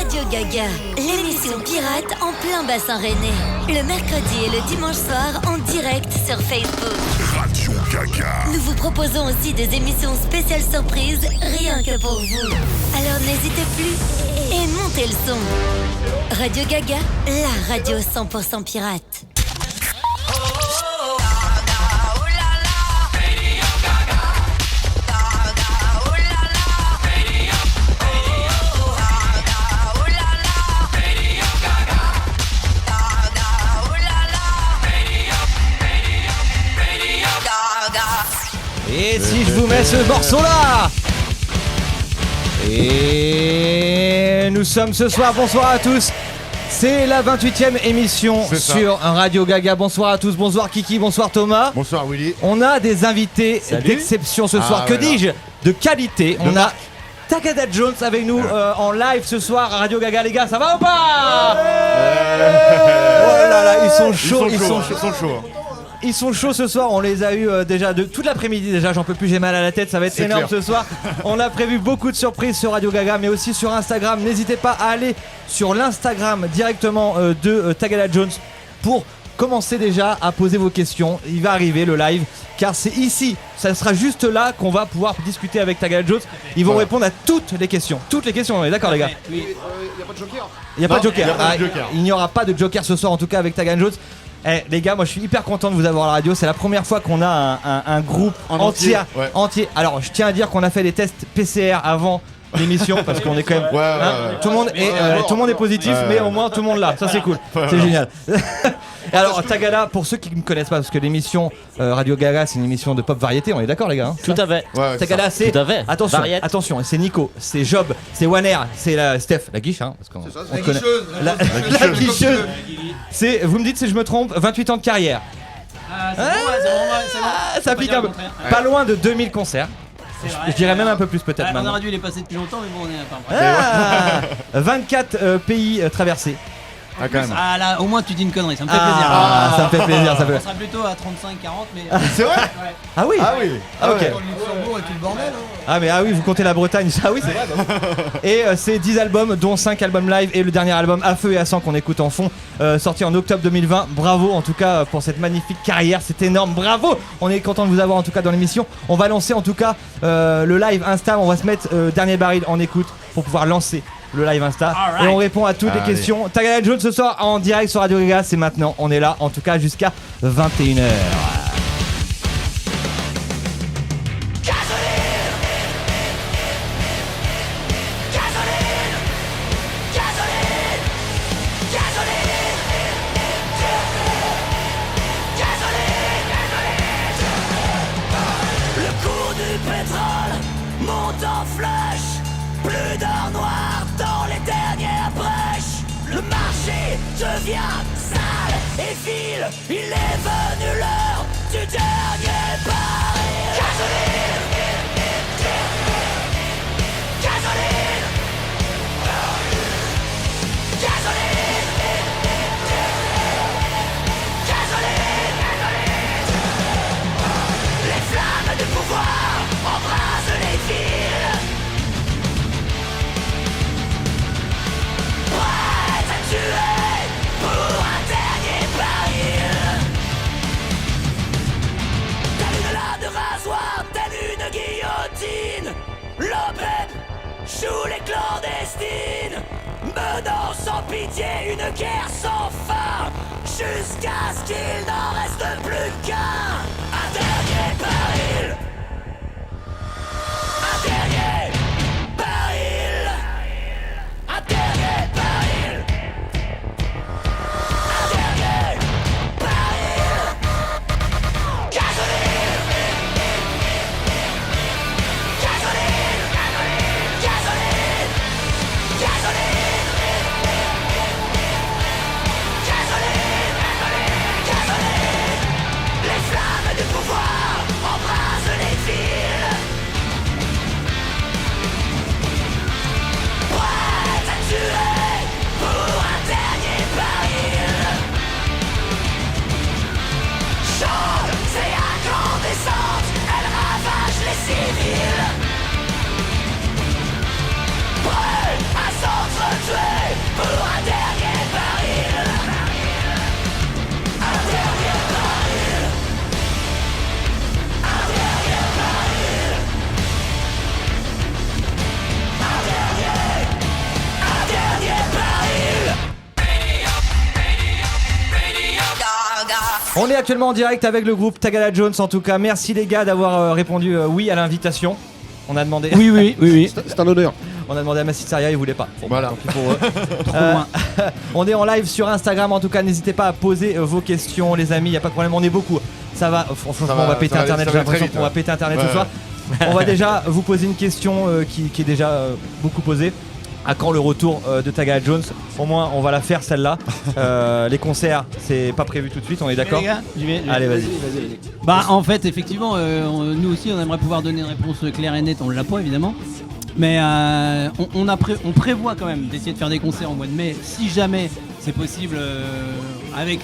Radio Gaga, l'émission pirate en plein bassin rennais. Le mercredi et le dimanche soir en direct sur Facebook. Radio Gaga. Nous vous proposons aussi des émissions spéciales surprises rien que pour vous. Alors n'hésitez plus et montez le son. Radio Gaga, la radio 100% pirate. Et si je vous mets ce morceau-là, et nous sommes ce soir, bonsoir à tous. C'est la 28e émission sur Radio Gaga. Bonsoir à tous, bonsoir Kiki, bonsoir Thomas. Bonsoir Willy. On a des invités d'exception ce soir, que dis-je, de qualité. On a Tagada Jones avec nous en live ce soir à Radio Gaga, les gars, ça va ou pas? Oh là là, ils sont chauds, ils sont chauds. Ils sont chauds ce soir, on les a eu déjà de toute l'après-midi déjà, j'en peux plus, j'ai mal à la tête, ça va être énorme ce soir. On a prévu beaucoup de surprises sur Radio Gaga, mais aussi sur Instagram. N'hésitez pas à aller sur l'Instagram directement de Tagada Jones pour commencer déjà à poser vos questions. Il va arriver le live, car c'est ici, ça sera juste là qu'on va pouvoir discuter avec Tagada Jones. Ils vont répondre à toutes les questions, on est d'accord les gars? Oui. Il n'y a pas de joker. Il n'y a pas de joker. Il n'y aura pas de joker ce soir en tout cas avec Tagada Jones. Les gars, moi je suis hyper content de vous avoir à la radio. C'est la première fois qu'on a un groupe entier. Alors je tiens à dire qu'on a fait des tests PCR avant l'émission parce qu'on est quand même tout le monde est positif, mais au moins tout le monde là, ça c'est cool, c'est génial. Alors Tagada, pour ceux qui ne me connaissent pas, parce que l'émission Radio Gaga c'est une émission de pop variété, on est d'accord les gars Tout à fait. Tagada c'est Variette. attention, c'est Nico, c'est Job, c'est Waner, c'est Steph, la guiche parce qu'on connaît la guicheuse. C'est, vous me dites si je me trompe, 28 ans de carrière. Ça pique un peu. Pas loin de 2000 concerts. Je dirais même un peu plus peut-être maintenant. On aurait dû les passer depuis longtemps, mais bon, on est à part. 24 pays traversés. Ah, quand même. Ah là, au moins tu dis une connerie, ça me fait plaisir. Ça me fait plaisir, ça On sera plutôt à 35-40, mais. C'est vrai? Ah oui. Ah ok. Le Luxembourg et tout le bordel. Ah oui, vous comptez la Bretagne, ça oui c'est vrai. Et c'est 10 albums, dont 5 albums live et le dernier album À Feu et à Sang qu'on écoute en fond, sorti en octobre 2020. Bravo en tout cas pour cette magnifique carrière, c'est énorme, bravo. On est content de vous avoir en tout cas dans l'émission. On va lancer en tout cas le live Insta, on va se mettre Dernier Baril en écoute pour pouvoir lancer le live Insta et on répond à toutes les questions. Tagada Jones ce soir en direct sur Radio Gaga, c'est maintenant, on est là en tout cas jusqu'à 21h. Devient sale et vile, il est venu l'heure du dernier baril. Gasoline, gasoline, gasoline, gasoline. Les flammes du pouvoir embrasent les villes. Prête à tuer pour un dernier baril. Telle une lame de rasoir, telle une guillotine, l'OPEP joue les clandestines, menant sans pitié une guerre sans fin, jusqu'à ce qu'il n'en reste plus qu'un. Un dernier baril. Un dernier baril. Un dernier baril. Les flammes On est actuellement en direct avec le groupe Tagada Jones. En tout cas, merci les gars d'avoir répondu oui à l'invitation. On a demandé. Oui. C'est un honneur. On a demandé à Massy Saria, il voulait pas. Bon, voilà. Tant pis pour eux. On est en live sur Instagram. En tout cas, n'hésitez pas à poser vos questions, les amis. Y a pas de problème, on est beaucoup. Ça va. Franchement, on va péter Internet. J'ai l'impression qu'on va péter Internet ce soir. On va déjà vous poser une question qui est déjà beaucoup posée. À quand le retour de Tagada Jones? Au moins on va la faire celle-là. Les concerts c'est pas prévu tout de suite, on est d'accord? J'y vais. Allez vas-y. Bah en fait effectivement nous aussi on aimerait pouvoir donner une réponse claire et nette, on l'a pas évidemment. Mais on prévoit quand même d'essayer de faire des concerts au mois de mai si jamais c'est possible avec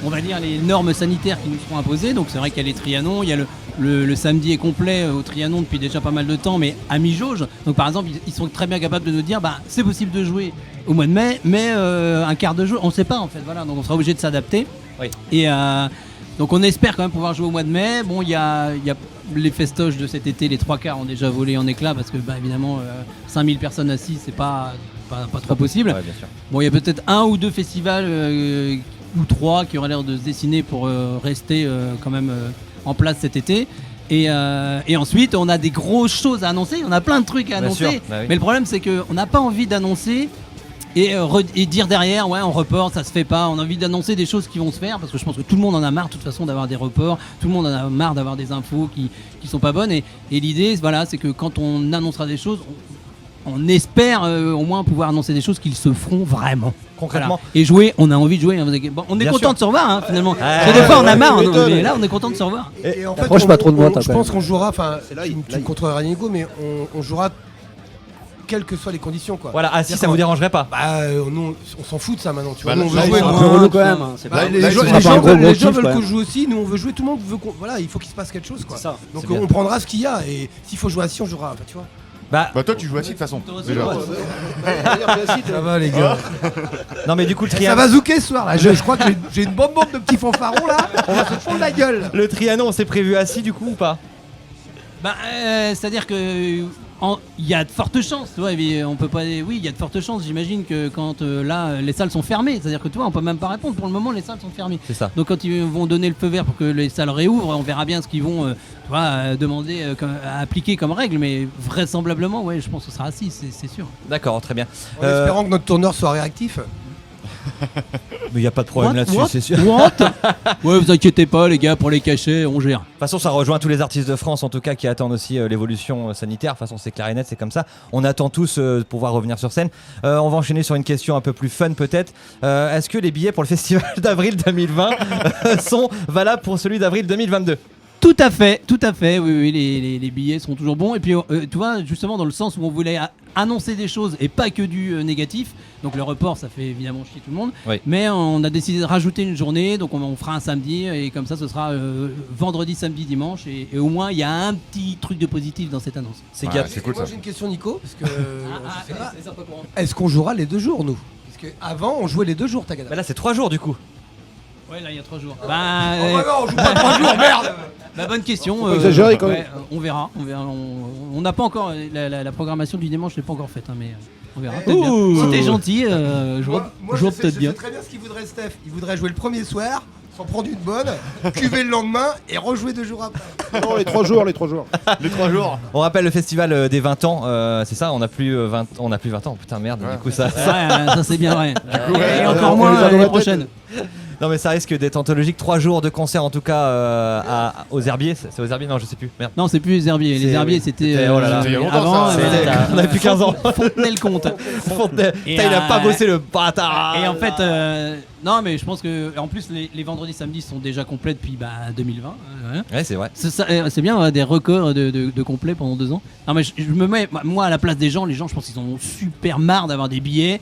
on va dire les normes sanitaires qui nous seront imposées. Donc c'est vrai qu'il y a les Trianon, il y a le samedi est complet au Trianon depuis déjà pas mal de temps, mais à mi-jauge. Donc par exemple ils sont très bien capables de nous dire c'est possible de jouer au mois de mai, mais un quart de jour, on sait pas en fait. Voilà, donc on sera obligé de s'adapter. Oui. Et donc on espère quand même pouvoir jouer au mois de mai. Bon, il y a les festoches de cet été, les 3/4 ont déjà volé en éclats parce que évidemment 5000 personnes assises c'est pas trop possible. Ouais, bien sûr. Bon, il y a peut-être 1 ou 2 festivals ou 3 qui auraient l'air de se dessiner pour rester quand même en place cet été. Et ensuite on a des grosses choses à annoncer, on a plein de trucs à annoncer, sûr, oui. mais le problème c'est qu'on n'a pas envie d'annoncer et dire derrière on reporte, ça se fait pas. On a envie d'annoncer des choses qui vont se faire parce que je pense que tout le monde en a marre de toute façon d'avoir des reports, tout le monde en a marre d'avoir des infos qui sont pas bonnes et l'idée voilà c'est que quand on annoncera des choses on espère au moins pouvoir annoncer des choses qui se feront vraiment. Concrètement. Voilà. Et jouer, on a envie de jouer. Bon, on est content de se revoir finalement. Parce que des fois on a marre, mais là on est content de se revoir. Et en fait, Approche pas trop de moi, je pense qu'on jouera, enfin, tu me contreras Nico, mais on jouera quelles que soient les conditions quoi. Voilà, si ça vous dérangerait pas. Nous on s'en fout de ça maintenant, tu vois. Bah, Nous, on veut là, jouer. c'est un peu relou quand même. Les gens veulent qu'on joue aussi, nous on veut jouer, tout le monde veut voilà, il faut qu'il se passe quelque chose quoi. Donc on prendra ce qu'il y a et s'il faut jouer assis, on jouera, tu vois. Bah toi tu joues assis de toute façon. Déjà. Ça va les gars. Non mais du coup le Ça Trianon. va zouker ce soir là. Je crois que j'ai une bonne bande de petits fanfarons là. On va se fondre la gueule. Le Trianon c'est prévu assis du coup ou pas? C'est-à-dire que il y a de fortes chances, tu vois, on peut pas. Oui, il y a de fortes chances. J'imagine que quand là, les salles sont fermées, c'est-à-dire que toi, on peut même pas répondre. Pour le moment, les salles sont fermées. C'est ça. Donc quand ils vont donner le feu vert pour que les salles réouvrent, on verra bien ce qu'ils vont, demander à appliquer comme règle. Mais vraisemblablement, ouais, je pense que ce sera assis, c'est sûr. D'accord, très bien. En espérant que notre tourneur soit réactif. Mais il y a pas de problème là-dessus, c'est sûr. Ouais, vous inquiétez pas, les gars, pour les cachets, on gère. De toute façon, ça rejoint tous les artistes de France, en tout cas, qui attendent aussi l'évolution sanitaire. De toute façon, c'est clair et net, c'est comme ça. On attend tous de pouvoir revenir sur scène. On va enchaîner sur une question un peu plus fun, peut-être. Est-ce que les billets pour le festival d'avril 2020 sont valables pour celui d'avril 2022 ? Tout à fait, oui, les billets seront toujours bons. Et puis, tu vois, justement, dans le sens où on voulait annoncer des choses et pas que du négatif. Donc, le report, ça fait évidemment chier tout le monde. Oui. Mais on a décidé de rajouter une journée. Donc, on fera un samedi. Et comme ça, ce sera vendredi, samedi, dimanche. Et au moins, il y a un petit truc de positif dans cette annonce. C'est cool. Moi, j'ai une question, Nico. Parce que, je sais pas. Est-ce qu'on jouera les 2 jours, nous? Parce qu'avant, on jouait les 2 jours, Tagada. Là, c'est 3 jours, du coup. Ouais, là il y a 3 jours. On joue pas 3 jours, merde. Bonne question. Exagéré quand même. On verra. On n'a pas encore la programmation du dimanche n'est pas encore faite, mais on verra. Si t'es gentil, je vois peut-être bien. Je sais très bien ce qu'il voudrait Steph. Il voudrait jouer le premier soir, s'en prendre une bonne, cuver le lendemain et rejouer 2 jours après. Non, les 3 jours. Les 3 jours. On rappelle le festival des 20 ans, c'est ça, on n'a plus 20 ans, putain merde, du coup ça... ça c'est bien vrai. Et encore moins l'année prochaine. Non mais ça risque d'être anthologique, 3 jours de concert en tout cas aux Herbiers, c'est aux Herbiers, non je sais plus, merde. Non c'est plus les Herbiers, les Herbiers c'était oh là là. Avant, on avait plus 15 ans. Fontenay-le-Comte. Il a pas bossé le bâtard. Et en fait, non mais je pense que en plus les vendredis samedis sont déjà complets depuis 2020. Ouais c'est vrai. C'est bien des records de complets pendant 2 ans. Non mais je me mets moi à la place des gens, les gens je pense qu'ils ont super marre d'avoir des billets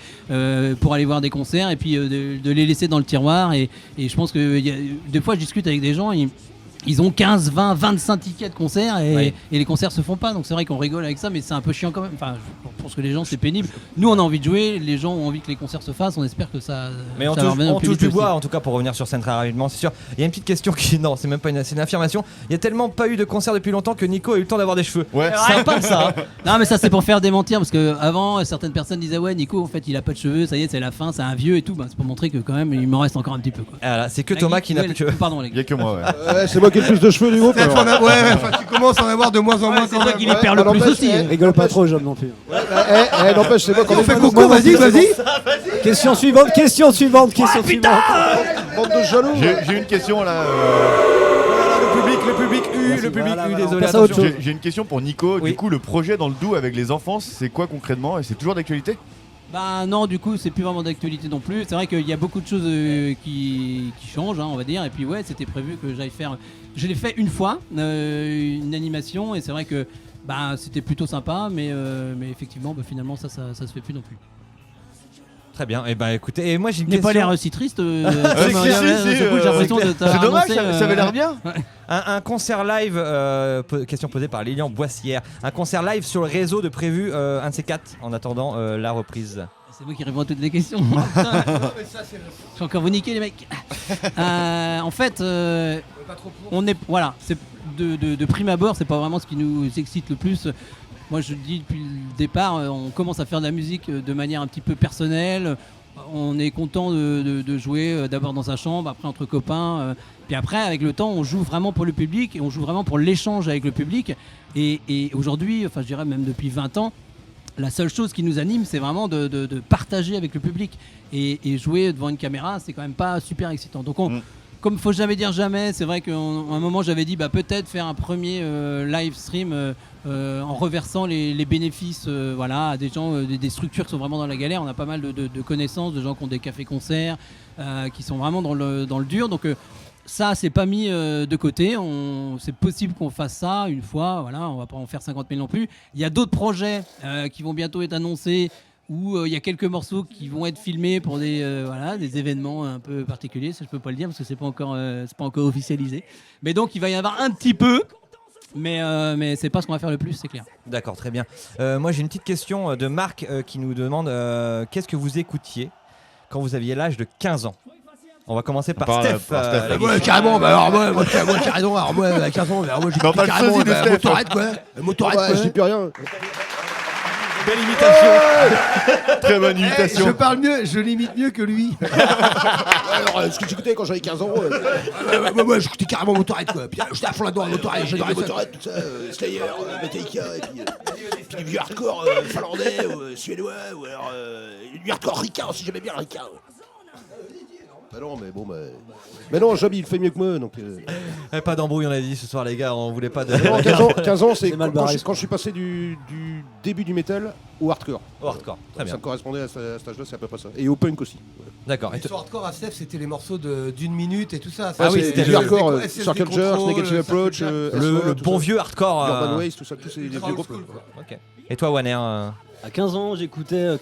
pour aller voir des concerts et puis de les laisser dans le tiroir et je pense que des fois je discute avec des gens, ils ont 15, 20, 25 tickets de concert et les concerts se font pas, donc c'est vrai qu'on rigole avec ça mais c'est un peu chiant quand même, enfin pense que les gens c'est pénible. Nous on a envie de jouer, les gens ont envie que les concerts se fassent, on espère que ça. Mais on touche du bois en tout cas pour revenir sur scène très rapidement, c'est sûr. Il y a une petite question qui non, c'est même pas c'est une affirmation. Il y a tellement pas eu de concerts depuis longtemps que Nico a eu le temps d'avoir des cheveux. Ouais. C'est sympa ça. Non mais ça c'est pour faire démentir parce que avant certaines personnes disaient ouais Nico en fait il a pas de cheveux, ça y est c'est la fin, c'est un vieux et tout. C'est pour montrer que quand même il m'en reste encore un petit peu quoi. Voilà, c'est que Thomas qui n'a plus de cheveux. Pardon les Il y gars. a que moi, ouais. C'est moi qui ai le plus de cheveux du groupe. Tu commences à en avoir de moins en moins. C'est toi qui les perds le plus aussi. Rigole pas trop, Job non plus. N'empêche, c'est moi qui On fait coucou, vas-y. Question suivante. Bande de jaloux. J'ai une question là. Le public, désolé. Attention. Attention. J'ai une question pour Nico. Oui. Du coup, le projet dans le Doubs avec les enfants, c'est quoi concrètement et c'est toujours d'actualité? Bah non, du coup, c'est plus vraiment d'actualité non plus. C'est vrai qu'il y a beaucoup de choses qui changent, on va dire. Et puis ouais, c'était prévu que j'aille faire. Je l'ai fait une fois, une animation, et c'est vrai que c'était plutôt sympa, mais effectivement, finalement, ça se fait plus non plus. Très bien. Et écoutez, et moi j'ai une N'est question. pas l'air si triste. J'ai C'est l'impression de t'avoir C'est dommage, annoncé, ça avait l'air bien. Un concert live, question posée par Lilian Boissière. Un concert live sur le réseau de prévu un de ces quatre en attendant la reprise. C'est moi qui réponds à toutes les questions. Je vais encore vous niquer les mecs. En fait, on est c'est de prime abord, c'est pas vraiment ce qui nous excite le plus. Moi je dis depuis le départ, on commence à faire de la musique de manière un petit peu personnelle. On est content de jouer d'abord dans sa chambre, après entre copains. Puis après, avec le temps, on joue vraiment pour le public et on joue vraiment pour l'échange avec le public. Et aujourd'hui, je dirais même depuis 20 ans, la seule chose qui nous anime, c'est vraiment de partager avec le public. Et jouer devant une caméra, c'est quand même pas super excitant. Donc comme faut jamais dire jamais, c'est vrai qu'à un moment j'avais dit peut-être faire un premier live stream en reversant les bénéfices à des gens, des structures qui sont vraiment dans la galère. On a pas mal de connaissances, de gens qui ont des cafés-concerts, qui sont vraiment dans le dur. Donc ça, c'est pas mis de côté. C'est possible qu'on fasse ça une fois. On va pas en faire 50 000 non plus. Il y a d'autres projets qui vont bientôt être annoncés où il y a quelques morceaux qui vont être filmés pour des événements un peu particuliers. Ça, je peux pas le dire parce que c'est pas encore officialisé. Mais donc, il va y en avoir un petit peu. Mais c'est pas ce qu'on va faire le plus, c'est clair. D'accord, très bien. Moi, j'ai une petite question de Marc qui nous demande qu'est-ce que vous écoutiez quand vous aviez l'âge de 15 ans? On va commencer par Steph. Ouais, carrément, moi, carrément, alors moi, à 15 ans, moi, j'écoute carrément Motorhead, quoi. Motorhead, Je dis plus rien. Belle imitation. Très bonne imitation. Je parle mieux, je l'imite mieux que lui. Alors, ce que j'écoutais quand j'avais 15 ans, Moi, j'écoutais carrément Motorhead, quoi. Puis j'étais à fond là-dedans, Motorhead, j'adorais Motorhead, tout ça, Slayer, Metallica, et puis du vieux hardcore finlandais, suédois, ou alors du hardcore ricain aussi, j'aimais bien ricain. Mais non, Job il fait mieux que moi donc. Pas d'embrouille, on a dit ce soir, les gars, on voulait pas de. Non, 15 ans, c'est quand je suis passé du début du métal au hardcore. Au hardcore, très bien. Ça me correspondait à cet âge-là, c'est à peu près ça. Et au punk aussi. D'accord. Et sur hardcore à Steph, c'était les morceaux d'une minute et tout ça. Ah oui, c'était du hardcore, Circle Jerks, Negative Approach, le bon vieux hardcore. Urban Waste, tout ça, tous ces vieux groupes. Ok. Et toi, Wanner À 15 ans, j'écoutais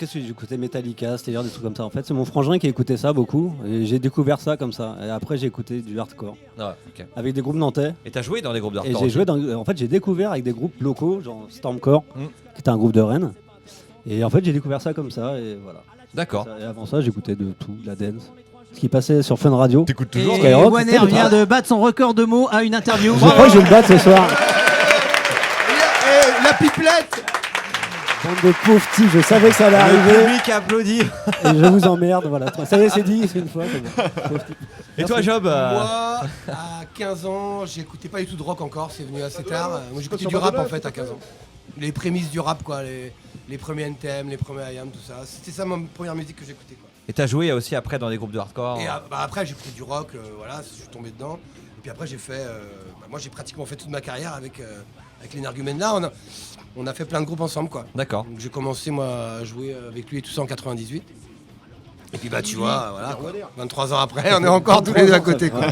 Metallica, c'est-à-dire des trucs comme ça. En fait, c'est mon frangin qui écoutait ça beaucoup. Et j'ai découvert ça comme ça. Et après, j'ai écouté du hardcore. Ah, ok. Avec des groupes nantais. Et t'as joué dans des groupes de Et hardcore? j'ai joué en fait, j'ai découvert avec des groupes locaux, genre Stormcore, qui était un groupe de Rennes. Et en fait, j'ai découvert ça comme ça. Et voilà. D'accord. Et avant ça, j'écoutais de tout, de la dance. Ce qui passait sur Fun Radio. T'écoutes toujours Et Wanner vient de battre son record de mots à une interview. Je crois que je vais le battre ce soir. La pipelette. Bande de pauvres petits, je savais que ça allait arriver. Le public applaudit. Et je vous emmerde, voilà. Ça y est, c'est dit, c'est une fois. Et toi, Job Moi, à 15 ans, j'écoutais pas du tout de rock encore, c'est venu assez tard. Moi, j'écoutais du rap en fait à 15 ans. Les prémices du rap, quoi, les premiers NTM, les premiers IAM, tout ça. C'était ça ma première musique que j'écoutais, quoi. Et t'as joué aussi après dans des groupes de hardcore? Et après, j'ai écouté du rock, je suis tombé dedans. Et puis après, j'ai fait. Moi, j'ai pratiquement fait toute ma carrière avec l'Energumen là. On a fait plein de groupes ensemble, quoi. D'accord. Donc j'ai commencé moi à jouer avec lui et tout ça en 98. Et puis tu vois, voilà, quoi. 23 ans après, on est encore tous les deux à côté, quoi.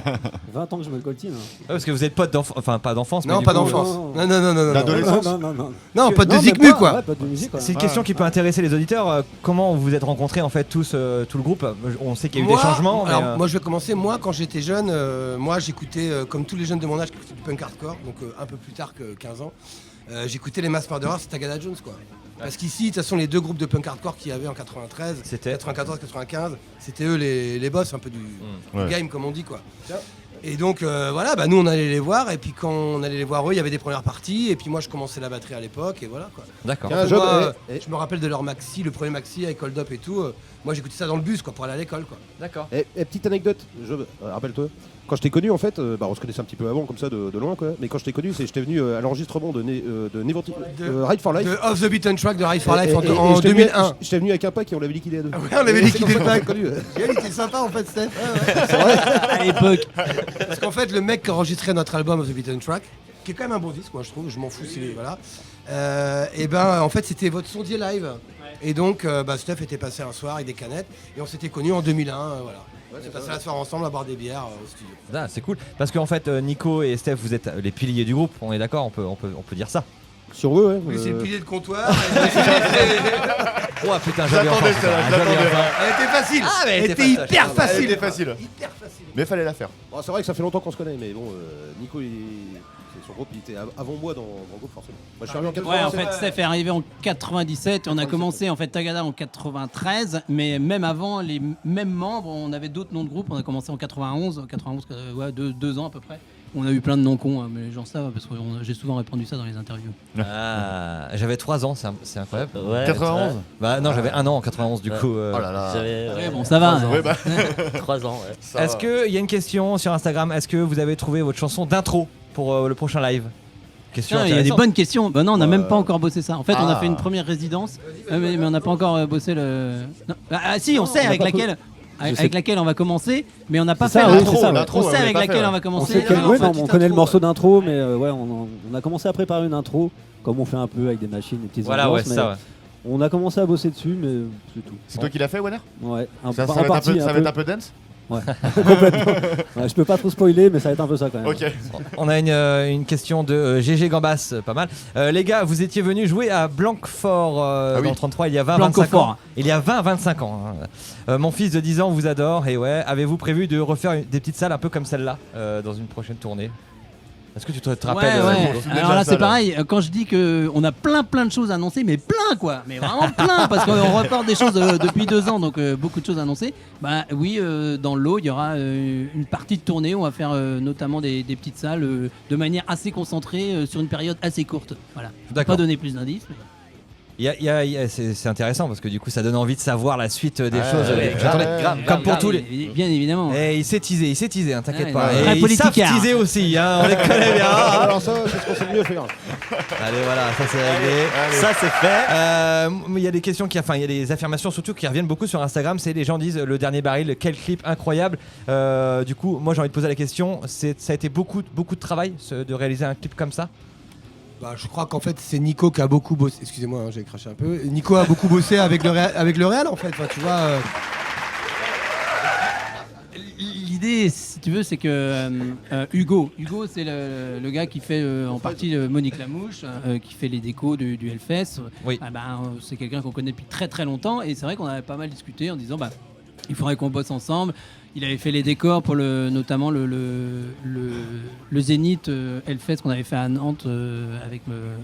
20 ans que je me coltine. Parce que vous êtes potes d'enfance, enfin pas d'enfance, mais Non, du pas coup, d'enfance. Non. D'adolescence. Non, potes de Zikmu, quoi. Ouais, potes de musique, quoi. C'est une question qui peut intéresser les auditeurs. Comment vous vous êtes rencontrés en fait tous, tout le groupe? On sait qu'il y a eu des changements. Alors, moi je vais commencer. Moi quand j'étais jeune, moi j'écoutais comme tous les jeunes de mon âge qui écoutaient du punk hardcore, donc un peu plus tard que 15 ans. j'écoutais les Mass Murderers, c'est Tagada Jones quoi. Parce qu'ici, de toute façon, les deux groupes de punk hardcore qu'il y avait en 93, 94, 95, c'était eux les boss un peu du game, comme on dit quoi. Et donc voilà, nous on allait les voir, et puis quand on allait les voir eux, il y avait des premières parties, et puis moi je commençais la batterie à l'époque, et voilà quoi. D'accord. Je me rappelle de leur maxi, le premier maxi avec Hold Up et tout. Moi j'écoutais ça dans le bus quoi, pour aller à l'école quoi. D'accord. Et petite anecdote, rappelle-toi. Quand je t'ai connu en fait, on se connaissait un petit peu avant comme ça de loin quoi. Mais quand je t'ai connu, j'étais venu à l'enregistrement de Ride for Life. De Off the Beaten Track de Ride for Life en 2001. J'étais venu avec un pack et on l'avait liquidé à deux. Ouais, on l'avait liquidé le pack. Il était sympa en fait, Steph. C'est vrai. À l'époque. Parce qu'en fait, le mec qui a enregistré notre album Off the Beaten Track, qui est quand même un bon disque, moi je trouve, je m'en fous s'il est. Voilà. Et en fait, c'était votre sondier live. Et donc, Steph était passé un soir avec des canettes et on s'était connus en 2001. Voilà. On est passé la soirée ensemble à boire des bières au studio. Ah, c'est cool. Parce qu'en fait, Nico et Steph, vous êtes les piliers du groupe, on est d'accord, on peut dire ça. Si on veut, ouais. Oui, c'est le pilier de comptoir. Oh putain, j'avais J'attendais enfin, celle-là, j'avais j'attendais. enfin. Elle était facile. Ah, mais elle était hyper facile. Elle était facile. Hyper facile. Mais fallait la faire. Bon, c'est vrai que ça fait longtemps qu'on se connaît, mais bon, Nico, son groupe, il était avant moi dans le groupe forcément. Moi, je suis arrivé en 97. Ouais, en fait, Steph est arrivé en 97. On a commencé en fait Tagada en 93, mais même avant, les mêmes membres, on avait d'autres noms de groupe. On a commencé en 91, deux ans à peu près. On a eu plein de noms cons, hein, mais les gens savent parce que j'ai souvent répondu ça dans les interviews. Ah, j'avais 3 ans, c'est incroyable. Ouais, 91. Bah non, j'avais 1 an en 91 du coup. Oh là là. Ouais, bon, ça va. 3 ans, ouais. Est-ce qu'il y a une question sur Instagram? Est-ce que vous avez trouvé votre chanson d'intro pour le prochain live? Question Il y a des intéressante. bonnes questions. Bah non, on n'a même pas encore bossé ça. En fait, on a fait une première résidence, mais on n'a pas encore bossé le. Non. Si, on sait avec laquelle. Avec laquelle on va commencer, mais on n'a pas fait l'intro. On sait avec laquelle on va commencer. On connaît le morceau d'intro, mais on a commencé à préparer une intro, comme on fait un peu avec des machines, des petites Voilà, ambiances, ouais, ça, ouais. On a commencé à bosser dessus, mais c'est tout. C'est toi qui l'as fait, Warner? Ouais, Ça va être un peu dance? Ouais, complètement. Ouais, je peux pas trop spoiler, mais ça va être un peu ça quand même. Ok. On a une question de GG Gambas, pas mal. Les gars, vous étiez venus jouer à Blanquefort dans le 33 il y a 20-25 ans. Il y a 20-25 ans. Mon fils de 10 ans vous adore. Et ouais, avez-vous prévu de refaire des petites salles un peu comme celle-là dans une prochaine tournée? Est-ce que tu te rappelles? Alors là c'est pareil, quand je dis qu'on a plein de choses à annoncer, mais plein quoi, mais vraiment plein, parce qu'on reporte des choses depuis 2 ans, donc beaucoup de choses à annoncer. Bah oui, dans le lot il y aura une partie de tournée, on va faire notamment des petites salles de manière assez concentrée sur une période assez courte. Voilà, je ne peux pas donner plus d'indices. Mais... C'est intéressant parce que du coup ça donne envie de savoir la suite des choses. Comme pour tous les. Bien évidemment. Et il s'est teasé, hein, t'inquiète pas. Et ils savent teaser aussi, hein, on les connaît bien. Alors ça, c'est ce qu'on sait mieux faire. Allez, voilà, ça c'est réglé. Ça c'est fait. Il y a des questions il y a des affirmations surtout qui reviennent beaucoup sur Instagram. C'est les gens disent le dernier baril, quel clip incroyable. Du coup, moi j'ai envie de poser la question. Ça a été beaucoup de travail de réaliser un clip comme ça. Je crois qu'en fait c'est Nico qui a beaucoup bossé. Excusez-moi, j'ai craché un peu. Nico a beaucoup bossé avec le Real en fait. Enfin, tu vois. L'idée, si tu veux, c'est que Hugo c'est le gars qui fait en partie Monique Lamouche, qui fait les décos du Hellfest. Oui. C'est quelqu'un qu'on connaît depuis très très longtemps et c'est vrai qu'on avait pas mal discuté en disant il faudrait qu'on bosse ensemble. Il avait fait les décors pour notamment le Zénith Hellfest qu'on avait fait à Nantes avec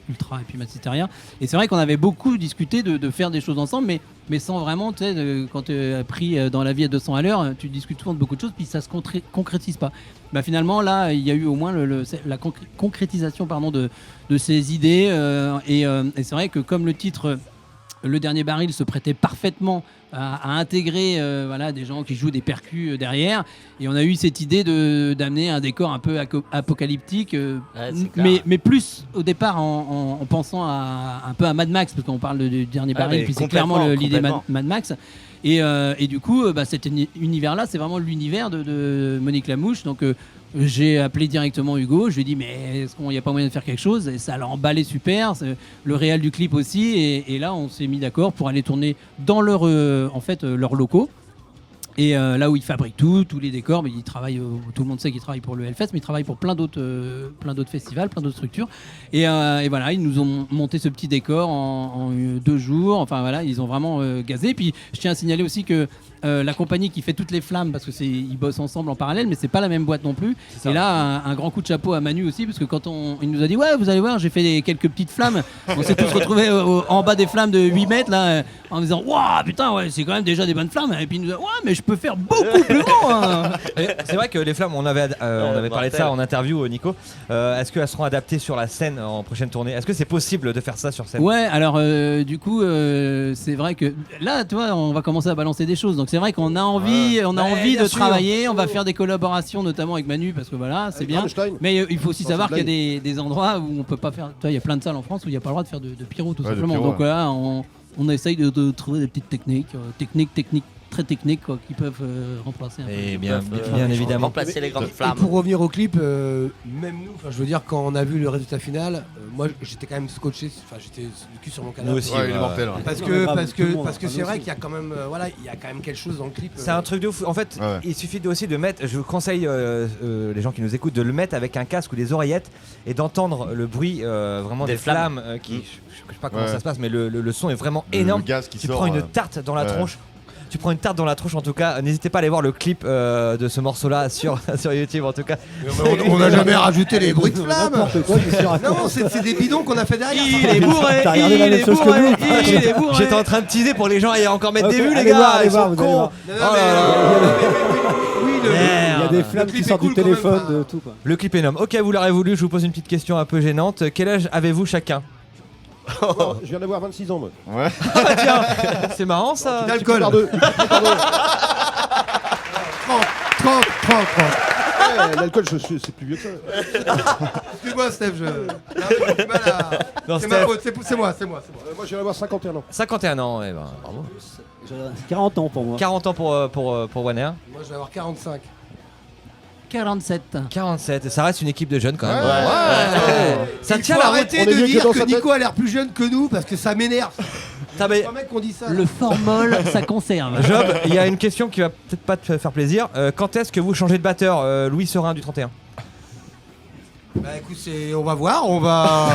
Ultra et puis Massisteria. Et c'est vrai qu'on avait beaucoup discuté de faire des choses ensemble, mais sans vraiment, tu sais, quand tu as pris dans la vie à 200 à l'heure, tu discutes souvent de beaucoup de choses, puis ça se concrétise pas. Finalement, là, il y a eu au moins la concrétisation de ces idées. Et c'est vrai que comme le titre... Le dernier baril se prêtait parfaitement à intégrer des gens qui jouent des percus derrière. Et on a eu cette idée d'amener un décor un peu apocalyptique, mais plus au départ en pensant un peu à Mad Max, parce qu'on parle du dernier baril, puis c'est clairement l'idée Mad Max. Et du coup, cet univers-là, c'est vraiment l'univers de Monique Lamouche. Donc j'ai appelé directement Hugo, je lui ai dit mais est-ce qu'il n'y a pas moyen de faire quelque chose? Et ça l'a emballé super, le réal du clip aussi, et là on s'est mis d'accord pour aller tourner dans leurs locaux. Et là où il fabrique tous les décors, mais il travaille, tout le monde sait qu'il travaille pour le Hellfest, mais il travaille pour plein d'autres festivals, plein d'autres structures. Et voilà, ils nous ont monté ce petit décor en 2 jours. Enfin voilà, ils ont vraiment gazé. Puis je tiens à signaler aussi que la compagnie qui fait toutes les flammes, parce que ils bossent ensemble en parallèle, mais c'est pas la même boîte non plus. Et là, un grand coup de chapeau à Manu aussi, parce que quand il nous a dit ouais, vous allez voir, j'ai fait quelques petites flammes. On s'est tous retrouvés en bas des flammes de 8 mètres là, en disant waouh putain ouais, c'est quand même déjà des bonnes flammes. Et puis il nous a dit ouais, mais je peux faire beaucoup plus grand. Hein. C'est vrai que les flammes, on avait parlé de ça en interview, Nico. Est-ce qu'elles seront adaptées sur la scène en prochaine tournée? Est-ce que c'est possible de faire ça sur scène? Ouais, alors du coup, c'est vrai que là, tu vois, on va commencer à balancer des choses. Donc c'est vrai qu'on a envie, de travailler. On va faire des collaborations, notamment avec Manu, parce que voilà, c'est bien. Mais il faut aussi savoir qu'il y a des endroits où on peut pas faire. Tu vois, il y a plein de salles en France où il n'y a pas le droit de faire de pyro, tout simplement. Donc là, on essaye de trouver des petites techniques très techniques quoi, qui peuvent remplacer un et peu. bien évidemment remplacer les grandes flammes. Et pour revenir au clip, même nous, je veux dire, quand on a vu le résultat final, moi j'étais quand même scotché, j'étais le cul sur mon canapé. Nous aussi, il est mortel. Parce que c'est vrai qu'il y a quand même, il y a quand même quelque chose dans le clip. C'est un truc de fou. En fait, il suffit aussi de mettre, je vous conseille les gens qui nous écoutent de le mettre avec un casque ou des oreillettes et d'entendre le bruit vraiment des flammes qui, je sais pas comment ça se passe, mais le son est vraiment énorme. Le gaz qui tu sort, prends une tarte dans la tronche. Tu prends une tarte dans la tronche en tout cas. N'hésitez pas à aller voir le clip de ce morceau-là sur YouTube en tout cas. On n'a jamais rajouté les bruits de flammes. Non, c'est des bidons qu'on a fait derrière. Il est bourré. Il est bourré. J'étais en train de teaser pour les gens et encore mettre des vues les allez gars. voir, allez Ils voir, sont vous allez cons. voir. Oh là là. Il y a des flammes qui sortent du téléphone, de tout quoi. Le clip est énorme. Ok, vous l'aurez voulu. Je vous pose une petite question un peu gênante. Quel âge avez-vous chacun? Non, je viens d'avoir 26 ans moi. Ouais. Ah bah tiens, c'est marrant ça. D'alcool. 30. L'alcool, c'est plus vieux que ça. Excuse-moi, Steph, j'ai du mal à. Non, C'est Steph. ma faute, c'est moi. Moi, je viens d'avoir 51 ans. 51 ans, eh ben, bravo. J'ai 40 ans pour moi. 40 ans pour Wanner. Moi, je vais avoir 45. 47. 47, ça reste une équipe de jeunes quand même. Ça Il tient faut la route. arrêter on est de mieux que dire dans que sa tête. Nico a l'air plus jeune que nous parce que ça m'énerve. T'as mais- C'est pas mec qu'on dit ça. Le formol, ça conserve. Job, il y a une question qui va peut-être pas te faire plaisir. Quand est-ce que vous changez de batteur, Louis Serin du 31? Bah écoute, on va voir, on va.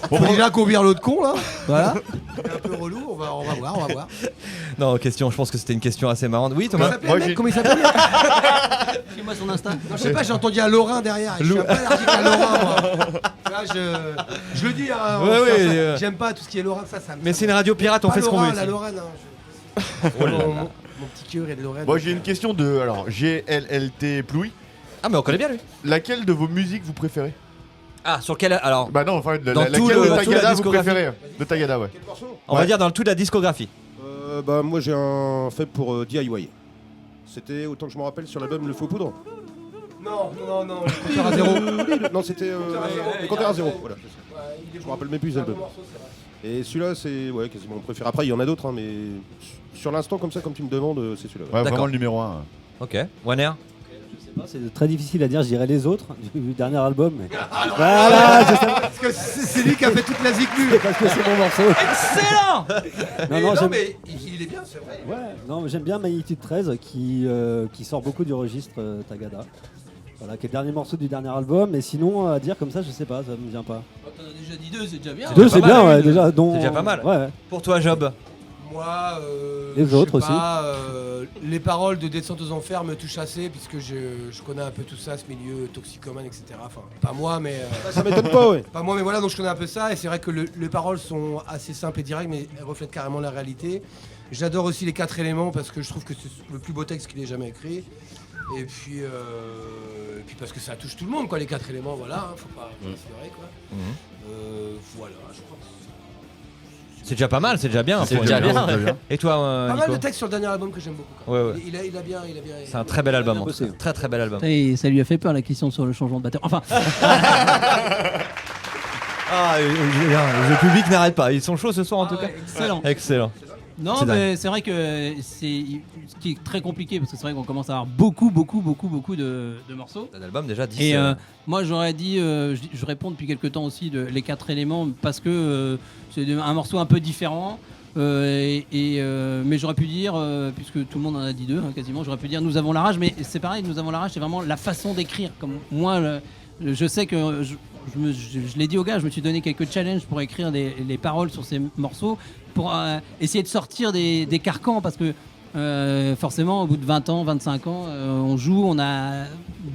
Faut déjà qu'on vire l'autre con là. Voilà. C'est un peu relou, on va voir. Non, question, je pense que c'était une question assez marrante. Oui, Thomas. Comment il s'appelle Dis-moi son Insta. Non, je sais pas, j'ai entendu un Lorrain derrière. Et je suis un peu allergique à Lorrain, moi. Là, je le dis, hein, Ouais, j'aime pas tout ce qui est Lorrain, ça me. Mais c'est une radio pirate, on fait ce qu'on veut La ici. Lorraine, hein. Mon petit cœur est de Lorraine. Moi j'ai une question de GLLT Plouy. Ah, mais on connaît bien lui. Laquelle de vos musiques vous préférez? Ah, sur quel. Alors, Bah non, enfin Dans laquelle tout de toute la Tagada vous discographie. préférez? De Tagada, ouais. on va dire dans toute la discographie. Bah, moi, j'ai un fait pour DIY. C'était, autant que je me rappelle, sur l'album Le Faux Poudre. Non, le compteur à zéro. Non, c'était Le Compteur à zéro. Voilà. Je me rappelle même plus l'album. Et celui-là, c'est quasiment mon préféré. Après, il y en a d'autres, hein, mais sur l'instant, comme ça, comme tu me demandes, c'est celui-là. Ouais, D'accord. vraiment le numéro 1. Ok. Wanner. C'est très difficile à dire, je dirais les autres du dernier album. Mais... Voilà, je sais pas, Parce que c'est lui qui a fait toute la zikmu. parce que c'est mon morceau. Excellent. Non, j'aime- mais il est bien, c'est vrai. Ouais, non, mais j'aime bien Magnitude 13 qui sort beaucoup du registre Tagada. Voilà, qui est le dernier morceau du dernier album. Mais sinon, à dire comme ça, je sais pas, ça me vient pas. T'en as déjà dit 2, c'est déjà bien. Deux, pas c'est mal, bien, oui, ouais, deux. déjà. dont- C'est déjà pas mal. Ouais. Pour toi, Job. Moi, Les je sais autres aussi. pas, les paroles de Descente aux Enfers me touchent assez puisque je connais un peu tout ça, ce milieu toxicomane, etc. Enfin, pas moi, mais Ça m'étonne pas, ouais. pas moi, mais voilà, donc je connais un peu ça et c'est vrai que les paroles sont assez simples et directes, mais elles reflètent carrément la réalité. J'adore aussi les 4 éléments parce que je trouve que c'est le plus beau texte qu'il ait jamais écrit. Et puis parce que ça touche tout le monde, quoi, les 4 éléments, voilà, hein, faut pas se leurrer, quoi. Voilà, je crois que C'est déjà pas mal, c'est déjà bien. C'est pour déjà une- bien. Et toi, pas mal Nico de textes sur le dernier album que j'aime beaucoup. Quand Ouais, même. ouais. Il a bien. C'est un très bel album. bien en bossé. tout cas. Très très bel album. Et ça lui a fait peur la question sur le changement de batteur. Enfin, Ah, le public n'arrête pas. Ils sont chauds ce soir en tout cas. excellent. Excellent. Non, C'est mais c'est vrai que c'est ce qui est très compliqué parce que c'est vrai qu'on commence à avoir beaucoup de morceaux. Un album déjà 10. Et moi j'aurais dit, je réponds depuis quelques temps aussi les 4 éléments parce que c'est un morceau un peu différent. Mais j'aurais pu dire, puisque tout le monde en a dit 2 quasiment, j'aurais pu dire Nous avons la rage, mais c'est pareil, Nous avons la rage, c'est vraiment la façon d'écrire. Comme moi, je sais que je l'ai dit aux gars, je me suis donné quelques challenges pour écrire les paroles sur ces morceaux, pour essayer de sortir des carcans, parce que forcément, au bout de 20 ans, 25 ans, on joue, on a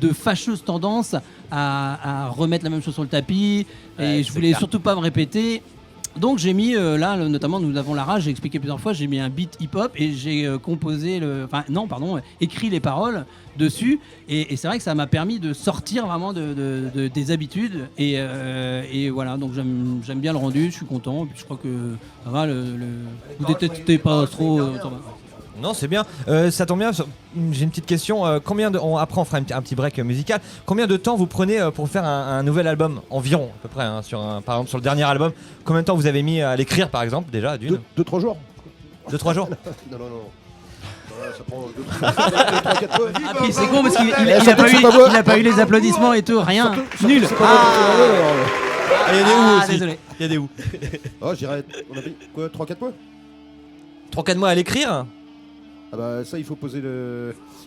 de fâcheuses tendances à remettre la même chose sur le tapis, et je voulais surtout pas me répéter. Donc j'ai mis, notamment Nous avons la rage, j'ai expliqué plusieurs fois, j'ai mis un beat hip-hop et j'ai écrit les paroles dessus. Et c'est vrai que ça m'a permis de sortir vraiment des habitudes. Et voilà, donc j'aime bien le rendu, je suis content. Et puis je crois que ça va, vous détestez pas trop. Non, c'est bien. Ça tombe bien. J'ai une petite question. Après, on fera un petit break musical. Combien de temps vous prenez pour faire un nouvel album environ, à peu près, par exemple sur le dernier album? Combien de temps vous avez mis à l'écrire, par exemple, déjà d'une 2-3 jours. 2-3 jours. Non. Ça prend 2-3-4 mois. Ah, puis c'est con parce qu'il a pas eu les applaudissements et tout, rien. Nul. Il y a des où aussi. Désolé. Il y a des où. Oh, je dirais, on a pris quoi, 3-4 mois 3-4 mois à l'écrire. Ah bah ça, il faut poser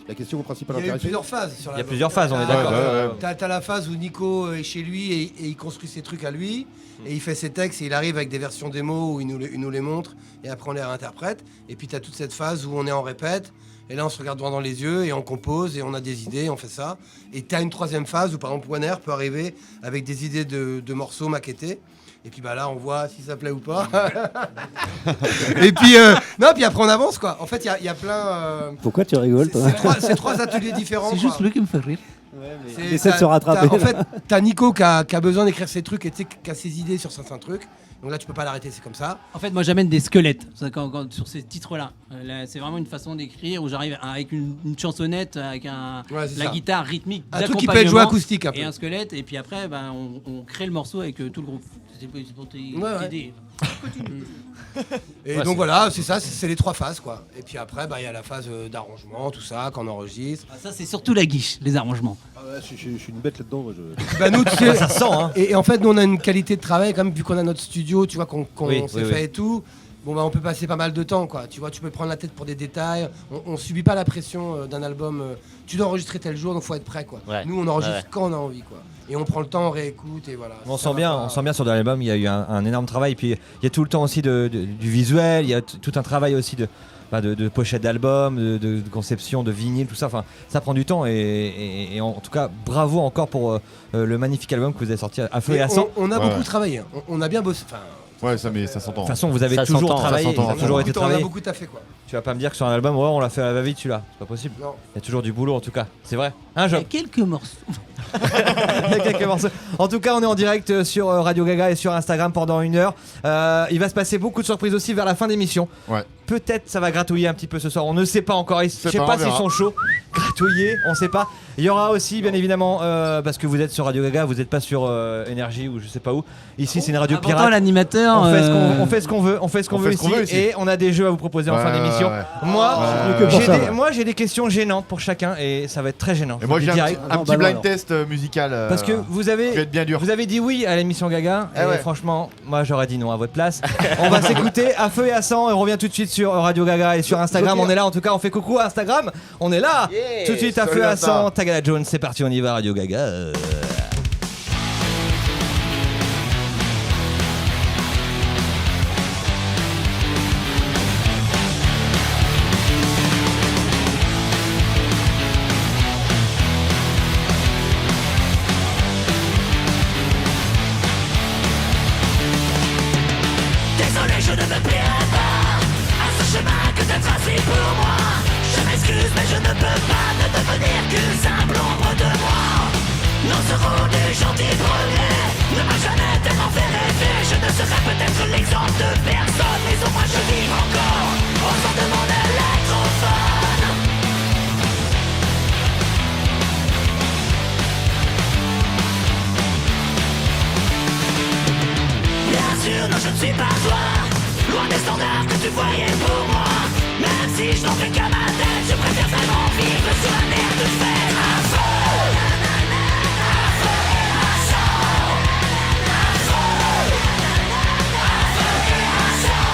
la question principale Il y a eu intéressante. plusieurs phases sur Il y a plusieurs phases, on est d'accord. T'as la phase où Nico est chez lui et il construit ses trucs à lui, et il fait ses textes et il arrive avec des versions démo où il nous les montre, et après on les réinterprète. Et puis t'as toute cette phase où on est en répète, et là on se regarde droit dans les yeux et on compose et on a des idées, on fait ça. Et t'as une troisième phase où par exemple Warner peut arriver avec des idées de morceaux maquettés. Et puis bah là on voit si ça plaît ou pas. Et puis puis après on avance quoi. En fait il y a plein. Pourquoi tu rigoles toi? C'est 3 ateliers différents. C'est juste lui qui me fait rire. Essaie de se rattraper. En fait, t'as Nico qui a besoin d'écrire ses trucs et qui a ses idées sur certains trucs. Donc là, tu peux pas l'arrêter, c'est comme ça. En fait, moi, j'amène des squelettes sur ces titres-là. C'est vraiment une façon d'écrire où j'arrive avec une chansonnette, avec la guitare rythmique, un truc qui peut être joué acoustique un peu. Et un squelette. Et puis après, on crée le morceau avec tout le groupe. C'est pour t'aider. Et donc voilà, c'est ça, c'est les 3 phases quoi. Et puis après, il y a la phase d'arrangement, tout ça, qu'on enregistre. Ça, c'est surtout la guiche, les arrangements. Ah ouais, je suis une bête là-dedans. Nous, tu sais, ça sent, hein. Et en fait, nous, on a une qualité de travail, quand même, vu qu'on a notre studio, tu vois, qu'on s'est fait et tout. Bon, on peut passer pas mal de temps, quoi. Tu vois, tu peux prendre la tête pour des détails. On subit pas la pression d'un album. Tu dois enregistrer tel jour, donc faut être prêt, quoi. Ouais. Nous, on enregistre quand on a envie, quoi. Et on prend le temps, on réécoute, et voilà. On sent bien sur l'album, il y a eu un énorme travail. Puis il y a tout le temps aussi du visuel, il y a tout un travail aussi de pochette d'album, de conception, de vinyle, tout ça. Enfin, ça prend du temps et en tout cas, bravo encore pour le magnifique album que vous avez sorti à feu et à sang. On a beaucoup travaillé, on a bien bossé. Ouais, ça s'entend. De toute façon, vous avez Ça toujours s'entend, travaillé, ça s'entend. ça a toujours été On a travaillé. beaucoup taffé, quoi. Tu vas pas me dire que sur un album, on l'a fait à la va-vite celui-là, c'est pas possible. Non. Il y a toujours du boulot en tout cas, c'est vrai. Un Il y a job. quelques morceaux. Il y a quelques morceaux. En tout cas, on est en direct sur Radio Gaga et sur Instagram pendant 1 heure. Il va se passer beaucoup de surprises aussi vers la fin d'émission. Ouais. Peut-être ça va gratouiller un petit peu ce soir. On ne sait pas encore. Je sais pas, pas on s'ils verra. sont chauds. Gratouiller, on sait pas. Il y aura aussi, bien évidemment, parce que vous êtes sur Radio Gaga, vous n'êtes pas sur Énergie ou je sais pas où. Ici, c'est une radio Pourtant, pirate. l'animateur. On fait ce qu'on veut. On fait ce qu'on veut ici. Et on a des jeux à vous proposer en fin d'émission. ouais. Moi, j'ai des questions gênantes pour chacun et ça va être très gênant. Et moi, j'ai direct. un petit blind test musical. Parce que vous qui va avez être bien dur. vous avez dit oui à l'émission Gaga et ouais. franchement moi j'aurais dit non à votre place. On va s'écouter à feu et à sang et on revient tout de suite sur Radio Gaga et sur Instagram. On est là en tout cas, on fait coucou à Instagram. On est là tout de suite à feu et à sang. Tagada Jones, c'est parti, on y va Radio Gaga. Désolé, je ne me plierai pas à ce chemin que t'as tracé pour moi. Je m'excuse, mais je ne peux pas ne devenir qu'une simple ombre de moi. Nos euros des gentils premiers ne m'a jamais tellement fait rêver. Je ne serai peut-être l'exemple de personne, mais au moins je vivre encore au son de mon électrophone. Bien sûr, non, je ne suis pas toi, loin des standards que tu voyais pour moi. Même si je n'en fais qu'à ma tête, je préfère vraiment vivre sur un air de fer. À feu, à feu et à sang. À feu et à sang.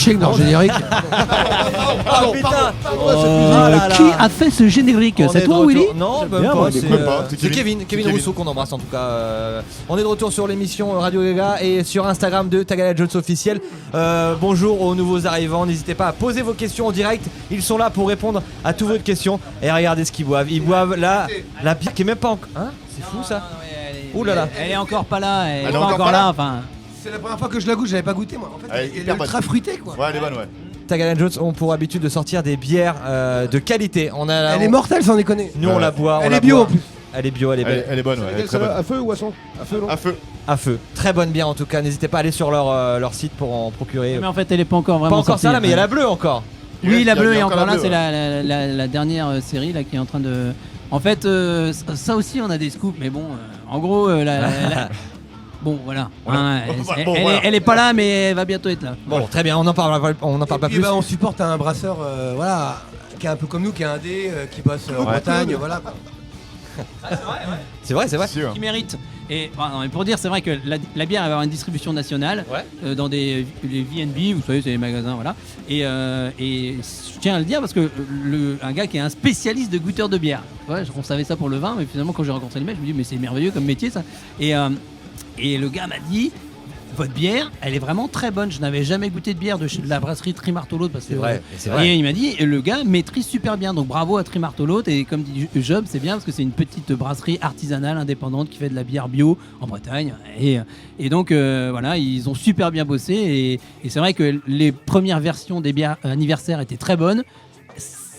chier dans le générique. Oh putain Qui a fait ce générique? C'est toi, Willy? Non, J'aime même bien, pas. moi, C'est Kevin Rousseau qu'on embrasse en tout cas. On est de retour sur l'émission Radio Gaga et sur Instagram de Tagada Jones officiel. Bonjour aux nouveaux arrivants. N'hésitez pas à poser vos questions en direct. Ils sont là pour répondre à toutes vos questions. Et regardez ce qu'ils boivent. Ils boivent la bière qui est même pas encore. Hein? C'est fou ça. Ouh là là. Elle est encore pas là. Elle est pas encore encore pas là. là. Enfin. C'est la première fois que je la goûte, j'avais pas goûté moi. En fait, Elle est elle est hyper ultra bonne. fruitée quoi. Ouais, elle est bonne, ouais. Tagada Jones ont pour habitude de sortir des bières de qualité. Elle est mortelle sans déconner. Nous on la boit. Elle on la est bio boit. en plus. Elle est bio, elle est belle. Elle est bonne, ouais. Elle est très bonne. À feu ou à son? À feu, non? À feu. À feu. Très bonne bière en tout cas. N'hésitez pas à aller sur leur site pour en procurer. Mais en fait, elle est pas encore vraiment Pas encore sortie. ça là, mais il y a la bleue encore. Oui, la Il y a bleue est encore encore la là. bleue, C'est la dernière série là qui est en train de. En fait, ça aussi, on a des scoops, mais bon, en gros, bon, voilà. Hein, elle est pas là, mais elle va bientôt être là. Bon, très bien. On n'en parle pas plus. Bah, on supporte un brasseur, voilà, qui est un peu comme nous, qui est indé, qui bosse en Bretagne, voilà. quoi. C'est vrai. Sûr. Qui mérite. Et non, mais pour dire, c'est vrai que la bière elle va avoir une distribution nationale dans les V&B, vous savez, c'est les magasins, voilà. Et je tiens à le dire parce que un gars qui est un spécialiste de goûteur de bière. Ouais, on savait ça pour le vin, mais finalement quand j'ai rencontré le mec, je me dis mais c'est merveilleux comme métier ça. Et le gars m'a dit. Votre bière, elle est vraiment très bonne. Je n'avais jamais goûté de bière de la brasserie Trimartolo parce que c'est vrai. Et il m'a dit le gars maîtrise super bien. Donc bravo à Trimartolo. Et comme dit Job, c'est bien parce que c'est une petite brasserie artisanale indépendante qui fait de la bière bio en Bretagne. Et donc voilà, ils ont super bien bossé. Et c'est vrai que les premières versions des bières anniversaires étaient très bonnes.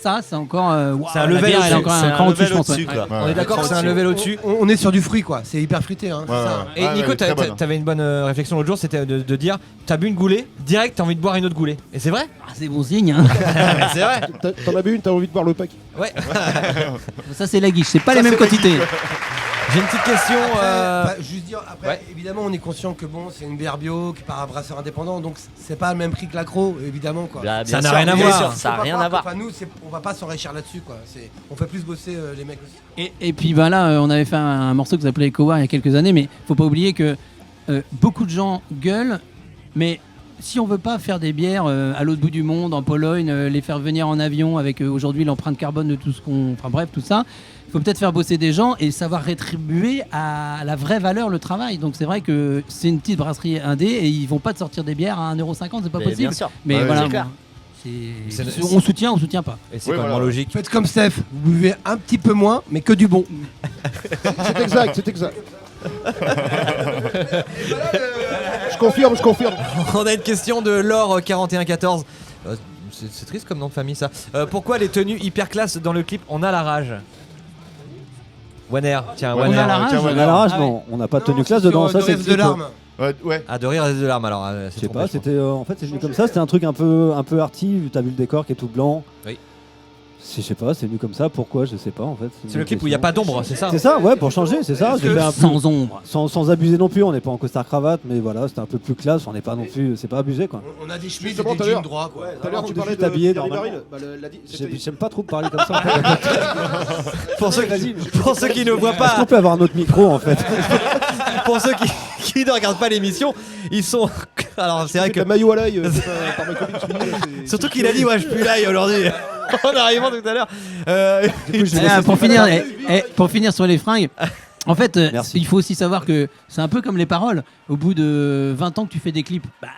Ça, c'est encore. C'est un la level bière, elle est au-dessus. encore C'est un un cran au-dessus, je level pense. au-dessus, Ouais. quoi. On est d'accord que c'est un level au-dessus. On est sur du fruit quoi, c'est hyper fruité. Hein, c'est ça. Et Nico, elle est très bonne. t'avais une bonne réflexion l'autre jour, c'était de dire t'as bu une goulée, direct t'as envie de boire une autre goulée. Et c'est vrai. Ah, c'est bon signe. Hein. C'est vrai. T'en as bu une, t'as envie de boire le pack? Ouais. Ça, c'est la guiche. C'est pas les mêmes quantités. J'ai une petite question. Juste dire, après, évidemment, on est conscient que bon, c'est une bière bio qui par un brasseur indépendant, donc c'est pas le même prix que l'accro, évidemment quoi. Bah, Ça bien n'a sûr, rien à bien voir. sûr, ça n'a rien à voir. Enfin, nous, on va pas s'enrichir là-dessus quoi. On fait plus bosser les mecs aussi. Et puis ben là, on avait fait un morceau qui s'appelait Echo War il y a quelques années, mais faut pas oublier que beaucoup de gens gueulent, mais si on veut pas faire des bières à l'autre bout du monde, en Pologne, les faire venir en avion avec aujourd'hui l'empreinte carbone de tout ce qu'on... Enfin bref, tout ça, il faut peut-être faire bosser des gens et savoir rétribuer à la vraie valeur le travail. Donc c'est vrai que c'est une petite brasserie indé et ils vont pas te sortir des bières à 1,50€, c'est pas Mais possible. bien sûr. Mais Ouais, voilà, c'est clair. on soutient pas. Et c'est Oui, pas voilà. logique. Faites comme Steph, vous buvez un petit peu moins, mais que du bon. C'est exact, c'est exact. Je confirme. On a une question de Laure 4114. C'est triste comme nom de famille ça. Pourquoi les tenues hyper classe dans le clip on a la rage? Wanner, tiens, On Wanner. a la rage. tiens, On a la rage, Ah non, on n'a pas de tenue Non, classe c'est dedans, sur ça c'est de larmes. Ouais. Ah, de rire et de larmes alors. Je sais pas, c'était en fait c'est venu comme ça, c'était un truc un peu arty, t'as vu le décor qui est tout blanc. Oui. Je sais pas, c'est venu comme ça, pourquoi je sais pas en fait. C'est le clip où il n'y a pas d'ombre, c'est ça? C'est ça, ouais, pour changer, c'est ça. J'ai fait un peu- Sans ombre. sans abuser non plus, on n'est pas en costard cravate, mais voilà, c'était un peu plus classe, on n'est pas non plus, c'est pas abusé quoi. On a des chemises et Justement, des tout à jeans l'heure. droits quoi. Tout à l'heure, tu de parlais juste de habillé Dernier normalement. Baril. J'aime pas trop parler comme ça en fait. Pour ceux qui ne voient Est-ce qu'on pas, peut avoir un autre micro en fait? pour ceux qui ne regardent pas l'émission, ils sont. Alors c'est vrai que. Le maillot à l'ail, par ma copine Sweeney, là, c'est- Surtout qu'il a dit ouais je pue l'ail aujourd'hui. En arrivant tout à l'heure. Pour finir sur les fringues, en fait, Merci. il faut aussi savoir que c'est un peu comme les paroles. Au bout de 20 ans que tu fais des clips, bah,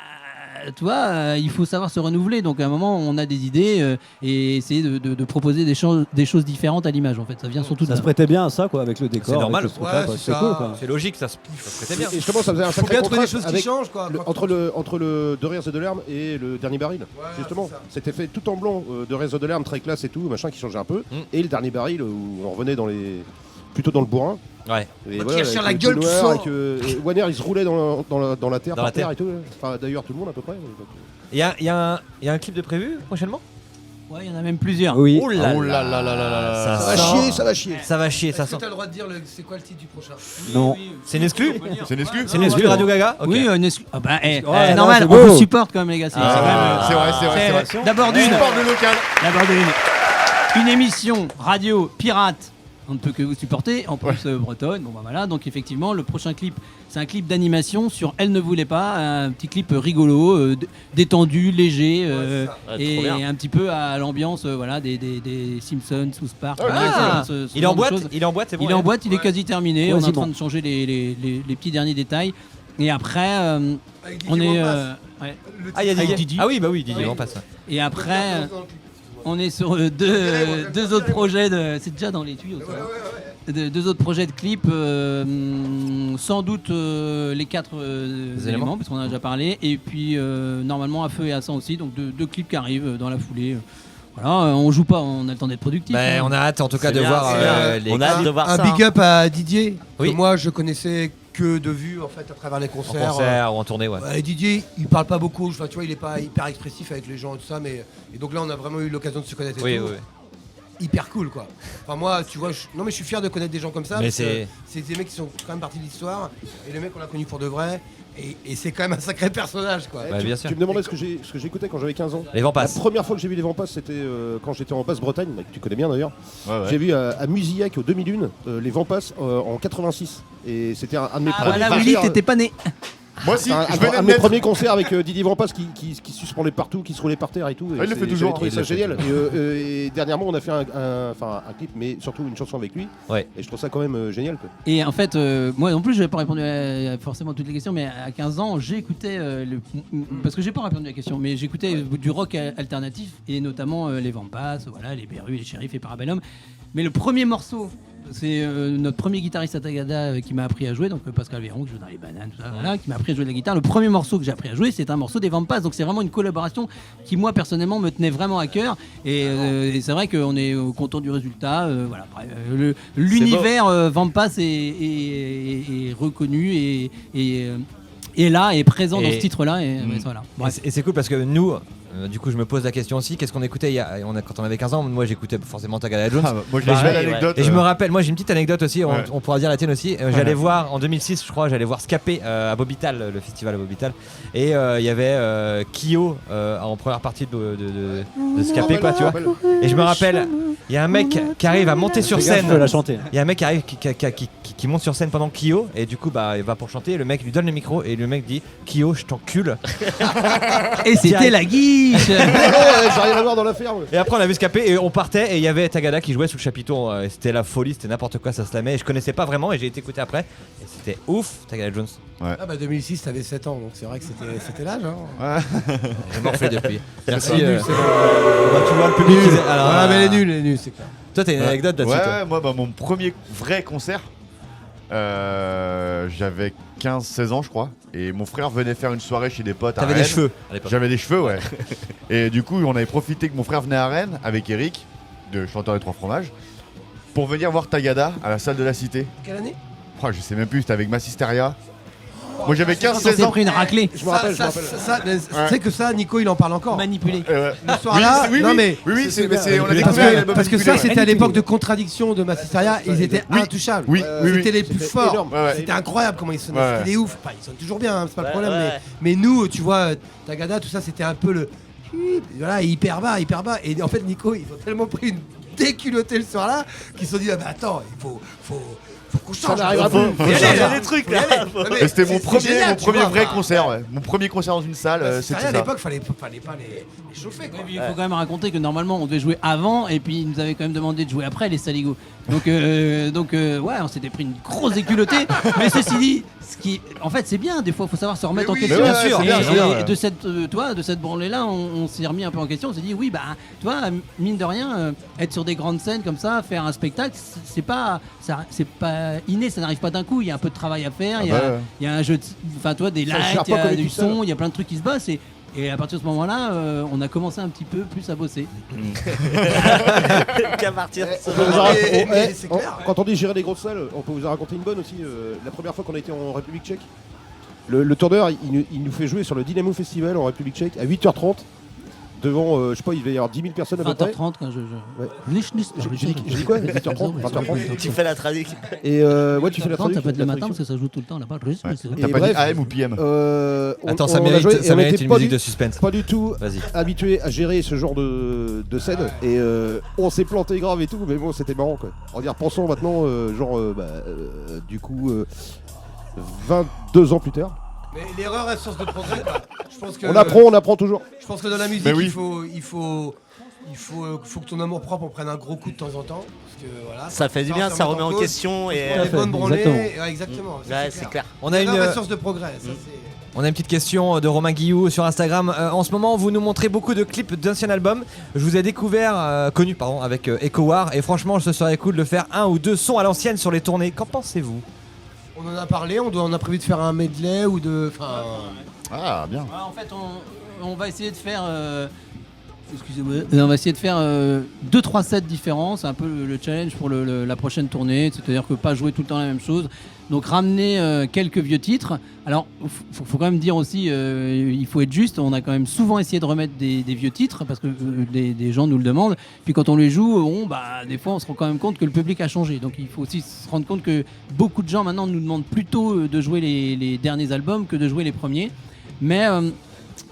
tu vois, il faut savoir se renouveler. Donc à un moment, on a des idées et essayer de proposer des choses différentes à l'image. En fait, ça vient surtout de Ça se prêtait bien à ça quoi, avec le décor. C'est normal. avec le truc-là, Ouais, quoi, c'est c'est ça. cool quoi. C'est logique, ça se prêtait bien. Et justement, ça faisait un Faut sacré bien trouver des contraste choses qui avec changent quoi. entre le De Rires et de Larmes et le Dernier Baril. Justement, c'est ça. c'était fait tout en blanc, De Rires et de Larmes, très classe et tout, machin qui changeait un peu. Mm. Et le Dernier Baril où on revenait plutôt dans le bourrin. Ouais. Et Bah, voilà, tire sur avec la le gueule, tout tout noir, ça. avec, Wanner il se roulait dans la terre, Dans la par terre terre. et tout. Enfin d'ailleurs tout le monde à peu près. Il y a un clip de prévu prochainement? Ouais, il y en a même plusieurs. Oui. Oh là Oh là là là là là là. Ça va chier, ça va chier. Ça va chier, ça Est-ce sent. que t'as le droit de dire c'est quoi le titre du prochain? Non. C'est une exclue? C'est une exclue? C'est une exclue de Radio Gaga? Ok. Oui, une exclu- ah bah, Ouais, c'est non, normal, c'est on beau. vous supporte quand même les gars. C'est vrai. D'abord d'une. Sport de local. D'abord une émission radio pirate on ne peut que vous supporter. En plus, bretonne. Bon, bah voilà. Donc, effectivement, le prochain clip, c'est un clip d'animation sur Elle ne voulait pas. Un petit clip rigolo, détendu, léger. Et un petit peu à l'ambiance des Simpsons ou Spark. Il est en boîte, c'est bon. Il est en boîte, il est quasi terminé. On est en train de changer les petits derniers détails. Et après, on est. Il y a Didier. Ah oui, Didier, on passe. Et après, on est sur deux autres projets. C'est déjà dans les tuyaux. Deux autres projets de clips. Sans doute les 4 éléments, parce qu'on en a déjà parlé. Et puis, normalement, à feu et à sang aussi. Donc, deux clips qui arrivent dans la foulée. Voilà, on joue pas, on a le temps d'être productif. On a hâte en tout cas de voir les on a hâte de voir ça. Un big up à Didier. Oui. Que moi, je connaissais que de vue en fait à travers les concerts. En concert ou en tournée, Et Didier, il parle pas beaucoup. Enfin, tu vois, il est pas hyper expressif avec les gens et tout ça. Et donc là, on a vraiment eu l'occasion de se connaître. Et tout. Hyper cool, quoi. Enfin, moi, tu vois, je suis fier de connaître des gens comme ça. Mais c'est des mecs qui sont quand même partie de l'histoire. Et le mec, on l'a connu pour de vrai. Et c'est quand même un sacré personnage, quoi. Bien sûr. Tu me demandais ce que j'écoutais quand j'avais 15 ans. Les Vampas. La première fois que j'ai vu les Vampas, c'était quand j'étais en Basse-Bretagne, que tu connais bien d'ailleurs. J'ai vu à Musillac au 2001 les Vampas en 86. Et c'était un de mes premiers concerts. Willy, t'étais pas né. Moi aussi, un de mes premiers concerts avec Didier Vampas qui suspendait partout, qui se roulait par terre et tout. Il le fait toujours. J'ai trouvé ça génial. Et dernièrement, on a fait un clip, mais surtout une chanson avec lui. Ouais. Et je trouve ça quand même génial. Et en fait, moi non plus, je n'avais pas répondu à forcément toutes les questions, mais à 15 ans, j'écoutais parce que j'ai pas répondu à la question, mais j'écoutais du rock alternatif et notamment les Vampas, les Berus, les Shérifs et Parabellum. Mais le premier morceau, c'est notre premier guitariste à Tagada qui m'a appris à jouer, donc Pascal Véron, qui joue dans les Bananes, tout ça, qui m'a appris à jouer de la guitare. Le premier morceau que j'ai appris à jouer, c'est un morceau des Vampas, donc c'est vraiment une collaboration qui, moi, personnellement, me tenait vraiment à cœur. Et c'est vrai qu'on est content du résultat. L'univers Vampas est reconnu et là, est présent dans ce titre-là. Et c'est cool parce que nous, du coup, je me pose la question aussi. Qu'est-ce qu'on écoutait quand on avait 15 ans? Moi, j'écoutais forcément Tagada Jones. Moi, j'ai une anecdote. Et je me rappelle, moi, j'ai une petite anecdote aussi. On pourra dire la tienne aussi. J'allais voir en 2006, je crois, Scapé à Bobital, le festival à Bobital. Et il y avait Kyo en première partie de Scapé, quoi, tu vois. Et je me rappelle, il y a un mec qui arrive à monter sur scène. Il y a un mec qui arrive qui monte sur scène pendant Kyo. Et du coup, il va pour chanter. Le mec lui donne le micro et le mec dit Kyo, je t'encule. Et c'était la guise. J'ai rien à voir dans l'affaire. Et après on a vu Scapé et on partait et il y avait Tagada qui jouait sous le chapiteau. Et c'était la folie, c'était n'importe quoi, ça se la met. Et je connaissais pas vraiment et j'ai été écouté après. Et c'était ouf, Tagada Jones. 2006, t'avais 7 ans, donc c'est vrai que c'était l'âge. Hein. J'ai morflé depuis. Merci. Tu vois le public. Mais elle est nulle, c'est clair. Toi t'as une anecdote là-dessus. Moi mon premier vrai concert, j'avais 15-16 ans je crois, et mon frère venait faire une soirée chez des potes à Rennes. T'avais des cheveux à l'époque. J'avais des cheveux, ouais. Et du coup on avait profité que mon frère venait à Rennes avec Eric, de Chanteur des Trois Fromages, pour venir voir Tagada à la salle de la Cité. Quelle année? Je sais même plus, c'était avec Massisteria. Moi j'avais 15-16 ans. pris une raclée. Je me rappelle. Tu sais que ça, Nico, il en parle encore. Manipulé. Le soir-là, on a découvert parce que ça, c'était à l'époque de Contradiction de Massisteria. Ils étaient intouchables. C'était les plus forts. C'était incroyable comment ils sonnaient. C'était ouf. Ils sonnent toujours bien, c'est pas le problème. Mais nous, tu vois, Tagada, tout ça, c'était un peu le. Voilà, hyper bas. Et en fait, Nico, ils ont tellement pris une déculottée le soir-là qu'ils se sont dit attends, il faut qu'on change. Ça n'arrivera plus. Il y a des trucs là. C'était mon premier vrai concert, Mon premier concert dans une salle, c'était ça. À l'époque, fallait pas les chauffer. Il faut quand même raconter que normalement on devait jouer avant et puis ils nous avaient quand même demandé de jouer après les Saligots. Donc on s'était pris une grosse déculottée. Mais ceci dit, en fait c'est bien, des fois il faut savoir se remettre en question. Bien sûr, et de cette branlée là, on s'est remis un peu en question. On s'est dit toi mine de rien, être sur des grandes scènes comme ça, faire un spectacle, c'est pas inné, ça n'arrive pas d'un coup. Il y a un peu de travail à faire. Il y a un jeu, des lights, il y a du son, il y a plein de trucs qui se bossent et à partir de ce moment-là, on a commencé un petit peu plus à bosser. Qu'à partir. Quand on dit gérer des grosses salles, on peut vous en raconter une bonne aussi. La première fois qu'on a été en République Tchèque, le tourneur il nous fait jouer sur le Dynamo Festival en République Tchèque à 8h30. devant, je sais pas, il devait y avoir 10 000 personnes à peu près. 20h30 quand Ouais. Je dis quoi 18h30 20h30 Tu fais la traduction. Et ouais, tu fais la traduction. Ça peut être le matin parce que ça joue tout le temps là-bas. T'as pas dit AM ou PM? Attends, ça mérite une musique de suspense. Pas du tout Vas-y. habitué à gérer ce genre de scène. Et on s'est planté grave et tout, mais bon, c'était marrant quoi. En y repensant maintenant, du coup, 22 ans plus tard. Mais l'erreur est source de progrès, quoi. Je pense que On apprend toujours. Je pense que dans la musique, Mais oui. il faut que ton amour propre en prenne un gros coup de temps en temps. Parce que, voilà, Ça fait du bien, ça remet en question et. Des bonnes branlées. Exactement. Ouais, exactement. Ouais, c'est clair. On a L'erreur est une. source de progrès. Ça, c'est... On a une petite question de Romain Guillou sur Instagram. En ce moment, vous nous montrez beaucoup de clips d'anciens albums. Je vous ai connu avec Echo War. Et franchement, ce serait cool de faire 1 ou 2 sons à l'ancienne sur les tournées. Qu'en pensez-vous? On en a parlé, on a prévu de faire un medley ou de... Ah, bien. Ouais, en fait, on va essayer de faire... Excusez-moi. On va essayer de faire 2-3 sets différents. C'est un peu le challenge pour la prochaine tournée. C'est-à-dire que pas jouer tout le temps la même chose. Donc ramener quelques vieux titres. Alors, faut quand même dire aussi, il faut être juste. On a quand même souvent essayé de remettre des vieux titres parce que des gens nous le demandent. Puis quand on les joue, des fois on se rend quand même compte que le public a changé. Donc il faut aussi se rendre compte que beaucoup de gens maintenant nous demandent plutôt de jouer les derniers albums que de jouer les premiers. Mais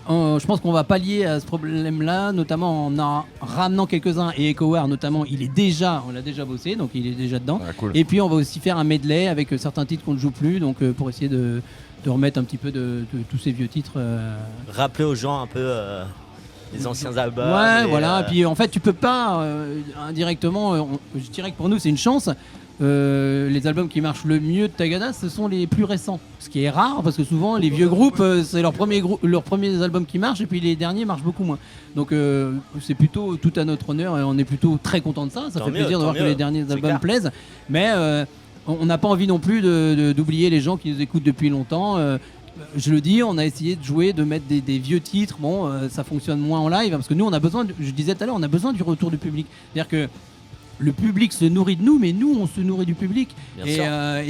je pense qu'on va pallier à ce problème-là, notamment en en ramenant quelques-uns. Et Echo War, notamment, on l'a déjà bossé, donc il est déjà dedans. Ah, cool. Et puis on va aussi faire un medley avec certains titres qu'on ne joue plus, donc pour essayer de remettre un petit peu de tous ces vieux titres. Rappeler aux gens un peu les anciens albums. Ouais, voilà. Et puis en fait, tu peux pas indirectement. Je dirais que pour nous, c'est une chance. Les albums qui marchent le mieux de Tagada, ce sont les plus récents. Ce qui est rare parce que souvent les vieux groupes, c'est leurs premiers albums qui marchent et puis les derniers marchent beaucoup moins. Donc c'est plutôt tout à notre honneur et on est plutôt très content de ça. Ça fait plaisir de voir que les derniers albums plaisent. Mais on n'a pas envie non plus d'oublier les gens qui nous écoutent depuis longtemps. Je le dis, on a essayé de jouer, de mettre des vieux titres. Bon, ça fonctionne moins en live parce que nous, on a besoin, je disais tout à l'heure, on a besoin du retour du public. C'est-à-dire que le public se nourrit de nous, mais nous, on se nourrit du public. Et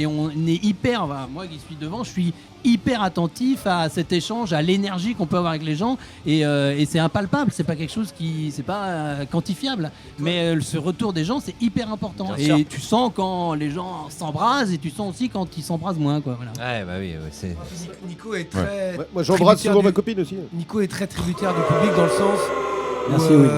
on est hyper, moi qui suis devant, je suis hyper attentif à cet échange, à l'énergie qu'on peut avoir avec les gens. Et c'est impalpable, c'est pas quelque chose c'est pas quantifiable. Mais ce retour des gens, c'est hyper important. Et tu sens quand les gens s'embrasent et tu sens aussi quand ils s'embrasent moins. Quoi, voilà. Ouais, bah oui, c'est... Nico est très... Ouais, moi j'embrasse souvent ma copine aussi. Nico est très tributaire du public dans le sens où, Merci, oui.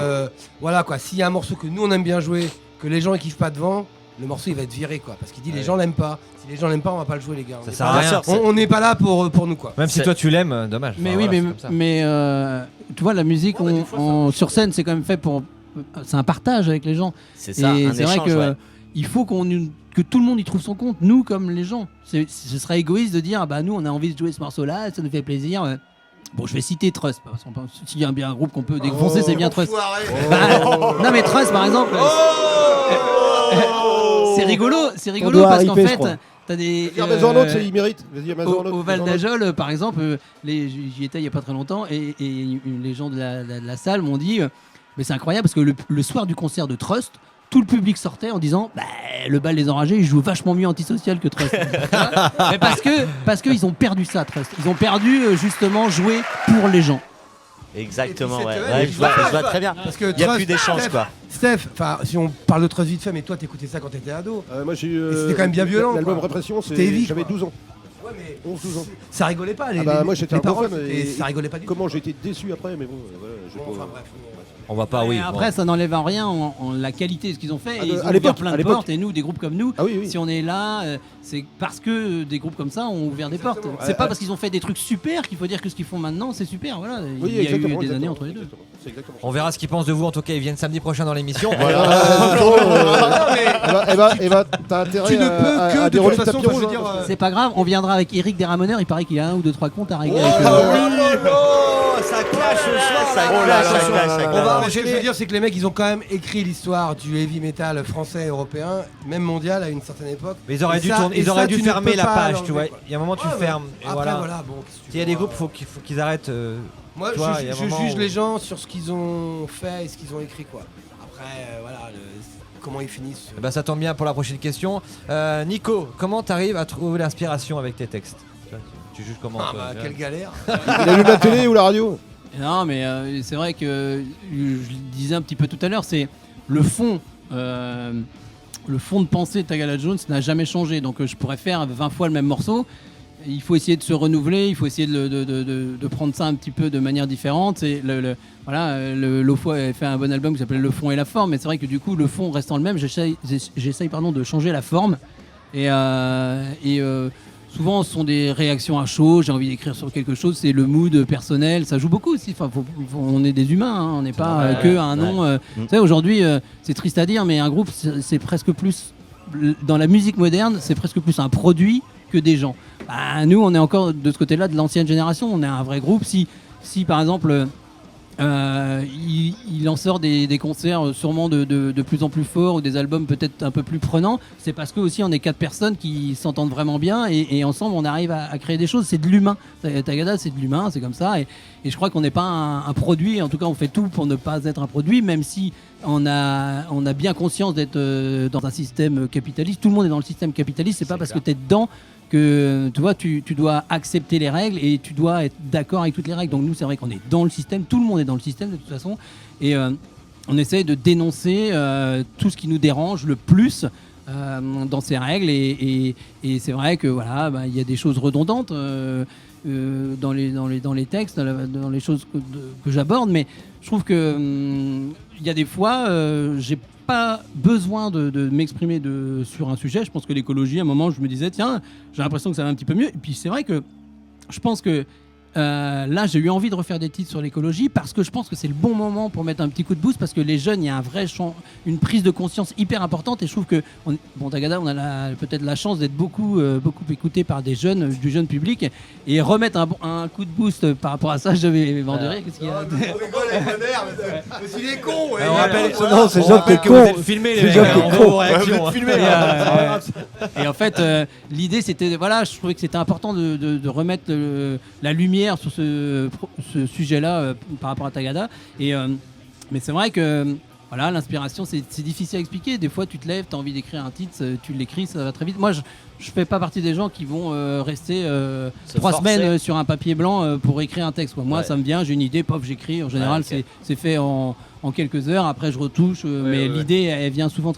voilà quoi, s'il y a un morceau que nous on aime bien jouer, que les gens ne kiffent pas devant, le morceau il va être viré quoi, parce qu'il dit les gens l'aiment pas. Si les gens l'aiment pas, on va pas le jouer les gars. Ça sert à rien. On n'est pas là pour nous quoi. Même si toi tu l'aimes, dommage. Mais Enfin, oui, voilà, mais tu vois, la musique sur scène, c'est quand même fait pour. C'est un partage avec les gens. C'est ça, et un c'est échange, vrai que ouais. il faut que tout le monde y trouve son compte, nous comme les gens. Ce serait égoïste de dire nous on a envie de jouer ce morceau-là, ça nous fait plaisir. Bon, je vais citer Trust, parce que s'il y a bien un groupe qu'on peut défoncer, c'est bien Trust. Non mais Trust par exemple, c'est rigolo parce qu'en fait, t'as des. Maison en autre, il mérite. Vas-y, Maison en autre. Au Val d'Ajol, par exemple, j'y étais il y a pas très longtemps et les gens de la salle m'ont dit, mais c'est incroyable parce que le soir du concert de Trust, tout le public sortait en disant le bal des enragés il joue vachement mieux antisocial que Trust. Mais parce qu'ils ont perdu ça, Trust. Ils ont perdu justement jouer pour les gens. Exactement, Et puis ouais. cette Je vois très bien. Parce que Il n'y a plus d'échange quoi. Steph, si on parle de Trust vite fait, mais toi t'écoutais ça quand t'étais ado. Moi j'ai eu. C'était quand même bien violent. L'album quoi. Répression, C'était heavy, j'avais quoi. 12 ans. Ouais, mais 11-12 ans. ça rigolait pas. Moi j'étais un gros fan. Et ça rigolait pas du tout. Comment j'ai été déçu après, mais bon, voilà. Enfin bref. On va pas, oui. Après, ça n'enlève en rien en la qualité de ce qu'ils ont fait. Et ils ont à ouvert l'époque, plein à de l'époque. portes. Et nous, des groupes comme nous, Oui. si on est là, c'est parce que des groupes comme ça ont ouvert des portes. C'est pas parce qu'ils ont fait des trucs super qu'il faut dire que ce qu'ils font maintenant, c'est super. Voilà. Oui, Il y a eu des années entre les deux. C'est exactement. On verra ce qu'ils pensent de vous. En tout cas, ils viennent samedi prochain dans l'émission. T'as intérêt Tu ne peux à que de dérouler toute le façon, tapis je veux rouge. dire. C'est pas grave, on viendra avec Eric des Ramoneurs. Il paraît qu'il y a 1 ou 2, 3 comptes à régler avec eux. Ça clash ce soir. Ça clash. On va Ce que je veux enchaîner. dire, c'est que les mecs, ils ont quand même écrit l'histoire du heavy metal français, européen, même mondial à une certaine époque. Mais ils auraient dû, tu ne fermer peux la pas page, l'enlever, tu vois. quoi. Il y a un moment, tu Ouais, fermes. Et Après, voilà. voilà, bon. qu'est-ce que tu S'il y a veux, des groupes, faut qu'ils arrêtent. Moi, tu vois, il y a un je moment juge où- les gens sur ce qu'ils ont fait et ce qu'ils ont écrit, quoi. Après, voilà, comment ils finissent. Eh ben, ça tombe bien pour la prochaine question. Nico, comment t'arrives à trouver l'inspiration avec tes textes? Tu juges comment Ah toi, bah, tu vois quelle galère. Il allume la télé ou la radio? Non, mais c'est vrai que je le disais un petit peu tout à l'heure, c'est le fond de pensée de Tagada Jones n'a jamais changé. Donc je pourrais faire 20 fois le même morceau. Il faut essayer de se renouveler, il faut essayer de prendre ça un petit peu de manière différente. Lofo avait fait un bon album qui s'appelait Le fond et la forme, mais c'est vrai que du coup le fond restant le même, j'essaye de changer la forme. Et souvent ce sont des réactions à chaud, j'ai envie d'écrire sur quelque chose, c'est le mood personnel, ça joue beaucoup aussi. Enfin, on est des humains, hein, on n'est pas que un nom. Vous savez, aujourd'hui, c'est triste à dire, mais un groupe, c'est presque plus, dans la musique moderne, c'est presque plus un produit que des gens. Bah, nous, on est encore de ce côté-là de l'ancienne génération, on est un vrai groupe. Si par exemple, il en sort des concerts sûrement de plus en plus forts ou des albums peut-être un peu plus prenants, c'est parce que aussi on est 4 personnes qui s'entendent vraiment bien et ensemble on arrive à créer des choses. C'est de l'humain. Tagada, c'est de l'humain, c'est comme ça. Et je crois qu'on n'est pas un produit. En tout cas, on fait tout pour ne pas être un produit, même si on a bien conscience d'être dans un système capitaliste. Tout le monde est dans le système capitaliste. C'est pas parce que tu es dedans que tu vois, tu dois accepter les règles et tu dois être d'accord avec toutes les règles. Donc nous, c'est vrai qu'on est dans le système, tout le monde est dans le système de toute façon, et on essaye de dénoncer tout ce qui nous dérange le plus dans ces règles, et c'est vrai que voilà, il y a des choses redondantes dans les textes, dans les choses que j'aborde, mais je trouve que il y a des fois, j'ai pas besoin de m'exprimer sur un sujet. Je pense que l'écologie, à un moment, je me disais, tiens, j'ai l'impression que ça va un petit peu mieux. Et puis c'est vrai que je pense que là, j'ai eu envie de refaire des titres sur l'écologie parce que je pense que c'est le bon moment pour mettre un petit coup de boost, parce que les jeunes, il y a un vrai une prise de conscience hyper importante, et je trouve que Tagada, on a peut-être la chance d'être beaucoup écouté par du jeune public, et remettre un coup de boost par rapport à ça, je vais m'en de rire. Qu'est-ce qu'il y a? On rigole avec ma mère, mais s'il est con. On rappelle que vous êtes filmés, les gars, on voit vos réactions. Et en fait, l'idée, c'était, voilà, je trouvais que c'était important de remettre la lumière sur ce sujet-là par rapport à Tagada. Mais c'est vrai que voilà, l'inspiration, c'est difficile à expliquer. Des fois, tu te lèves, tu as envie d'écrire un titre, tu l'écris, ça va très vite. Moi, je fais pas partie des gens qui vont rester 3 semaines sur un papier blanc pour écrire un texte, quoi. Moi, ça me vient, j'ai une idée, pop, j'écris. En général, c'est fait en quelques heures. Après, je retouche. Mais l'idée, elle vient souvent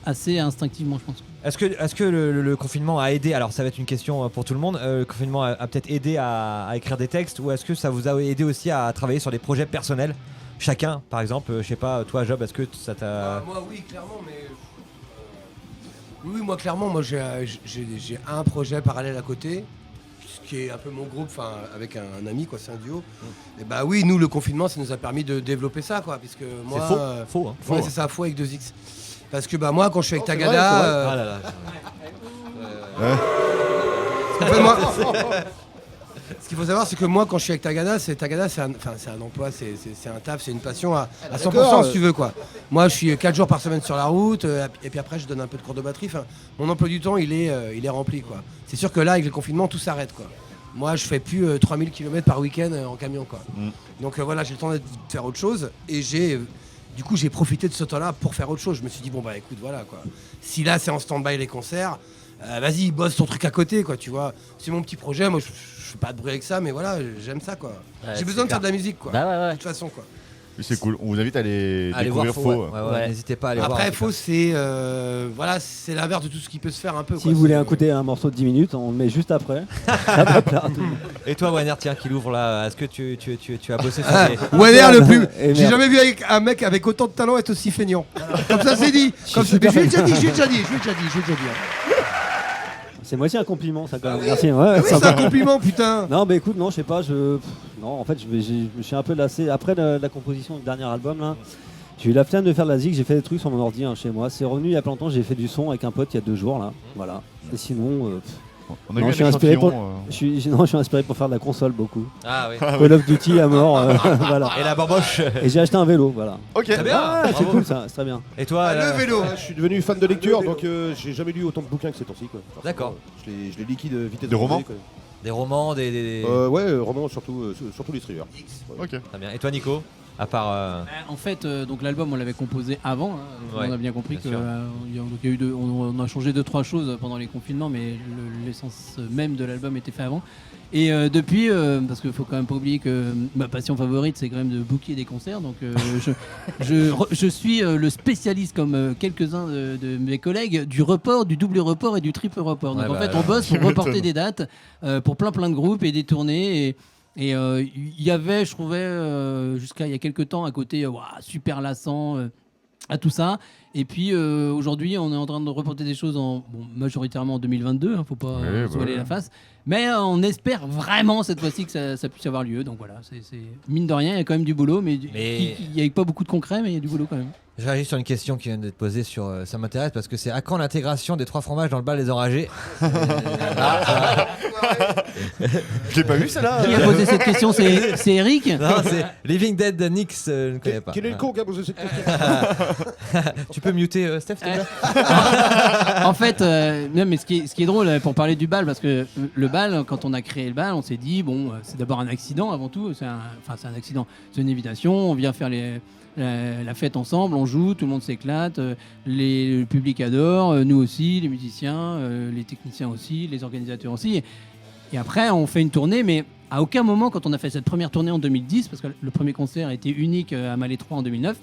assez instinctivement, je pense. Est-ce que le confinement a aidé? Alors ça va être une question pour tout le monde. Le confinement a peut-être aidé à écrire des textes, ou est-ce que ça vous a aidé aussi à travailler sur des projets personnels? Chacun, par exemple, je sais pas, toi Job, est-ce que ça t'a... Moi oui, clairement, mais... Oui, moi clairement, moi j'ai un projet parallèle à côté, ce qui est un peu mon groupe, avec un ami, quoi, c'est un duo. Et bah oui, nous, le confinement, ça nous a permis de développer ça, quoi, puisque moi... C'est faux, hein. Ouais, c'est ça, faux avec 2X. Parce que moi, quand je suis avec Tagada... Ah là là. Ce qu'il faut savoir, c'est que moi, quand je suis avec Tagada, c'est un emploi, c'est un taf, c'est une passion à 100%, si tu veux, quoi. Moi, je suis 4 jours par semaine sur la route, et puis après, je donne un peu de cours de batterie. Mon emploi du temps, il est rempli, quoi. C'est sûr que là, avec le confinement, tout s'arrête, quoi. Moi, je fais plus 3000 km par week-end en camion, quoi. Donc voilà, j'ai le temps de faire autre chose, et du coup, j'ai profité de ce temps-là pour faire autre chose. Je me suis dit, bon, bah écoute, voilà, quoi. Si là, c'est en stand-by les concerts, vas-y, bosse ton truc à côté, quoi, tu vois. C'est mon petit projet, moi, je fais pas de bruit avec ça, mais voilà, j'aime ça, quoi. J'ai besoin de faire de la musique, quoi. De toute façon, quoi. C'est cool, on vous invite à aller découvrir Faux. N'hésitez pas à aller voir. Après, Faux, c'est c'est l'inverse de tout ce qui peut se faire un peu. Si vous voulez écouter un morceau de 10 minutes, on le met juste après. Et toi, Wanner, tiens, qui l'ouvre là, est-ce que tu as bossé sur les... Wanner, le plus. J'ai jamais vu un mec avec autant de talent être aussi feignant. Comme ça, c'est dit. Je l'ai déjà dit. C'est moitié un compliment, ça, quand même. Ah oui. Merci. Ouais, c'est un compliment, putain. Non, bah écoute, non, je sais pas. Non, en fait, je me suis un peu lassé. Après la composition du dernier album, là, j'ai eu la flemme de faire de la zig. J'ai fait des trucs sur mon ordi chez moi. C'est revenu il y a pas longtemps. J'ai fait du son avec un pote il y a 2 jours, là. Voilà. Et sinon. Je suis inspiré pour faire de la console beaucoup. Ah oui. Call of Duty à mort. Voilà. Et la bamboche. Et j'ai acheté un vélo, voilà. Ok. Très bien. C'est cool ça, c'est très bien. Et toi, le vélo. Je suis devenu fan de lecture, donc j'ai jamais lu autant de bouquins que ces temps-ci, quoi. D'accord. Je les liquide vitesse Des romans, quoi. Des romans, Ouais, romans surtout les thrillers. Ok. Très bien. Et toi, Nico? À part. En fait, donc l'album on l'avait composé avant. Ouais, on a bien compris bien sûr. on a changé 2-3 choses pendant les confinements, mais l'essence même de l'album était fait avant. Et depuis, parce qu'il faut quand même pas oublier que ma passion favorite c'est quand même de booker des concerts, donc je suis le spécialiste comme quelques-uns de mes collègues du report, du double report et du triple report. Donc Ouais, en fait on bosse pour reporter des dates pour plein de groupes et des tournées. Et il y avait, je trouvais, jusqu'à il y a quelques temps, un côté super lassant à tout ça. Et puis aujourd'hui, on est en train de reporter des choses majoritairement en 2022, faut pas se voiler la face. Mais on espère vraiment cette fois-ci que ça puisse avoir lieu. Donc voilà, c'est mine de rien, il y a quand même du boulot, mais il n'y a pas beaucoup de concret, mais il y a du boulot quand même. Je réagis sur une question qui vient d'être posée sur. Ça m'intéresse parce que c'est à quand l'intégration des 3 fromages dans le bal des enragés? Je l'ai pas vu celle-là. Qui a posé cette question? C'est Eric? Non, c'est Living Dead Nix, je ne connais pas. Quel est le con qui a posé cette question? Tu peux muter Steph, s'il te plaît? En fait, non, mais ce qui est drôle pour parler du bal, parce que le bal, quand on a créé le bal, on s'est dit c'est d'abord un accident avant tout. C'est un accident, c'est une invitation. On vient faire la fête ensemble, on joue, tout le monde s'éclate, le public adore, nous aussi, les musiciens, les techniciens aussi, les organisateurs aussi. Et après, on fait une tournée, mais à aucun moment, quand on a fait cette première tournée en 2010, parce que le premier concert était unique à Malais 3 en 2009,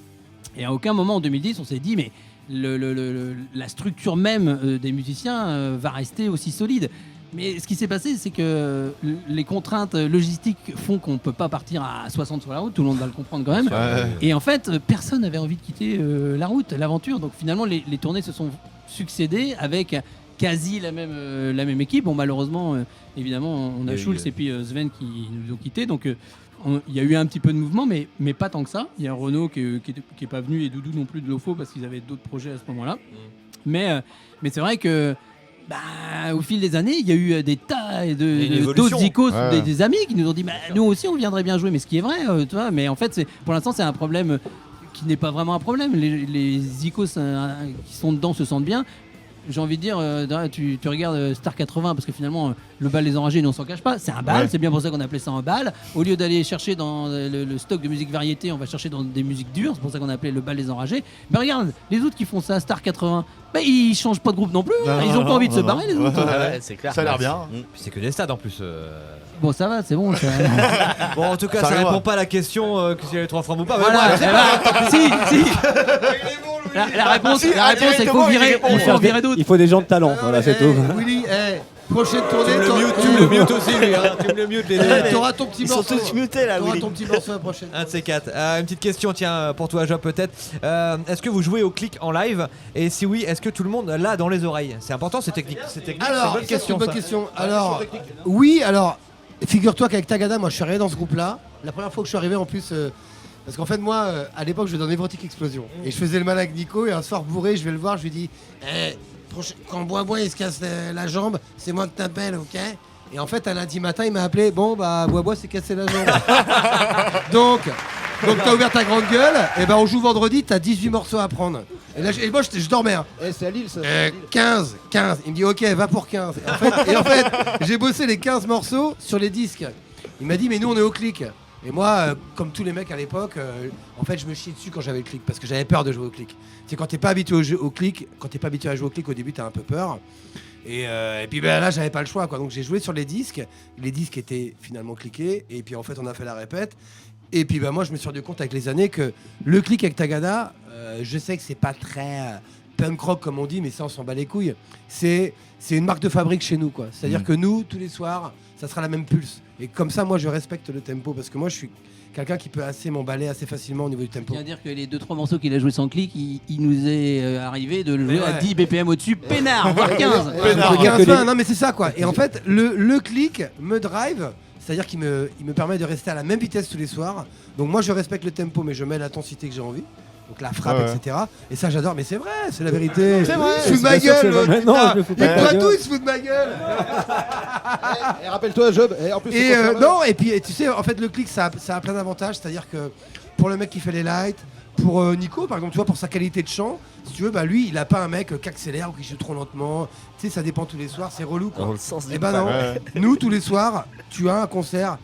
et à aucun moment en 2010, on s'est dit, mais la structure même des musiciens va rester aussi solide. Mais ce qui s'est passé, c'est que les contraintes logistiques font qu'on ne peut pas partir à 60 sur la route, tout le monde va le comprendre quand même. Ouais. Et en fait, personne n'avait envie de quitter la route, l'aventure. Donc finalement, les tournées se sont succédées avec quasi la même équipe. Bon, malheureusement, évidemment, on a Schulz et puis Sven qui nous ont quittés. Donc il y a eu un petit peu de mouvement, mais pas tant que ça. Il y a Renaud qui est pas venu et Doudou non plus de l'OFO parce qu'ils avaient d'autres projets à ce moment-là. Mais c'est vrai que au fil des années, il y a eu des tas d'autres icônes, des amis qui nous ont dit nous aussi on viendrait bien jouer, mais ce qui est vrai, tu vois, mais en fait pour l'instant c'est un problème qui n'est pas vraiment un problème. Les icônes qui sont dedans se sentent bien. J'ai envie de dire, tu regardes Star 80 parce que finalement le bal des enragés, nous on s'en cache pas, c'est un bal, c'est bien pour ça qu'on appelait ça un bal. Au lieu d'aller chercher dans le stock de musique variété, on va chercher dans des musiques dures, c'est pour ça qu'on appelait le bal des enragés. Mais regarde, les autres qui font ça, Star 80, ils changent pas de groupe non plus, ils ont pas envie de se barrer les autres. C'est clair. Ça a l'air bien. Puis c'est que des stades en plus. Bon, ça va, c'est bon. Bon, en tout cas, ça répond pas à la question que s'il y a les 3 francs ou pas. Voilà, si. La réponse, c'est qu'il faut virer d'autres. Il faut des gens de talent, voilà, c'est tout. Willy, prochaine tournée, Tu me le mutes aussi, lui. Tu me le mutes, les deux. t'auras ton petit morceau. Ils sont tous mutés là, T'auras Willy. ton petit morceau la prochaine. Un de ces 4. Une petite question, tiens, pour toi, Job, peut-être. Est-ce que vous jouez au clic en live? Et si oui, est-ce que tout le monde l'a dans les oreilles? C'est important, c'est technique. Alors, c'est une bonne question. Alors, oui, alors, figure-toi qu'avec Tagada, moi je suis arrivé dans ce groupe-là. La première fois que je suis arrivé en plus, parce qu'en fait, moi, à l'époque, je jouais dans Névrotique Explosion. Et je faisais le mal avec Nico, et un soir bourré, je vais le voir, je lui dis quand Bois il se casse la jambe, c'est moi que t'appelles, ok? Et en fait, un lundi matin, il m'a appelé, Bois s'est cassé la jambe. Donc t'as ouvert ta grande gueule, et on joue vendredi, t'as 18 morceaux à prendre. Et là, moi, je dormais. Hein. C'est à Lille ça. 15. Il me dit ok, va pour 15. Et en fait, j'ai bossé les 15 morceaux sur les disques. Il m'a dit mais nous on est au clic. Et moi, comme tous les mecs à l'époque, en fait je me chiais dessus quand j'avais le clic parce que j'avais peur de jouer au clic. C'est quand t'es pas habitué au clic, quand t'es pas habitué à jouer au clic au début t'as un peu peur. Et puis là j'avais pas le choix quoi. Donc j'ai joué sur les disques étaient finalement cliqués et puis en fait on a fait la répète. Et puis moi je me suis rendu compte avec les années que le clic avec Tagada, je sais que c'est pas très punk rock comme on dit, mais ça on s'en bat les couilles. C'est une marque de fabrique chez nous quoi. C'est-à-dire que nous tous les soirs ça sera la même pulse. Et comme ça moi je respecte le tempo parce que moi je suis quelqu'un qui peut assez m'emballer assez facilement au niveau du tempo. Je viens dire que les 2-3 morceaux qu'il a joué sans clic, il nous est arrivé de le jouer à 10 BPM au-dessus, peinard, voire 15. 15-20, non mais c'est ça quoi. Et en fait le clic me drive. C'est-à-dire qu'il me permet de rester à la même vitesse tous les soirs. Donc moi je respecte le tempo mais je mets l'intensité que j'ai envie. Donc la frappe, etc. Et ça j'adore, mais c'est vrai, c'est la vérité. C'est vrai. Se fout de ma gueule. Il se fout de ma gueule. Et rappelle-toi, Job. En plus, et puis tu sais, en fait le clic ça a plein d'avantages. C'est-à-dire que pour le mec qui fait les lights, pour Nico par exemple, tu vois, pour sa qualité de chant, si tu veux, lui il a pas un mec qui accélère ou qui joue trop lentement. Tu sais, ça dépend tous les soirs, c'est relou quoi. Dans le sens Et non, nous tous les soirs, tu as un concert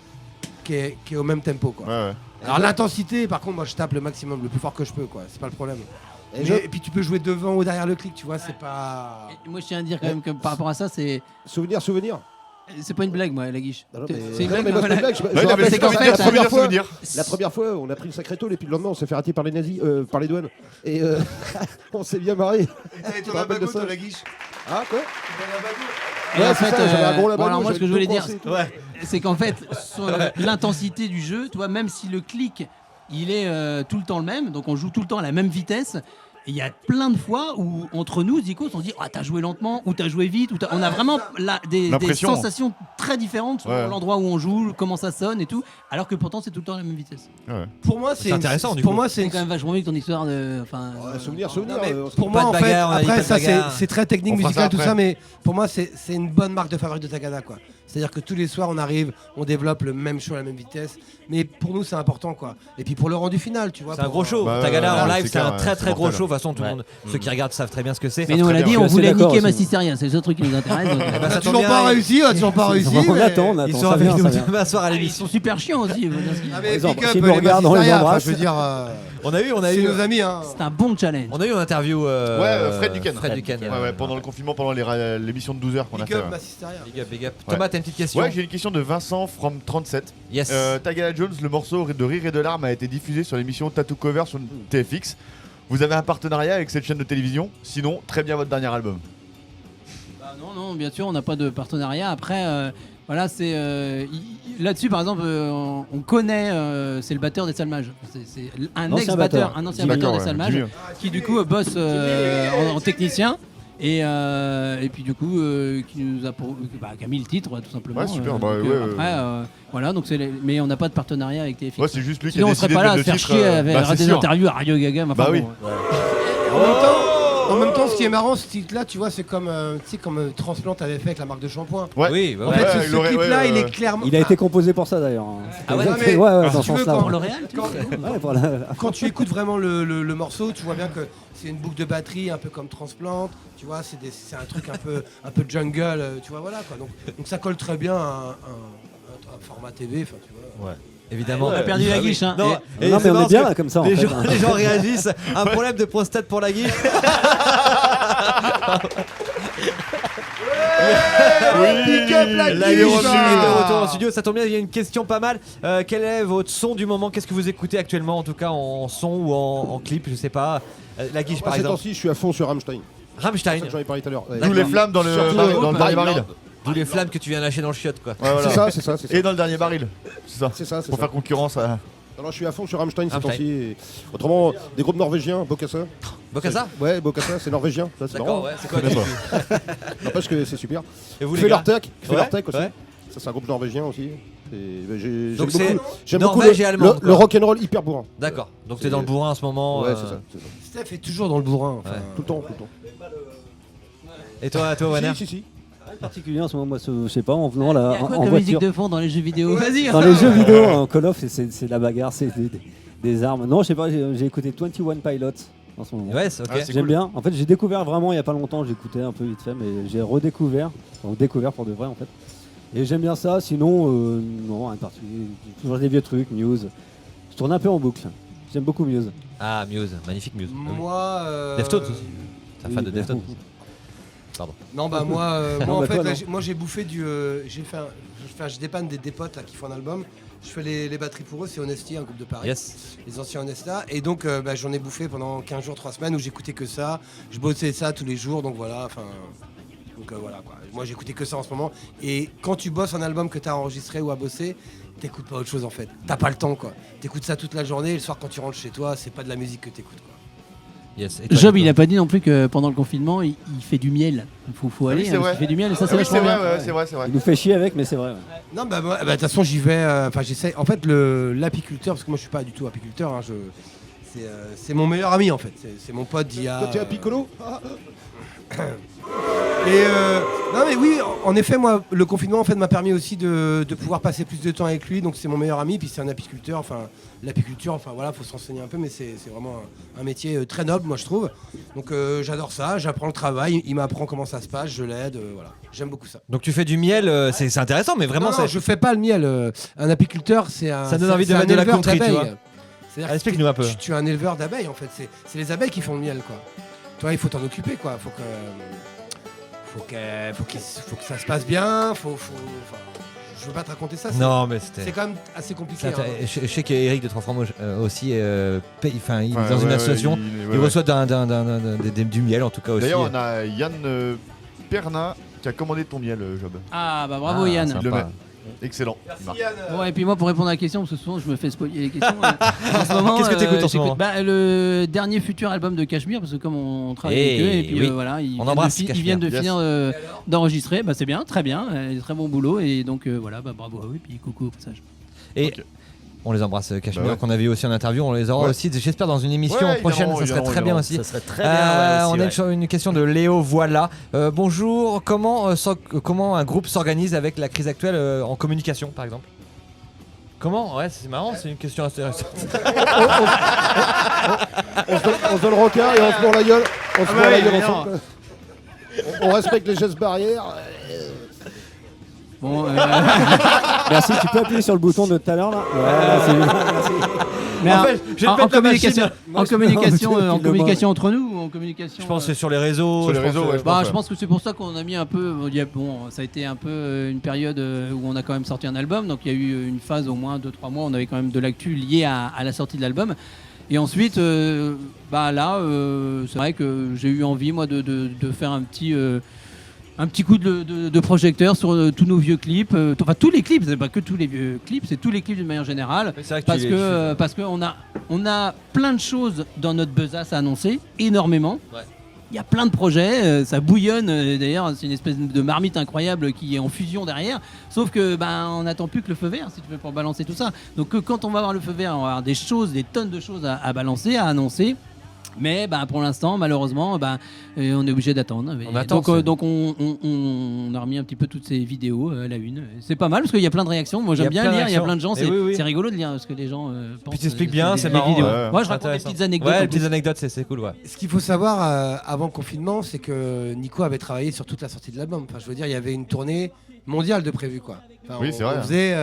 qui est au même tempo quoi. Alors l'intensité, par contre, moi je tape le maximum, le plus fort que je peux, quoi. C'est pas le problème. Et puis tu peux jouer devant ou derrière le clic, tu vois, c'est pas. Et moi je tiens à dire quand même que par rapport à ça, c'est Souvenir. c'est pas une blague, moi, la guiche. Non, C'est une mais blague. moi, c'est voilà. une blague. Je Ouais, rappelle mais c'est qu'en comme fait, ça, la première fois, on a pris le sacré tôle et puis le lendemain, on s'est fait arrêter par les nazis, par les douanes. Et on s'est bien marré. T'avais Tu te ton rappelles de abago, ça toi, la guiche. Ah, quoi Et Ouais, en c'est fait, ça, j'avais un gros bon, labago, alors moi ce que je j'avais voulais tout dire, coincé. c'est qu'en fait, l'intensité du jeu, tu vois, même si le clic, il est tout le temps le même, donc on joue tout le temps à la même vitesse. Et il y a plein de fois où, entre nous, Zikos, on se dit « Ah, t'as joué lentement » ou « T'as joué vite » ou on a vraiment des L'impression. sensations très différentes sur l'endroit où on joue, comment ça sonne et tout, alors que pourtant c'est tout le temps à la même vitesse. Pour moi, C'est intéressant, du Pour coup. moi, C'est c'est quand même vachement mieux que ton histoire de... Enfin, Souvenir. Non, mais on se- pour Pas moi, de en fait, bagarre, on a dit pas après, de ça, bagarre. c'est très technique On fera musicale, ça tout après. ça, mais pour moi, c'est une bonne marque de fabrique de Tagada, quoi. C'est-à-dire que tous les soirs, on arrive, on développe le même show à la même vitesse, mais pour nous, c'est important, quoi. Et puis pour le rendu final, tu vois. C'est un pour- gros show. Bah, Tagada ouais, en ouais, live, c'est c'est un clair, très ouais, très c'est gros mortel. show. De toute façon, tout le Ouais. monde, ceux qui regardent savent très bien ce que c'est. mais nous, on l'a bien, dit, ouais. on Je suis voulait assez d'accord niquer aussi. Massisteria, c'est le seul truc qui nous intéresse. donc, Eh ben, On a ça toujours tombe pas bien, réussi, on a toujours pas réussi. On mais- attend. Ils ça sont vient, avec nous ça vient. demain soir à Ils l'émission. sont super chiants aussi. faut dire ce qu'il y a. Ah, mais Exemple, pick up, s'ils nous les regardent, on les Massisteria, enfin, embrasse. je veux dire, On a c'est eu nos amis, hein. C'est un bon challenge. on a eu une interview. Fred Duquesne. Fred Duquesne. Ouais, pendant le confinement, pendant l'émission de 12 heures qu'on a Pick fait. up, Ouais. Massisteria. Big up, big up. Ouais. Thomas, t'as une petite question? Ouais, j'ai une question de Vincent from 37. Yes. Tagada Jones, le morceau de Rire et de larmes a été diffusé sur l'émission Tattoo Cover sur TFX. Vous avez un partenariat avec cette chaîne de télévision? Sinon, très bien votre dernier album. Bah non, bien sûr, on n'a pas de partenariat. Après, voilà, c'est là-dessus, par exemple, on connaît, c'est le batteur des Salmages. C'est un Ancien ex-batteur, batteur. un ancien D'accord, batteur des ouais, Salmages, Jimmy. qui du coup bosse en technicien. Et puis du coup, qui nous a qui a mis le titre tout simplement. Ouais, super, Donc, bah, ouais, après, voilà, donc mais on n'a pas de partenariat avec TFX. Ouais, c'est juste lui qui Sinon a on serait décidé pas de là à mettre se le faire titre. chier avec Bah, c'est des sûr. interviews à Radio Gaga. Bah oui. En même temps, ce qui est marrant, ce titre-là, tu vois, c'est comme, tu sais, comme Transplant avait fait avec la marque de shampoing. Ouais. Oui, En ouais. fait, il ce aurait- clip-là, ouais, il ouais. est clairement. Il a été composé pour ça d'ailleurs. Ah ouais, mais- dans si ce tu veux, sens-là. quand- Pour L'Oréal, tu Quand- vois. Ouais, pour la- Quand tu écoutes vraiment le morceau, tu vois bien que c'est une boucle de batterie un peu comme Transplant, tu vois, c'est un truc un peu jungle, tu vois, voilà quoi. Donc ça colle très bien à un format TV, enfin tu vois. Ouais. Évidemment. On a perdu la guiche, hein. Non, Non, et mais c'est on marrant est bien parce là que comme ça. En les fait, gens, hein. les gens réagissent. Un problème de prostate pour la guiche. Pick up la La guiche, guiche est là. de retour en studio. Ça tombe bien, il y a une question pas mal. Quel est votre son du moment? Qu'est-ce que vous écoutez actuellement, en tout cas en son ou en clip? Je sais pas. La guiche Moi, par ces exemple. temps-ci, je suis à fond sur Rammstein. Rammstein. J'en ai parlé tout à l'heure. Ouais. D'où les flammes dans le Surtout, dernier baril. D'où les flammes que tu viens lâcher dans le chiotte, quoi. Ouais, voilà. C'est ça. Et dans le dernier baril. C'est ça. C'est ça. Pour faire concurrence à. Alors, je suis à fond sur Rammstein ces Rammstein. temps-ci. Et autrement, des groupes norvégiens, Bokassa. Bokassa? Ouais, Bokassa, c'est norvégien. Ça, c'est D'accord, marrant. ouais, c'est quoi? N'empêche que c'est super. Et vous, Qui les fait gars leur tech, Ouais, aussi. ouais. Ça, c'est un groupe norvégien aussi. Donc c'est J'aime beaucoup Norvège et Allemande, le quoi. rock'n'roll hyper bourrin. D'accord. Donc t'es dans le bourrin en ce moment. Ouais, c'est ça. Steph est toujours dans le bourrin. Enfin, Ouais. Tout le temps. Et toi, Wanner? Si. En particulier en ce moment, moi, je sais pas, en venant là, Il y a quoi en comme musique voiture. de fond dans les jeux vidéo? Vas-y. Dans les jeux vidéo, en Call of, c'est de la bagarre, c'est des armes. Non, je sais pas, j'ai écouté 21 Pilots en ce moment. Ouais, c'est ok. Ah, c'est J'aime cool. bien. En fait, j'ai découvert vraiment il y a pas longtemps, j'écoutais un peu vite fait, mais j'ai redécouvert, donc découvert pour de vrai en fait. Et j'aime bien ça, sinon, non, rien de particulier. Toujours des vieux trucs, Muse. Je tourne un peu en boucle. J'aime beaucoup Muse. Ah, Muse, magnifique Muse. moi. Deftones aussi. T'es un fan de Oui, Deftones? Pardon. Non, bah moi, Non, en bah, fait, toi, là, non. moi j'ai bouffé du. Je dépanne des potes là, qui font un album. Je fais les batteries pour eux, c'est Honesty, un groupe de Paris. Yes. Les anciens Honesta. Et donc, bah, j'en ai bouffé pendant 15 jours, 3 semaines où j'écoutais que ça. Je bossais ça tous les jours, donc voilà. Enfin. Donc voilà quoi. Moi j'écoutais que ça en ce moment. Et quand tu bosses un album que tu as enregistré ou à bosser, t'écoutes pas autre chose en fait. T'as pas le temps quoi. T'écoutes ça toute la journée et le soir quand tu rentres chez toi, c'est pas de la musique que t'écoutes quoi. Yes. Et toi, Job, Nico? il a pas dit non plus que pendant le confinement, il fait du miel. Il faut Ah aller, oui, c'est parce vrai. qu'il fait du miel et ça, c'est Ah oui, vachement c'est vrai, bien. ouais, c'est vrai, c'est vrai. Il nous fait chier avec, mais c'est vrai. Ouais. Non bah moi, de toute façon j'y vais. Enfin j'essaie. En fait l'apiculteur, parce que moi je suis pas du tout apiculteur. Hein, c'est mon meilleur ami en fait. C'est mon pote d'il y a. Toi, t'es un piccolo Et Non mais oui, en effet, moi, le confinement en fait m'a permis aussi de pouvoir passer plus de temps avec lui. Donc c'est mon meilleur ami, puis c'est un apiculteur. Enfin, l'apiculture, enfin voilà, faut se renseigner un peu, mais c'est vraiment un métier très noble, moi je trouve. Donc j'adore ça, j'apprends le travail, il m'apprend comment ça se passe, je l'aide, voilà. J'aime beaucoup ça. Donc tu fais du miel, c'est intéressant, mais vraiment non, je fais pas le miel. Un apiculteur, c'est un. Ça donne envie de mettre de la country, tu vois. Explique-nous un peu. Tu es un éleveur d'abeilles en fait, c'est les abeilles qui font le miel quoi. Toi, il faut t'en occuper quoi. Faut que ça se passe bien. Je veux pas te raconter ça. Non, mais c'est quand même assez compliqué. Je sais qu'Eric de Transformage aussi, il est dans une association. Il reçoit du miel en tout cas aussi. D'ailleurs, on a Yann Perna qui a commandé ton miel, Job. Ah bah bravo Yann. Excellent. Merci Yann. Ouais, et puis moi pour répondre à la question, parce que souvent je me fais spoiler les questions. En ce moment, qu'est-ce que t'écoutes en ce moment? Le dernier futur album de Cachemire, parce que comme on travaille avec eux, et puis voilà, ils viennent de finir d'enregistrer. Bah c'est bien, très bien, très bon boulot, et donc voilà, bah bravo à eux, et puis coucou au passage. Et on les embrasse, Cachemire, qu'on a vu aussi en interview. On les aura aussi, j'espère, dans une émission prochaine. Ça serait très bien aussi. Ça serait très bien. On a une question de Léo. Voilà. Bonjour. Comment un groupe s'organise avec la crise actuelle en communication, par exemple? Comment? Ouais, c'est marrant. C'est une question intéressante. On se donne le rencard et on se mord la gueule. On se mord la gueule ensemble. On respecte les gestes barrières. Bon, Merci, tu peux appuyer sur le bouton de tout à l'heure là. Voilà, c'est bien. Merci. Mais en communication entre nous ou en communication. Je pense que c'est sur les réseaux. Je pense que c'est pour ça qu'on a mis un peu. Bon, ça a été un peu une période où on a quand même sorti un album, donc il y a eu une phase au moins 2-3 mois. On avait quand même de l'actu liée à la sortie de l'album. Et ensuite, c'est vrai que j'ai eu envie moi de faire un petit coup de projecteur sur tous nos vieux clips, enfin tous les clips, c'est pas que tous les vieux clips, c'est tous les clips d'une manière générale, parce que on a plein de choses dans notre besace à annoncer, énormément. Ouais. Il y a plein de projets, ça bouillonne. D'ailleurs, c'est une espèce de marmite incroyable qui est en fusion derrière. Sauf que on n'attend plus que le feu vert, si tu veux, pour balancer tout ça. Donc quand on va avoir le feu vert, on va avoir des tonnes de choses à balancer, à annoncer. Mais pour l'instant, malheureusement, on est obligé d'attendre. Donc on a remis un petit peu toutes ces vidéos à la une. C'est pas mal parce qu'il y a plein de réactions. Moi j'aime bien lire, il y a plein de gens. C'est rigolo de lire ce que les gens pensent. Puis tu expliques bien, c'est marrant. Moi je raconte des petites anecdotes. Ouais, les petites anecdotes, c'est cool. Ouais. Ce qu'il faut savoir avant le confinement, c'est que Nico avait travaillé sur toute la sortie de l'album. Enfin, je veux dire, il y avait une tournée mondiale de prévu quoi. Enfin, oui, c'est vrai. On faisait.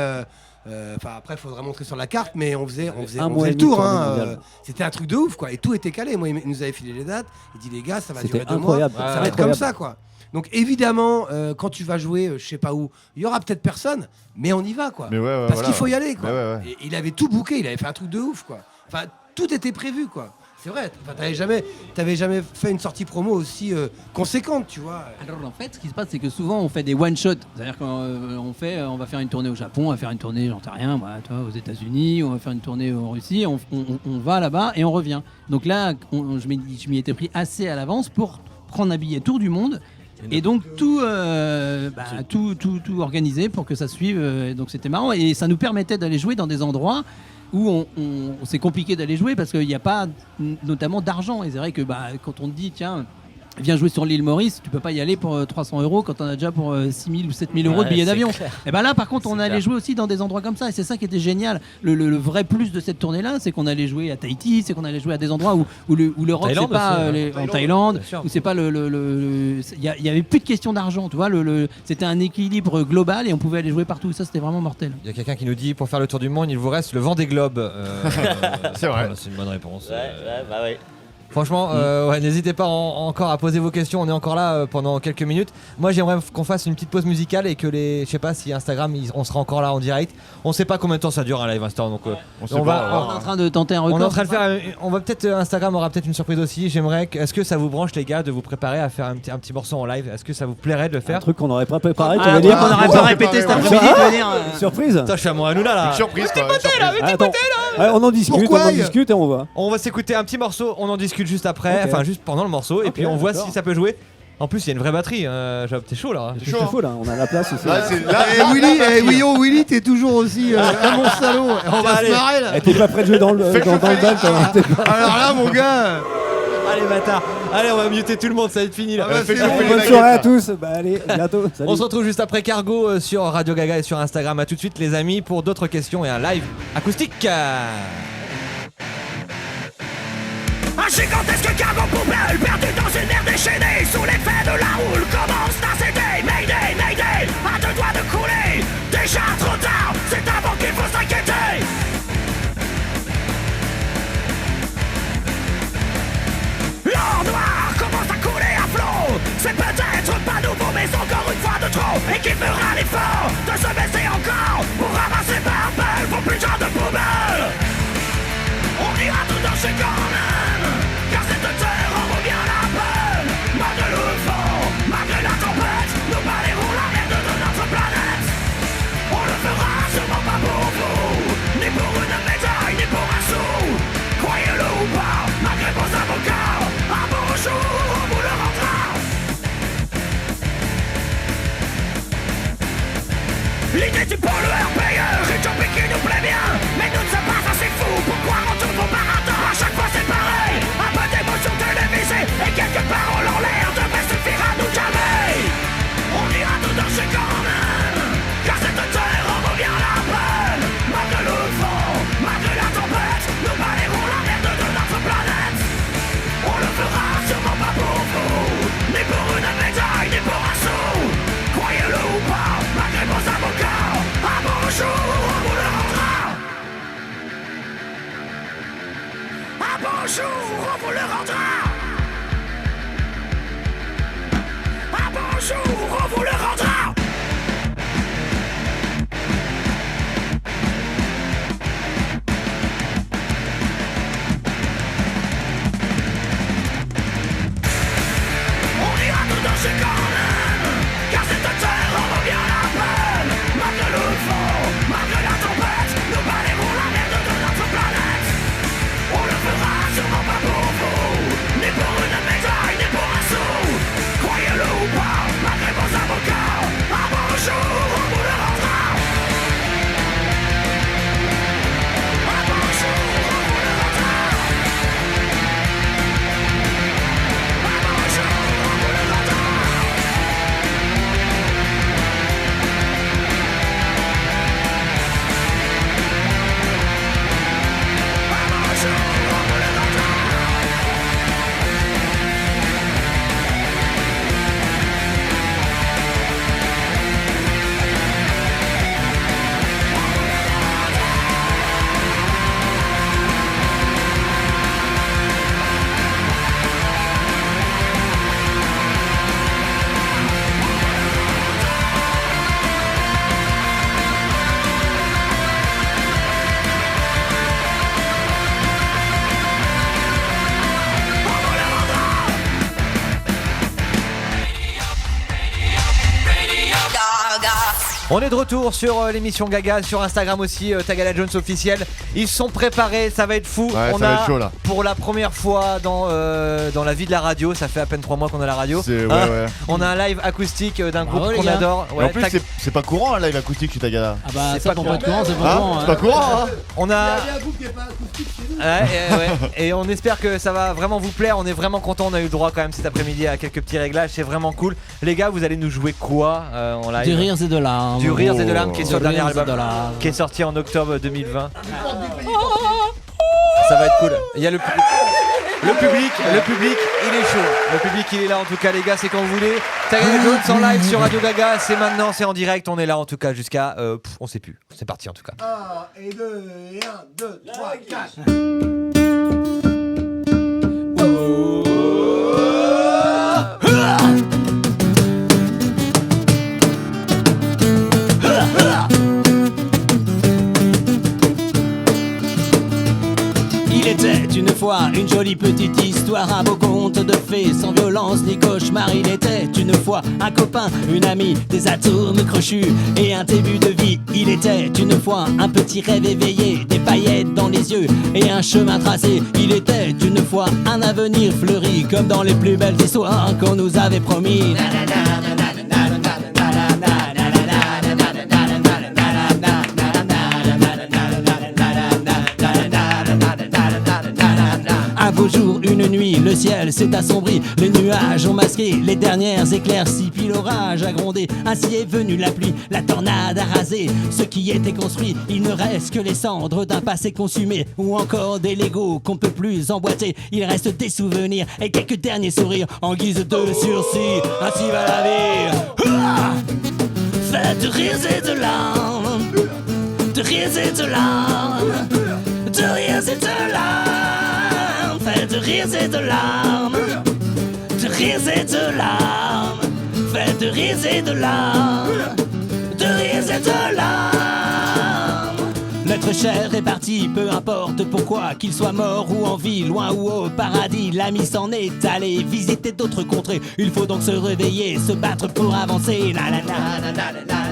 Après, il faudrait montrer sur la carte, mais on faisait le tour. C'était un truc de ouf, quoi. Et tout était calé. Moi, il nous avait filé les dates. Il dit, les gars, ça va durer 2 mois. Ça va être comme ça, quoi. Donc, évidemment, quand tu vas jouer, je sais pas où, il y aura peut-être personne, mais on y va, quoi. Parce qu'il faut y aller, quoi. Et il avait tout booké. Il avait fait un truc de ouf, quoi. Enfin, tout était prévu, quoi. C'est vrai, t'avais jamais fait une sortie promo aussi conséquente, tu vois. Alors en fait, ce qui se passe, c'est que souvent on fait des one shot, c'est-à-dire qu'on va faire une tournée au Japon, on va faire une tournée, j'en sais rien, moi, toi, aux États-Unis, on va faire une tournée en Russie, on va là-bas et on revient. Donc là, je m'y étais pris assez à l'avance pour prendre un billet tour du monde. Et donc tout organisé pour que ça suive. Donc c'était marrant et ça nous permettait d'aller jouer dans des endroits où c'est compliqué d'aller jouer parce qu'il n'y a pas notamment d'argent. Et c'est vrai que quand on te dit tiens, viens jouer sur l'île Maurice, tu peux pas y aller pour 300 € quand on a déjà pour 6 000 ou 7 000 € de billets d'avion. Et là par contre on allait jouer aussi dans des endroits comme ça et c'est ça qui était génial. Le vrai plus de cette tournée là, c'est qu'on allait jouer à Tahiti, c'est qu'on allait jouer à des endroits où le rock c'est pas en Thaïlande, où c'est pas il y avait plus de question d'argent, tu vois, c'était un équilibre global et on pouvait aller jouer partout. Ça c'était vraiment mortel. Il y a quelqu'un qui nous dit pour faire le tour du monde, il vous reste le Vendée Globe. C'est vrai. C'est une bonne réponse. Ouais. Franchement, n'hésitez pas encore à poser vos questions. On est encore là pendant quelques minutes. Moi, j'aimerais qu'on fasse une petite pause musicale et que je sais pas si Instagram, on sera encore là en direct. On sait pas combien de temps ça dure un live Insta. Donc, on est en train de tenter un record. On est en train de faire. On va peut-être Instagram aura peut-être une surprise aussi. Est-ce que ça vous branche les gars de vous préparer à faire un petit morceau en live? Est-ce que ça vous plairait de le faire? Un truc qu'on n'aurait pas préparé. Tu veux dire qu'on n'aurait pas répété cet après-midi? Surprise. Attends, je fais à moi Hanouna là. Une surprise. On en discute et on va. On va s'écouter un petit morceau. On en discute juste après. Enfin, juste pendant le morceau et puis on voit si ça peut jouer. En plus, il y a une vraie batterie. T'es chaud là. T'es chaud là. On a la place aussi. Willy, t'es toujours aussi un bon salaud. On va se marrer là. T'es pas prêt de jouer dans le bal. Alors là, mon gars. Allez, bâtard. Allez, on va muter tout le monde, ça va être fini là. Bonne soirée à tous. Bah allez, bientôt. Salut. On se retrouve juste après Cargo sur Radio Gaga et sur Instagram. À tout de suite, les amis, pour d'autres questions et un live acoustique. Un gigantesque cargo poubelle perdu dans une mer déchaînée. Sous l'effet de la houle commence à céder. Mayday, mayday, à deux doigts de couler. Déjà trop tard, c'est avant qu'il faut s'inquiéter. L'or noir commence à couler à flot. C'est peut-être pas nouveau mais encore une fois de trop. Et qui fera l'effort de se baisser encore pour ramasser par balle pour plus de poubelle. On ira tout dans chez quand même, car cette terre en vaut bien la peine. Malgré le vent, malgré la tempête, nous balayerons la merde de notre planète. On le fera sûrement pas pour vous, ni pour une médaille, ni pour un sou. Croyez-le ou pas, malgré vos avocats, un beau jour on vous le rendra. L'idée du pollueur-payeur est un qui nous plaît bien, mais nous ne sommes pas assez fous pour croire en tous vos marathons. À chaque fois c'est pareil, un peu d'émotion télévisée et quelques paroles en l'air devraient suffire à nous calmer. On ira tout danser quand même, car cette terre en vaut bien la peine. Malgré le vent, malgré la tempête, nous balayerons la merde de notre planète. On le fera sûrement pas pour vous, ni pour une médaille, ni pour un sou. Croyez-le ou pas, malgré vos avocats, un beau jour on vous le rendra. Un beau jour on vous le rendra. Un beau jour on vous le rendra. On ira tout danser quand même, car cette terre en vaut bien la peine. Malgré le vent, malgré la tempête, nous balayerons la merde de notre planète. On le fera sûrement pas pour vous, ni pour une médaille, ni pour un sou. Croyez-le ou pas, malgré vos avocats, un beau jour on vous le rendra. Un beau jour on vous le rendra. Un beau jour on vous le rendra. On est de retour sur l'émission Gaga, sur Instagram aussi, Tagada Jones officiel. Ils sont préparés, ça va être fou. Ouais, on ça va a être chaud, là. pour la première fois dans la vie de la radio, ça fait à peine 3 mois qu'on a la radio. Ouais. On a un live acoustique d'un Bravo, groupe les qu'on gars. adore. Et en plus, c'est pas courant un live acoustique chez Tagada. Ah bah C'est ça pas pour pas de courant. courant, c'est pas courant. C'est pas courant, hein. On a. Il y a un groupe qui est pas acoustique chez nous. Ouais, et on espère que ça va vraiment vous plaire. On est vraiment content. On a eu le droit quand même cet après-midi à quelques petits réglages. C'est vraiment cool. Les gars, vous allez nous jouer quoi en live? Du rire et de larmes. Du rire et de larmes qui est sur le Du dernier rire et album de larmes. qui est sorti en octobre 2020. Ça va être cool. Il y a le public, il est chaud. Le public, il est là en tout cas, les gars, c'est quand vous voulez. Tagada Jones en live sur Radio Gaga, c'est maintenant, c'est en direct. On est là en tout cas jusqu'à. On sait plus. C'est parti en tout cas. 1 et 2 et 1, 2, 3, 4. Il était une fois une jolie petite histoire, un beau conte de fées sans violence ni cauchemar. Il était une fois un copain, une amie, des atomes crochus et un début de vie. Il était une fois un petit rêve éveillé, des paillettes dans les yeux et un chemin tracé. Il était une fois un avenir fleuri comme dans les plus belles histoires qu'on nous avait promis. Un beau jour, une nuit, le ciel s'est assombri, les nuages ont masqué les dernières éclaircies, puis l'orage a grondé. Ainsi est venue la pluie, la tornade a rasé ce qui était construit. Il ne reste que les cendres d'un passé consumé, ou encore des Legos qu'on peut plus emboîter. Il reste des souvenirs et quelques derniers sourires en guise de sursis. Ainsi va la vie. Ouah, fait de rires et de larmes, de rires et de larmes, de rires et de larmes, fait de rires et de larmes, de rires et de larmes, fait de rires et de larmes, de rires et de larmes. L'être cher est parti, peu importe pourquoi, qu'il soit mort ou en vie, loin ou au paradis, l'ami s'en est allé visiter d'autres contrées. Il faut donc se réveiller, se battre pour avancer. La, la, la, la, la, la, la.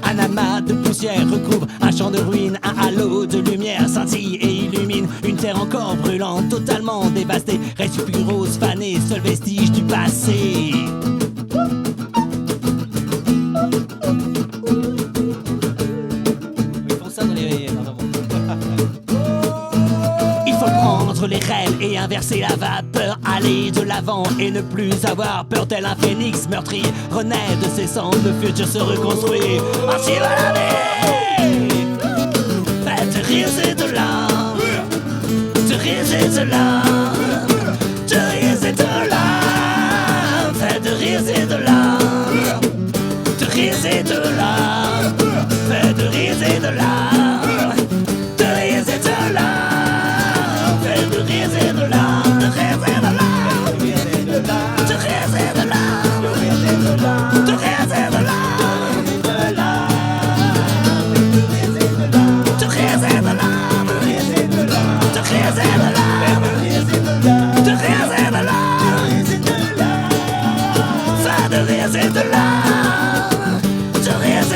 Un amas de poussière recouvre un champ de ruines, un halo de lumière scintille et illumine une terre encore brûlante, totalement dévastée. Reste plus rose fanée, seul vestige du passé. Ils font ça dans les... Il faut prendre les rênes et inverser la vapeur, aller de l'avant et ne plus avoir peur, tel un phénix meurtri renaît de ses cendres, le futur se reconstruit. Ainsi va la vie. Faites de rires et de larmes, de rires et de larmes, de rires et de larmes, faites de rires et de larmes, de rires et de larmes, faites de rires et de larmes, de rires et de larmes, faites de rires et de larmes, de rires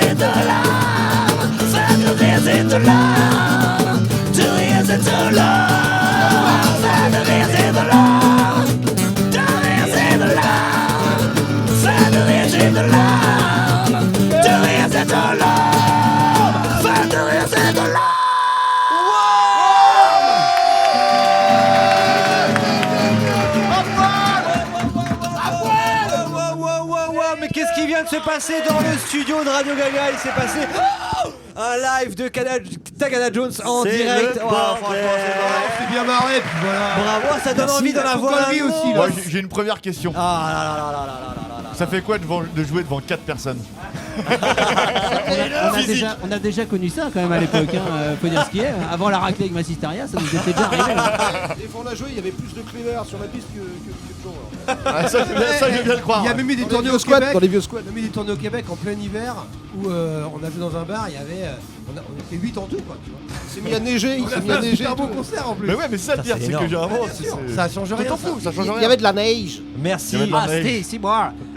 et de larmes, de rires et de larmes, de rires et de larmes, de rires et de larmes, de rires et de larmes. Se passer dans le studio de Radio Gaga, il s'est passé un live de Tagada Jones en direct. On s'est bien marré, puis voilà. Bravo, ça donne envie d'en avoir un aussi. Moi, j'ai une première question. Ah là là là là là là là. Ça fait quoi de jouer devant 4 personnes? On a déjà connu ça quand même à l'époque, hein, faut dire ce qui est. Avant la raclée avec Massisteria, ça nous était déjà arrivé. Des fois on a joué, il y avait plus de clever sur la piste que de gens. Ah, ça, je veux bien le croire. Il y a même eu des tournées au Québec. Dans les vieux squats. On a mis des tournées au Québec en plein hiver où on a joué dans un bar, il y avait. On était 8 en tout, quoi. Tu vois. Il s'est mis à neiger, il s'est mis à neiger. C'est un bon concert en plus. Mais ouais, mais ça, le dire, c'est que généralement, ça change rien. Ça change rien. Il y avait de la neige. Merci. C'était si bon.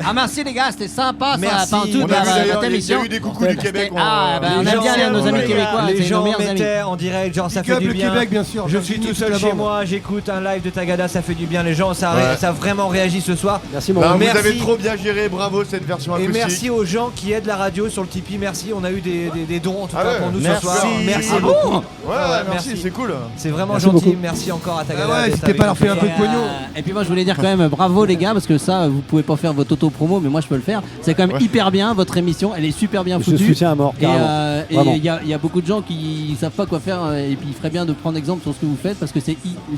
Ah merci les gars, c'était sympa. Merci. Ça, On a eu des coucous du Québec. Ah, on aime bien nos amis québécois. Les gens meilleurs amis. mettaient en direct, genre ça fait du bien. Québec, bien sûr. Je suis tout seul chez moi, j'écoute un live de Tagada, ça fait du bien. Les gens, ça a vraiment réagi ce soir. Merci mon Vous merci. avez trop bien géré, bravo cette version Et acoustique. merci aux gens qui aident la radio sur le Tipeee. Merci, on a eu des dons en tout Ah cas ouais, pour nous merci. ce soir. Merci Ah beaucoup. Ouais, merci, c'est cool. C'est vraiment Merci gentil. beaucoup. Merci encore à Tagada. Ah ouais, d'être n'hésitez avec pas à leur nous. filer un peu de pognon. Et puis moi je voulais dire quand même bravo les gars parce que ça vous pouvez pas faire votre auto-promo mais moi je peux le faire. C'est quand même hyper bien votre émission, elle est super bien Je foutue. soutiens à mort, Et carrément. il y a beaucoup de gens qui savent pas quoi faire et puis il ferait bien de prendre exemple sur ce que vous faites parce que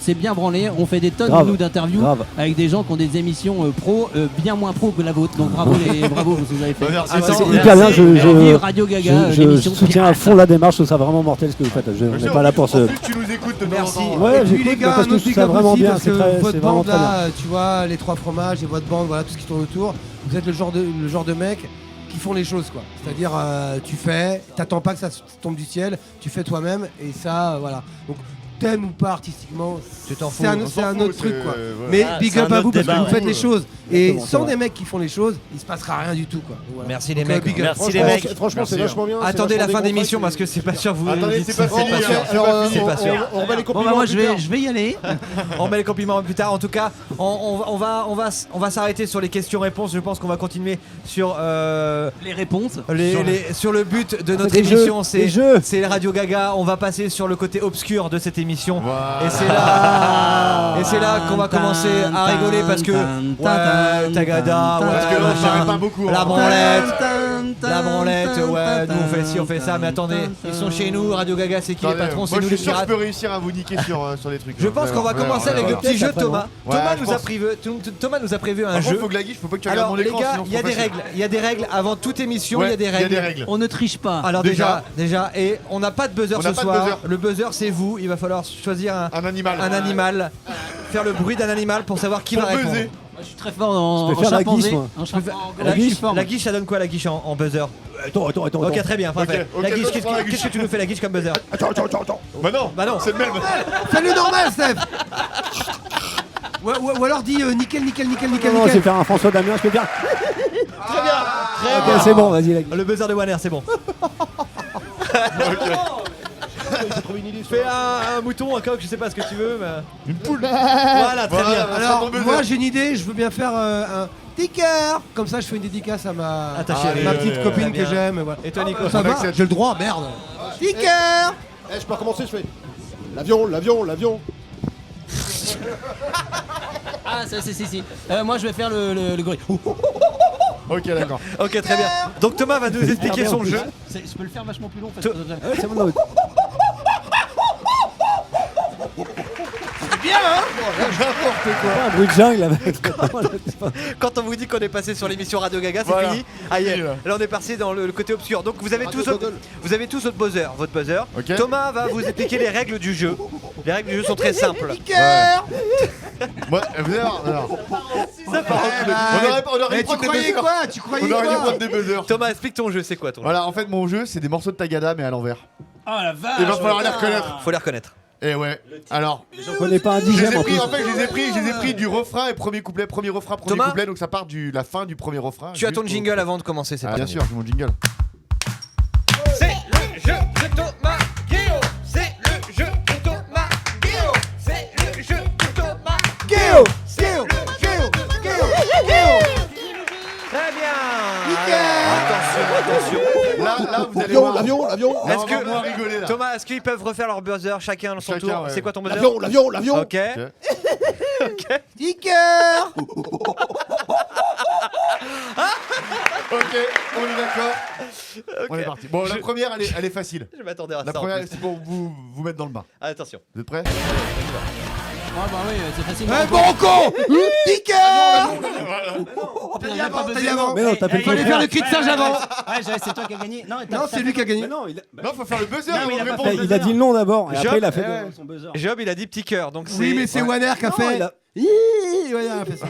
c'est bien branlé. On fait des tonnes Grave. nous d'interviews Grave. avec des gens qui ont des émissions pro bien moins pro que la vôtre. Donc bravo bravo ce que vous avez fait. Merci. C'est Merci. hyper bien, Vive Radio Gaga, je l'émission soutiens à pirate. fond la démarche, je trouve ça vraiment mortel ce que vous faites. On n'est pas là pour En ce. plus, tu nous écoutes de temps en Merci. temps. Ouais, Et puis j'écoute les gars, parce un que je autre trouve big ça up vraiment aussi, bien. parce C'est que très, votre c'est vraiment bande très bien. là, tu vois, les trois fromages et votre bande, voilà tout ce qui tourne autour. Vous êtes le genre de mec qui font les choses quoi. C'est-à-dire tu fais, t'attends pas que ça tombe du ciel, tu fais toi-même et ça voilà. Donc t'aimes ou pas artistiquement, Tu t'en fous. c'est on un s'en autre fout, truc c'est- quoi. ouais. Mais Ah, big c'est up un à autre vous parce que débat, vous faites ouais. les choses. Et Exactement, c'est sans vrai. des mecs qui font les choses, il se passera rien du tout quoi. Voilà. Merci les Donc, mecs. big up. Merci les Franchement, mecs. franchement, c'est Merci. vachement bien. c'est Attendez la vachement fin d'émission décontracté. parce que c'est pas sûr vous. Attendez, dites c'est pas ça. fini, hein. Alors, C'est pas sûr. on remet les Bon, compliments. bah, moi, plus je vais, tard. je vais y aller. On met les compliments plus tard. En tout cas, on va s'arrêter sur les questions-réponses. Je pense qu'on va continuer sur Les réponses. sur le but de notre des émission. jeux, des jeux. C'est Radio Gaga. On va passer sur le côté obscur de cette émission. Voilà. Et c'est là qu'on va commencer à rigoler parce que ouais, Tagada, ouais, Parce que là, on machin, savait pas beaucoup, hein. la branlette, ouais, nous on fait ci, on fait ça, mais attendez, ils sont chez nous, Radio Gaga, c'est qui les Attendez, patrons, c'est moi, nous je les suis sûr que je pirates. peux réussir à vous niquer sur les trucs. Je pense qu'on va commencer avec le petit jeu de Thomas. Ouais, Thomas je nous a pense. Thomas nous a prévu un Par contre, jeu. faut que la guiche, faut pas que tu regardes Alors mon les écran. gars, sinon il y a c'est des pas règles, il y a des règles avant toute émission, Ouais, il y a des règles. On ne triche pas. Alors déjà, et on n'a pas de buzzer On ce n'a pas de soir. buzzer. Le buzzer c'est vous, il va falloir choisir Un animal. un animal, faire le bruit d'un animal pour savoir qui Pour va répondre. buzzer. Moi, je suis très fort en Je peux faire la chimpanzé. guiche, moi. En chimpanzé. La guiche, ça donne quoi la guiche en buzzer? Attends. Ok, très bien, parfait. ok, La guiche, toi, tu prends la qu'est-ce guiche. que tu nous fais la guiche comme buzzer? Attends. Bah non, c'est le même. Fais-le normal, Steph. Ou alors dis nickel. Non, je vais faire un François Damien, je peux faire. Très bien, Ok, c'est bon, vas-y, la gueule. Le buzzer de Wanner, c'est bon. Fais un mouton, un coq, je sais pas ce que tu veux, mais. Une poule. Voilà, très bien. Alors, moi j'ai une idée, je veux bien faire un ticker. Comme ça, je fais une dédicace à ma Attaché. ma petite allez, copine très que bien. j'aime. et voilà. Et toi, Nico? Ça va, accepte. j'ai le droit, merde. Ticker. Eh, je peux recommencer, je fais. L'avion. Ah, ça, si. Moi, je vais faire le gorille. Ok, d'accord. Ok, très bien. Donc Thomas va nous expliquer son jeu. Je peux le faire vachement plus long. En fait. Ouais, c'est mon autre. Un bruit de jungle avec. Quand on vous dit qu'on est passé sur l'émission Radio Gaga, c'est Voilà. fini. Aïe, Fini, là. là on est passé dans le côté obscur. Donc vous avez Radio tous Gogol. votre buzzer. Ok. Thomas va vous expliquer les règles du jeu. Les règles du jeu sont très simples. Moi, vous allez voir, alors. Ça part en couille. On aurait Eh, dû tu prendre des croyais buzzers. quoi Tu croyais On aurait dû quoi prendre des buzzers. Thomas, explique ton jeu, c'est quoi ton jeu? Voilà, en fait, mon jeu, c'est des morceaux de Tagada, mais à l'envers. Oh la vache. Il va falloir les reconnaître. Faut les reconnaître. Et ouais. Alors, J'en connais pas un je les dixième ai en pris, plus. en fait, je les ai pris du refrain et premier couplet, premier refrain, premier Thomas couplet, donc ça part de la fin du premier refrain. Tu as ton juste au- jingle avant de commencer, c'est Ah, pas bien sûr, j'ai mon jingle. C'est le jeu de Thomas Guillaume. C'est le jeu de Thomas Guillaume. C'est le jeu de Thomas Guillaume. Très bien. Attention. Là, vous allez voir. L'avion. Là, Est-ce on va moins rigoler que là. Thomas, est-ce qu'ils peuvent refaire leur buzzer chacun son Chacun, tour? ouais. C'est quoi ton buzzer? L'avion. Ok. Ticker. Ok, on est d'accord. On est parti. Bon, la première, elle est facile. Je m'attendais à La ça. en première, plus. c'est pour vous mettre dans le bain. Attention. Vous êtes prêts? Ah bah oui, c'est facile. Eh, bon con. Ticker. Oh, putain, T'as dit j'ai pas avant, buzzé. t'as dit avant. Mais non, t'as Eh, fait le Fallait faire le cri de singe avant. Ouais, c'est toi qui as gagné. Non, Non, c'est lui qui a gagné. Non, Non, faut faire le buzzer. Non, mais il a on pas répond. fait il a dit le nom d'abord, et Job, après il a fait ouais. son buzzer. Job, il a dit petit cœur, donc c'est. Oui, mais c'est Wanner qui a Non, fait. il a- Ouais, il a fait ça.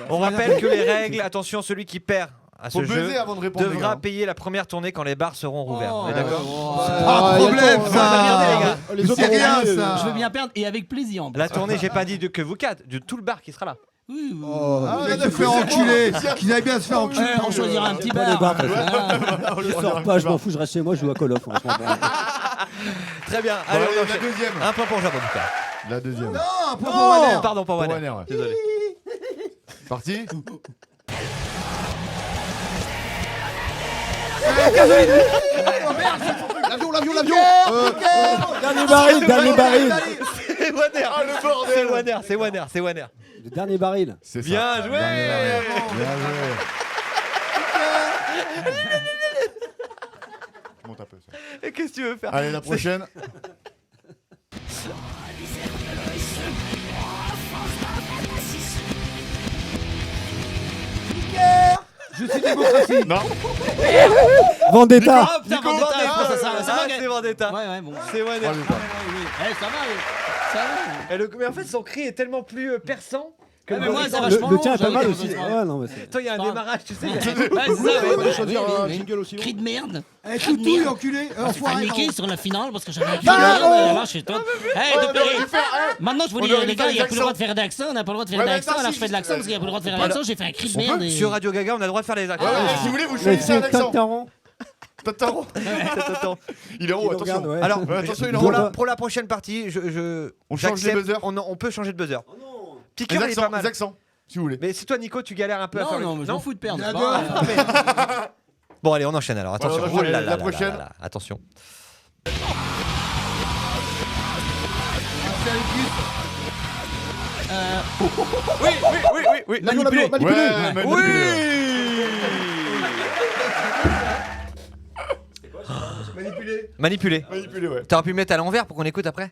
On rappelle que les règles, attention, celui qui perd à Faut ce jeu buzzer avant de répondre. les devra gars. payer la première tournée quand les bars seront rouverts. Oh, On est d'accord? Pas de problème, Regardez, ça. les gars. Les autres C'est ont rien, oublié, ça. Je veux bien perdre et avec plaisir. en plus. La tournée, j'ai pas dit que vous quatre, de tout le bar qui sera là. Oui, oui. Oh, Ah, vous allez là, se faire c'est enculer. bon. Qu'ils aillent bien se faire enculer. Ouais, on choisira un petit Pas les bar. bars, Voilà. Je sors pas, je m'en fous, je reste chez moi, je joue à Call of. franchement. Très bien. Bon, Allez, allez, on la enchaîne. deuxième. Un point pour Job en tout cas. La deuxième. Non, pour Wanner. Pardon, pas Pour Wanner. Wanner, ouais. Désolé. Parti. L'avion. Dernier baril. C'est Wanner. Ah, le bordel. C'est Wanner. Le dernier baril. C'est ça. Bien joué. Bien joué. Je monte un peu ça. Et qu'est-ce que tu veux faire? Allez, la prochaine. Je suis démocratie. Non. Vendetta. Ah putain, Nico, Vendetta, je pense à ça. Ah, C'est moi qui- c'est Vendetta. Ouais, bon. C'est Wanner. Vendetta. Eh, ça va, oui. Ça va. Mais en fait, son cri est tellement plus perçant mais moi, c'est Le vachement le long, tien est pas j'avoue mal qu'il aussi. y a besoin. Ouais, non, mais c'est- Toi, il y a un Pardon. démarrage, tu sais. Ouais, c'est ça, On ouais. va choisir un Oui. jingle aussi. Cri de merde. Eh, Toutou, enculé. J'ai Enfoiré, paniqué pardon. sur la finale parce que j'avais un Ah, là, chez toi. Hey, maintenant, je vous On dis, aurait les dû gars, faire il n'y a plus le droit de l'accent. faire d'accent. On n'a pas le droit de faire Ouais, mais d'accent. attends, Là, si, je fais de si, l'accent parce qu'il n'y a plus le droit de faire Voilà. d'accent. J'ai fait un cri de merde. et- Sur Radio Gaga, on a le droit de faire les accents. Ouais, ouais, si vous voulez, vous Mais choisissez un c'est accent. Tataran. Tataran. Il est en haut, Il regarde, attention. ouais. Alors, Ouais, attention, il est en pour haut. la, pour la prochaine partie, On change les j'accepte, buzzers. on peut changer de buzzer. Les Piqueur, il est pas accents, mal. les accents, si vous voulez. Mais si toi, Nico, tu galères un peu à faire Non, le... mais je m'en fous de perdre. Il c'est a pas deux. grave. Bon, allez, on enchaîne alors. Attention. on enchaîne. Oh là là La là prochaine. là là. Attention. Oui. L'avion, Manipulé. manipulé. Ouais, manipulé. Manipulé. Manipulé, ouais. T'aurais pu le mettre à l'envers pour qu'on écoute après.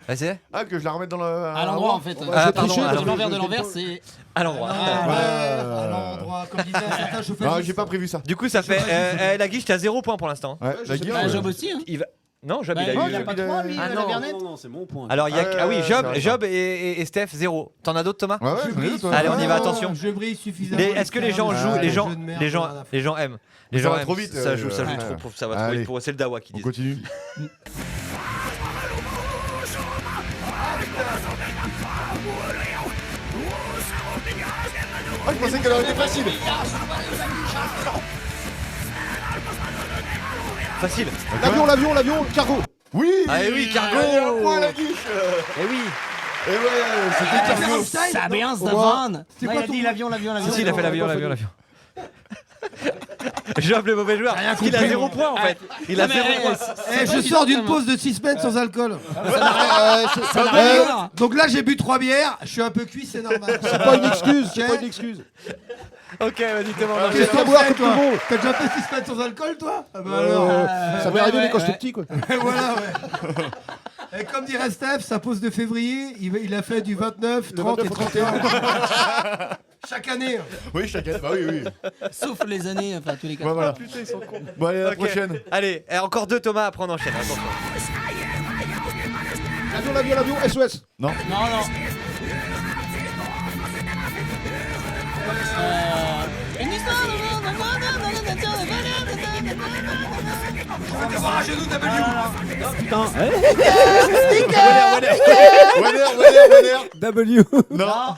Vas-y. Ah, que je la remette dans le. À l'endroit en fait. Ah, pardon, Parce que alors. l'envers de l'envers, c'est. À l'endroit. À l'endroit, comme disait un certain Non, chauffeur. j'ai pas prévu ça. Du coup, ça fait. La guiche, t'as 0 point pour l'instant. Ouais, la guille. Bah, Job aussi. Hein. Il va... Non, Job, Bah, il a il eu. a pas 3 lui, Ah, la non. Vernet. Non, c'est mon point. Alors, il y a. Ouais, Ah oui, ouais, Job, c'est Job et Steph, 0. T'en as d'autres, Thomas Ouais, ouais, j'en ai deux, toi. Allez, on y va, attention. Je brille suffisamment. Est-ce que les gens Ah, jouent, les les gens aiment. Les Ça gens va aiment. trop vite, Ça joue ouais. trop. Ça va trop Allez. vite pour. C'est le Dawa qui On dit. continue. Ah, je pensais qu'elle aurait été facile. Facile. L'avion, le cargo. Oui. Ah, eh oui, cargo. Allez, un point à la guiche. Eh oui. Et ouais, c'était cargo. Ça ambiance de Au revoir. van. Non, il a dit l'avion. Si, il a fait l'avion. Job, le mauvais joueur. Il a 0 point en fait. Il a 0 point. Eh, je sors d'une pause de 6 semaines sans alcool. Ça n'a rien à voir. Donc là, j'ai bu 3 bières, je suis un peu cuit, c'est normal. C'est pas une excuse, c'est Ok. pas une excuse. Ok, vas-y, Thomas. Qu'est-ce Laisse-toi que boire tu fais, comme tout le toi monde. T'as déjà fait 6 semaines sans alcool, toi Ah bah alors. Ça m'est arrivé quand j'étais petit, quoi. Et voilà, ouais. Et comme dirait Steph, sa pause de février, il a fait du 29, 30 et 31. Chaque année. Oui, chacun. Bah oui. Sauf les années, enfin tous les 4 Ouais, voilà. Putain, ils sont cons. Bon, allez, la Ok. prochaine. Allez, encore 2 Thomas, après on enchaîne. Attention. L'avion, SOS. Non. Non. Une histoire Putain. Winner. W. Non.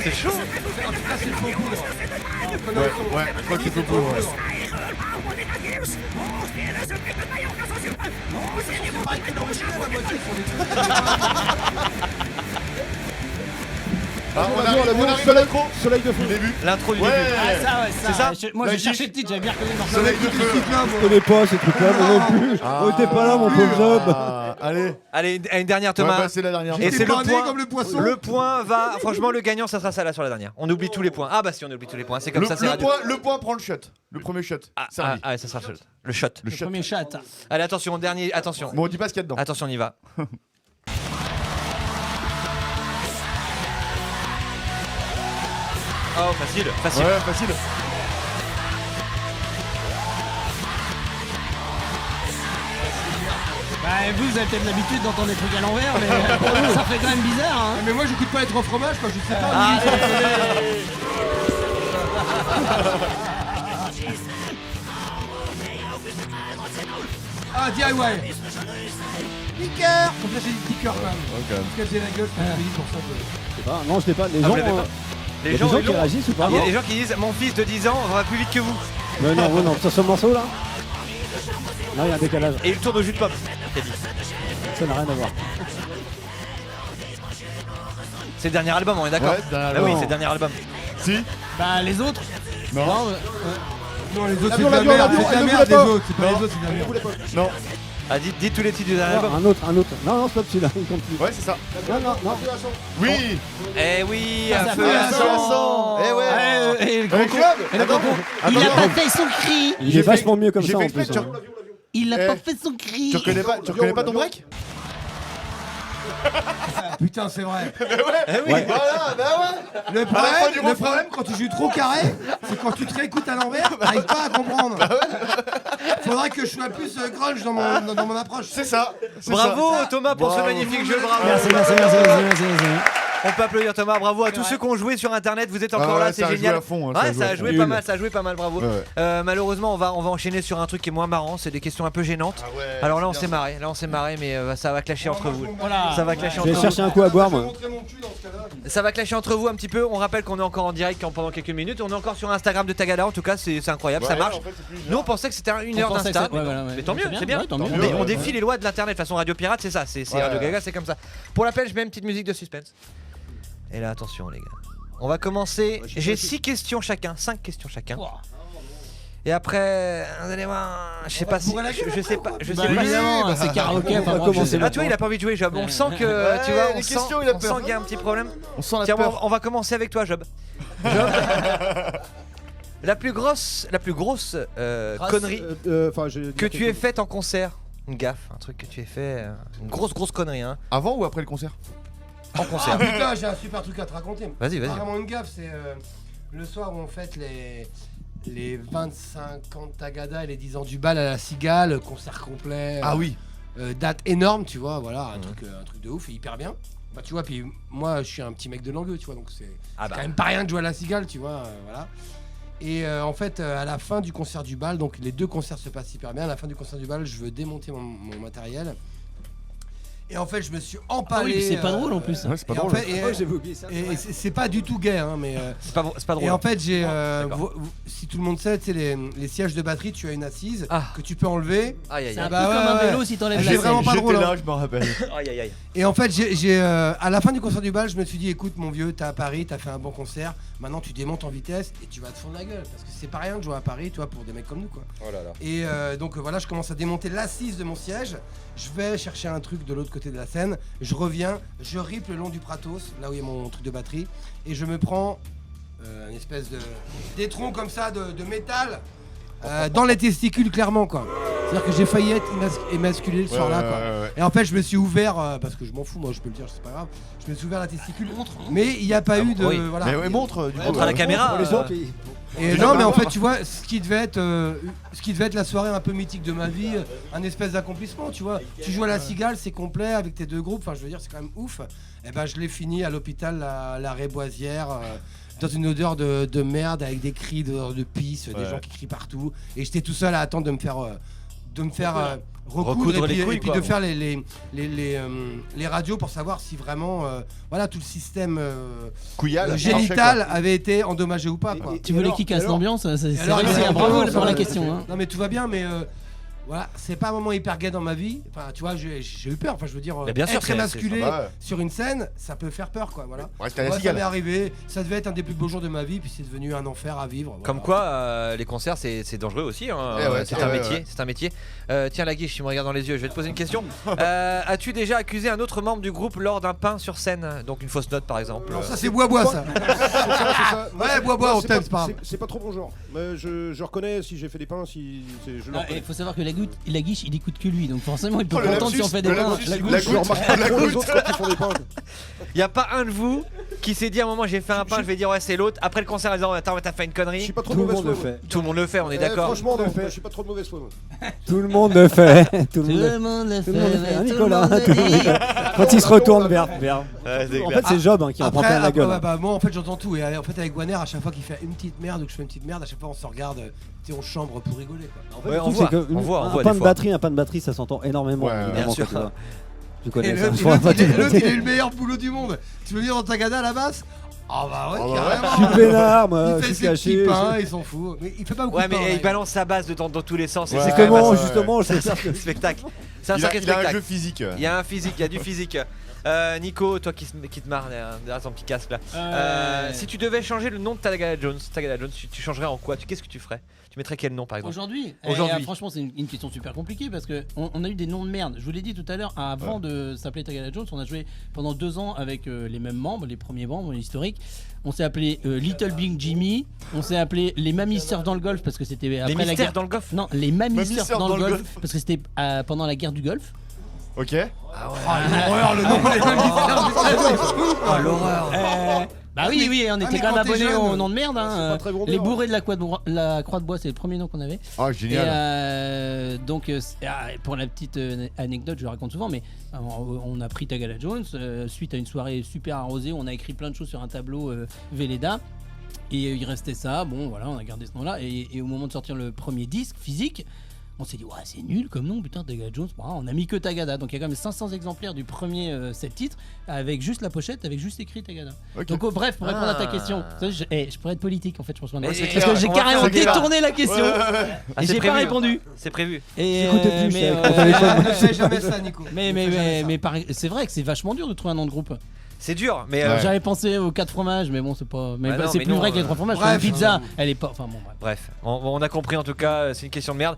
C'est chaud. Ouais, je crois qu'il faut pour. Ouais. Ah, on arrive à l'intro. Soleil de feu. Du début. L'intro du Ouais. début. C'est ça. Moi La j'ai cherché guiche. le titre, j'avais bien reconnu le morceau. Soleil de feu. Je connais pas ces trucs-là, moi non plus. On était pas là, mon pauvre Job. Ah, allez. Allez, une dernière Ouais, Thomas. bah, c'est la dernière. Et c'est le Épargné point. comme le poisson. Le point va. Franchement, le gagnant, ça sera ça là sur la dernière. On oublie tous les points. Ah bah si, on oublie tous les points. C'est comme ça, c'est radio. Le point prend le shot. Le premier shot. Servi. Ah, ça sera le shot. Le shot. Le shot. Premier chat. Allez, attention, dernier. Attention. Bon, on dit pas ce qu'il y a dedans. Attention, on y va. Oh, facile. Ouais, facile. Bah vous avez peut-être l'habitude d'entendre des trucs à l'envers, mais ça fait quand même bizarre. Hein. Mais moi, j'écoute pas les 3 fromages, quoi, je sais pas. Ah, DIY. Sticker. Comme ça, j'ai dit sticker quand même. Parce qu'elle faisait la gueule, je me dit pour ça. Je sais pas. Non, je l'ai pas. Les Ah, gens, vous l'avez pas il y a des gens ils qui l'ont. réagissent ou pas? Il y a des gens qui disent mon fils de 10 ans va plus vite que vous. Mais non, non, sur ce morceau là. Non, il y a un décalage. Et il tourne au jus de pomme. T'as dit. Ça n'a rien à voir. C'est le dernier album, on est d'accord. Ouais, dernier Ah album. oui, c'est le dernier album. Si. Bah les autres. Non. Non, les autres, c'est L'avion, de la merde. l'avion, C'est de la elle ne merde, les voulait pas. autres. C'est pas les autres, c'est de la merde. Non. Ah, dis tous les titres du dernier album. Un autre. Non, non, stop celui-là, il compte plus. Ouais, c'est ça. Non. Oui. Eh oui, Ça un fait feu un à sang. Eh ouais. Et le Eh, gros Club. Et le gros Il a pas fait son cri. Il est vachement mieux comme J'ai ça fait en plus. exprès, hein. Il a Eh. pas fait son cri. Tu reconnais pas ton break? Putain, c'est vrai. Eh oui. Voilà, bah ouais. Le fin du problème, refrain. quand tu joues trop carré, c'est quand tu te réécoutes à l'envers, t'arrives pas à comprendre. Faudrait que je sois plus grunge dans mon approche. C'est ça. Bravo Thomas pour ce magnifique jeu, bravo. Merci. On peut applaudir Thomas, bravo à tous ceux qui ont joué sur internet, vous êtes encore là, c'est génial. Ça a joué pas mal, bravo. Malheureusement, on va enchaîner sur un truc qui est moins marrant, c'est des questions un peu gênantes. Alors là, on s'est marré, mais ça va clasher entre vous. Ça va clasher entre vous. Je vais chercher un coup à boire, moi. Ça va clasher entre vous un petit peu. On rappelle qu'on est encore en direct pendant quelques minutes. On est encore sur Instagram de Tagada, en tout cas, c'est incroyable, ça marche. Nous, on pensait que c'était une heure d'Insta. Mais tant mieux, c'est bien. On défie les lois de l'internet. De toute façon, Radio Pirate, c'est ça. C'est Radio Gaga, c'est comme ça. Pour l'appel, je mets une petite musique de suspense. Et là, attention, les gars. On va commencer. J'ai 5 questions chacun. Et après, vous allez voir, je sais pas si. Je sais pas. Évidemment, c'est karaoké. Ah, tu vois, il a pas envie de jouer, Job. On sent que. Tu vois, on sent qu'il y a un petit problème. Tiens, on va commencer avec toi, Job. La plus grosse connerie que tu aies faite en concert. Une gaffe, un truc que tu aies fait. Une grosse connerie, hein. Avant ou après le concert? En concert. Ah putain, j'ai un super truc à te raconter. Vas-y. Vraiment une gaffe, c'est le soir où on fête les 25 ans de Tagada et les 10 ans du bal à la Cigale, concert complet. Ah oui. Date énorme, tu vois, voilà, un truc de ouf et hyper bien. Bah tu vois, puis moi je suis un petit mec de Langueux, tu vois, donc c'est quand même pas rien de jouer à la Cigale, tu vois, voilà. Et en fait, à la fin du concert du bal, donc les 2 concerts se passent hyper bien. À la fin du concert du bal, je veux démonter mon matériel. Et en fait, je me suis empalé. Ah oui, c'est pas drôle en plus. Ouais, c'est pas drôle. J'avais oublié ça. Et c'est pas du tout gay, hein, mais. C'est pas drôle. Et en fait, j'ai. Si tout le monde sait, tu sais, les sièges de batterie, tu as une assise que tu peux enlever. C'est un peu comme un vélo si t'enlèves la selle. C'est vraiment pas drôle. J'étais là, je me rappelle. Aïe. Et en fait, à la fin du concert du bal, je me suis dit, écoute, mon vieux, t'es à Paris, t'as fait un bon concert. Maintenant, tu démontes en vitesse et tu vas te fondre la gueule. Parce que c'est pas rien de jouer à Paris, tu vois, pour des mecs comme nous, quoi. Oh là là. Et donc voilà, je commence à démonter l'assise de mon siège. Je vais chercher un truc de l'autre côté de la scène. Je reviens, je ripe le long du Pratos, là où il y a mon truc de batterie, et je me prends une espèce d'étron comme ça de métal dans les testicules, clairement, quoi. C'est-à-dire que j'ai failli être émasculé le soir-là, quoi. Et en fait, je me suis ouvert, parce que je m'en fous, moi je peux le dire, c'est pas grave. Je me suis ouvert la testicule, mais il n'y a pas eu de. Oui. Voilà. Mais montre à la caméra. Et non, mais en fait, tu vois, ce qui devait être la soirée un peu mythique de ma vie, un espèce d'accomplissement, tu vois. Tu joues à la Cigale, c'est complet avec tes 2 groupes, enfin, je veux dire, c'est quand même ouf. Et ben, je l'ai fini à l'hôpital, la Réboisière, dans une odeur de merde, avec des cris de pisse, des gens qui crient partout. Et j'étais tout seul à attendre de me faire recoudre et puis de faire les radios pour savoir si vraiment voilà, tout le système génital avait été endommagé ou pas, quoi. Tu voulais qui casse l'ambiance? C'est réussi, bravo pour la question. Non mais tout va bien, mais voilà, c'est pas un moment hyper gay dans ma vie. Enfin, tu vois, j'ai eu peur. Enfin, je veux dire, bien sûr, être émasculé sur une scène, ça peut faire peur, quoi. Voilà. Ça m'est arrivé. Ça devait être un des plus beaux jours de ma vie, puis c'est devenu un enfer à vivre. Voilà. Comme quoi, les concerts, c'est dangereux aussi. Hein. C'est un métier. Tiens, la guiche, tu me regardes dans les yeux. Je vais te poser une question. As-tu déjà accusé un autre membre du groupe lors d'un pain sur scène? Donc une fausse note, par exemple. Non, ça c'est Bois, ça. Ouais, Bois, on t'aime, c'est pas grave. C'est pas trop mon genre. Mais je reconnais si j'ai fait des pains, si je le reconnais. Il faut savoir que la guiche, il écoute que lui, donc forcément il peut contenter si on fait des pains. La goutte. Il y a pas un de vous qui s'est dit à un moment j'ai fait un pain, je vais dire ouais c'est l'autre. Après le concert, ils disent attends, t'as fait une connerie. Je suis pas trop de mauvaise foi. Tout le monde le fait, on est d'accord. Franchement, je suis pas trop de mauvaise foi. Tout le monde le fait. Tout le monde le fait. Nicolas, quand il se retourne vers. En fait, c'est Job qui en prend plein la gueule. Moi, en fait, j'entends tout. Et en fait, avec Guaner, à chaque fois qu'il fait une petite merde ou que je fais une petite merde, à chaque fois on se regarde, tu sais, on chambre pour rigoler, quoi. En fait, on voit. Un pain de batterie, ça s'entend énormément. Bien sûr. Tu connais ça. L'autre, il est le meilleur boulot du monde. Tu veux dire dans Tagada à la basse? Ah bah ouais, carrément. Je suis peinard, moi. Il fait ses petits pains, il s'en fout. Mais il fait pas beaucoup de pains. Ouais, mais il balance sa base dans tous les sens. C'est comment, justement, c'est un spectacle. C'est un sacré spectacle. Il y a un jeu physique. Il y a du physique. Nico, toi qui te marre derrière ton petit casque là. Si tu devais changer le nom de Tagada Jones, tu changerais en quoi? Qu'est-ce que tu ferais? Tu mettrais quel nom par exemple? Aujourd'hui, franchement, c'est une question super compliquée parce qu'on a eu des noms de merde. Je vous l'ai dit tout à l'heure, avant de s'appeler Tagada Jones, on a joué pendant 2 ans avec les mêmes membres, les premiers membres historiques. On s'est appelé Little Big Jimmy. On s'est appelé les Mamies surfent dans le golf parce que c'était après la guerre. Dans le golf? Non, les Mamies surfent dans le golf parce que c'était pendant la guerre du Golfe. Ok. Ah ouais. L'horreur, le nom des mêmes. Oh l'horreur. Bah oui, on était quand même abonnés au nom de merde. pas très bon Les nom. bourrés de la Croix de Bois, c'est le premier nom qu'on avait. Ah, génial. Et donc, pour la petite anecdote, je le raconte souvent, mais on a pris Tagada Jones suite à une soirée super arrosée. On a écrit plein de choses sur un tableau Velleda. Et il restait ça. Bon, voilà, on a gardé ce nom-là. Et au moment de sortir le premier disque physique, on s'est dit, ouais, c'est nul comme nom, putain, Tagada Jones. Bon, on a mis que Tagada. Donc il y a quand même 500 exemplaires du premier 7 titres, avec juste la pochette, avec juste écrit Tagada. Okay. Donc, bref, pour répondre à ta question, je pourrais être politique en fait, je pense. Parce que j'ai carrément détourné la question et j'ai pas répondu. C'est prévu. Et ne fais jamais ça, Nico. Mais c'est vrai que c'est vachement dur de trouver un nom de groupe. C'est dur, mais j'avais pensé aux 4 fromages, mais bon, c'est pas. Mais c'est plus vrai que les 3 fromages. Une pizza, elle est pas. Enfin bon, bref. On a compris en tout cas, c'est une question de merde.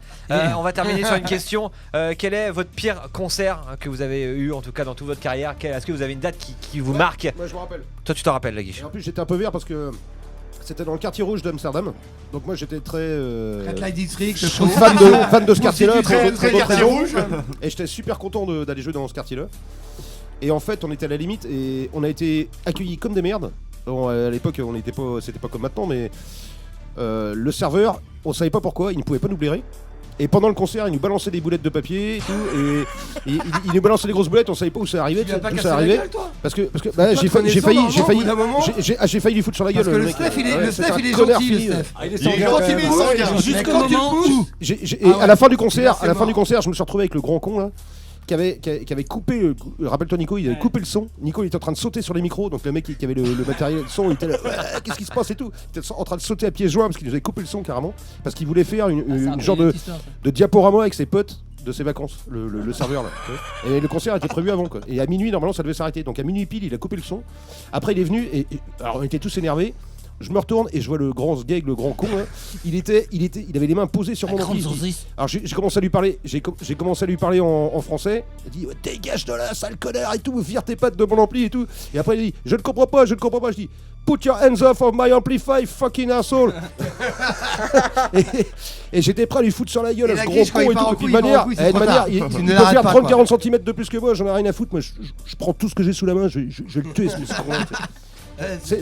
On va terminer sur une question. Quel est votre pire concert que vous avez eu en tout cas dans toute votre carrière? Est-ce que vous avez une date qui vous marque? Moi je me rappelle. Toi tu t'en rappelles, la guiche. En plus j'étais un peu vert parce que c'était dans le quartier rouge d'Amsterdam. Donc moi j'étais très Red Light District, fan de ce quartier-là. Très quartier rouge. Et j'étais super content d'aller jouer dans ce quartier-là. Et en fait, on était à la limite et on a été accueillis comme des merdes. Bon, à l'époque, c'était pas comme maintenant, mais le serveur, on savait pas pourquoi, il ne pouvait pas nous blairer. Et pendant le concert, il nous balançait des boulettes de papier et tout, et il nous balançait des grosses boulettes, on savait pas où ça arrivait. Parce que j'ai failli lui foutre sur la gueule. Parce que le Steph, il est gentil, le Steph. Il est gentil, mais il jusqu'au moment où. À la fin du concert, je me suis retrouvé avec le grand con là. Qui avait coupé, rappelle-toi Nico, il avait coupé le son. Nico il était en train de sauter sur les micros, donc le mec qui avait le matériel de son, il était là, qu'est-ce qui se passe et tout. Il était en train de sauter à pieds joints parce qu'il nous avait coupé le son carrément, parce qu'il voulait faire une genre de diaporama avec ses potes de ses vacances, le serveur là. Et le concert était prévu avant quoi. Et à minuit normalement ça devait s'arrêter, donc à minuit pile il a coupé le son. Après il est venu et alors on était tous énervés. Je me retourne et je vois le grand sgeg, le grand con. Hein. Il avait les mains posées sur mon ampli. Alors j'ai commencé à lui parler. J'ai commencé à lui parler en français. Il dit dégage de là, sale connard et tout. Vire tes pattes de mon ampli et tout. Et après il dit je ne comprends pas. Je dis put your hands off of my amplify, fucking asshole. et j'étais prêt à lui foutre sur la gueule à ce gros con et tout. Et puis de manière, il doit faire 30-40 cm de plus que moi. J'en ai rien à foutre. Moi je prends tout ce que j'ai sous la main. Je vais le tuer ce con.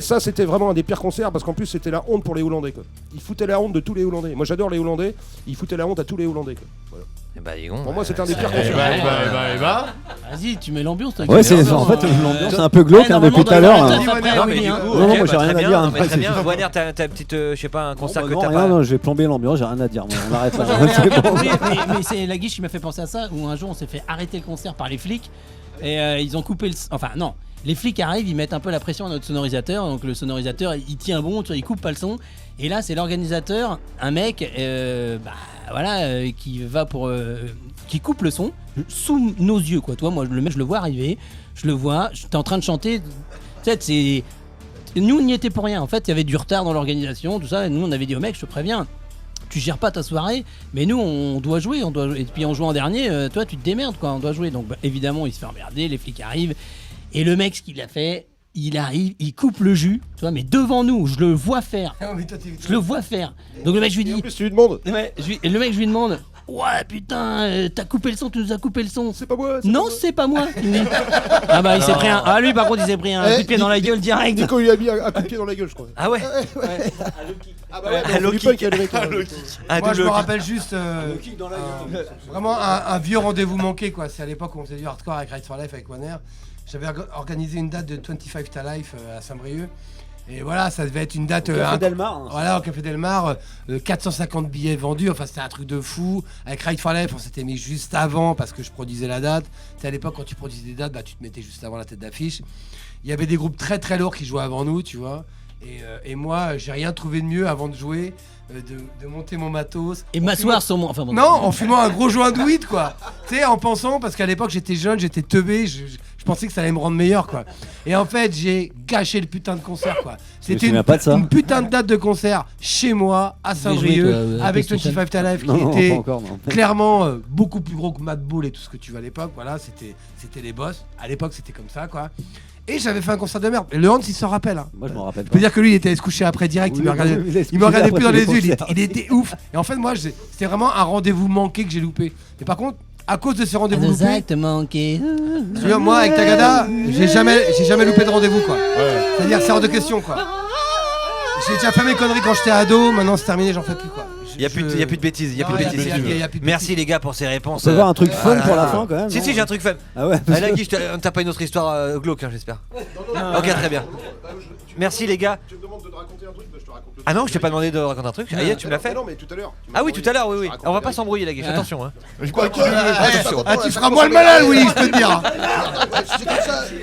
Ça c'était vraiment un des pires concerts parce qu'en plus c'était la honte pour les Hollandais quoi. Ils foutaient la honte de tous les Hollandais. Moi j'adore les Hollandais, ils foutaient la honte à tous les Hollandais quoi. Voilà. Pour moi c'était un des pires concerts. Vas-y, tu mets l'ambiance. Ouais, en fait l'ambiance c'est un peu glauque depuis tout à l'heure. Non, moi j'ai rien à dire. Très bien. Wanner, t'as petite, je sais pas, un concert que t'as pas. Non, je vais plomber l'ambiance, j'ai rien à dire. On arrête là. Mais c'est la guiche qui m'a fait penser à ça où un jour on s'est fait arrêter le concert par les flics et ils ont coupé le. Enfin non. Les flics arrivent, ils mettent un peu la pression à notre sonorisateur, donc le sonorisateur il tient bon, tu vois, il coupe pas le son. Et là c'est l'organisateur, un mec, qui va qui coupe le son sous nos yeux quoi. Toi, moi le mec je le vois arriver, j'étais en train de chanter. Tu sais, nous on n'y était pour rien. En fait, il y avait du retard dans l'organisation, tout ça. Et nous on avait dit au mec, je te préviens. Tu gères pas ta soirée, mais nous on doit jouer, et puis en jouant en dernier, toi tu te démerdes quoi, on doit jouer. Donc évidemment il se fait emmerder, les flics arrivent. Et le mec, ce qu'il a fait, il arrive, il coupe le jus, tu vois, mais devant nous, je le vois faire. Donc le mec, je lui dis. En plus, tu lui demandes. Ouais, le mec, je lui demande. Ouais, putain, t'as coupé le son, tu nous as coupé le son. C'est pas moi. Non, c'est pas moi. Ah bah, il s'est pris un. Ah, lui, par contre, il s'est pris un coup de pied dans la gueule direct. Nico, il a mis un coup de pied dans la gueule, je crois. Ah ouais. Ah bah ouais, low kick. Moi, je me rappelle juste vraiment un vieux rendez-vous manqué, quoi. C'est à l'époque où on faisait du hardcore avec Ride for Life avec Wanner. J'avais organisé une date de 25 to Life à Saint-Brieuc. Et voilà, ça devait être une date. Au Café Delmar. Voilà, au Café Delmar. 450 billets vendus. Enfin, c'était un truc de fou. Avec Ride for Life, on s'était mis juste avant parce que je produisais la date. Tu sais, à l'époque, quand tu produisais des dates, bah, tu te mettais juste avant la tête d'affiche. Il y avait des groupes très très lourds qui jouaient avant nous, tu vois. Et moi, j'ai rien trouvé de mieux avant de jouer. De monter mon matos et m'asseoir sur mon. Enfin, bon, non, en fumant un gros joint de weed, quoi. Tu sais, en pensant, parce qu'à l'époque j'étais jeune, j'étais teubé, je pensais que ça allait me rendre meilleur, quoi. Et en fait, j'ai gâché le putain de concert, quoi. C'était une putain de date de concert chez moi, à Saint-Brieuc, avec 25 to Life, qui était clairement beaucoup plus gros que Mad Bull et tout ce que tu veux à l'époque. Voilà, c'était les boss. À l'époque, c'était comme ça, quoi. Et j'avais fait un concert de merde. Et le Hans, il s'en rappelle. Hein. Moi, je m'en rappelle. Je peux dire que lui, il était allé se coucher après direct. Il me regardait plus dans les yeux. Il était ouf. Et en fait, moi, c'était vraiment un rendez-vous manqué que j'ai loupé. Mais par contre, à cause de ces rendez-vous loupés. Exactement, ok. Moi, avec Tagada, j'ai jamais loupé de rendez-vous, quoi. C'est-à-dire, c'est hors de question, quoi. J'ai déjà fait mes conneries quand j'étais ado, maintenant c'est terminé, j'en fais plus, quoi. Il n'y a plus de bêtises, Merci les gars pour ces réponses. On peut voir un truc fun pour la fin quand même. Si, j'ai un truc fun. Ah ouais. Là, Guy, t'as pas une autre histoire glauque, j'espère. Ok, très bien. Merci les gars. Tu me demandes de raconter un truc, je te raconte. Ah non, je t'ai pas demandé de raconter un truc. Ah, tu me l'as fait. Non, mais tout à l'heure. Ah oui, tout à l'heure, oui. On va pas s'embrouiller, la Guiche, attention. Je crois que tu feras moins le malin, Willy, je peux te dire.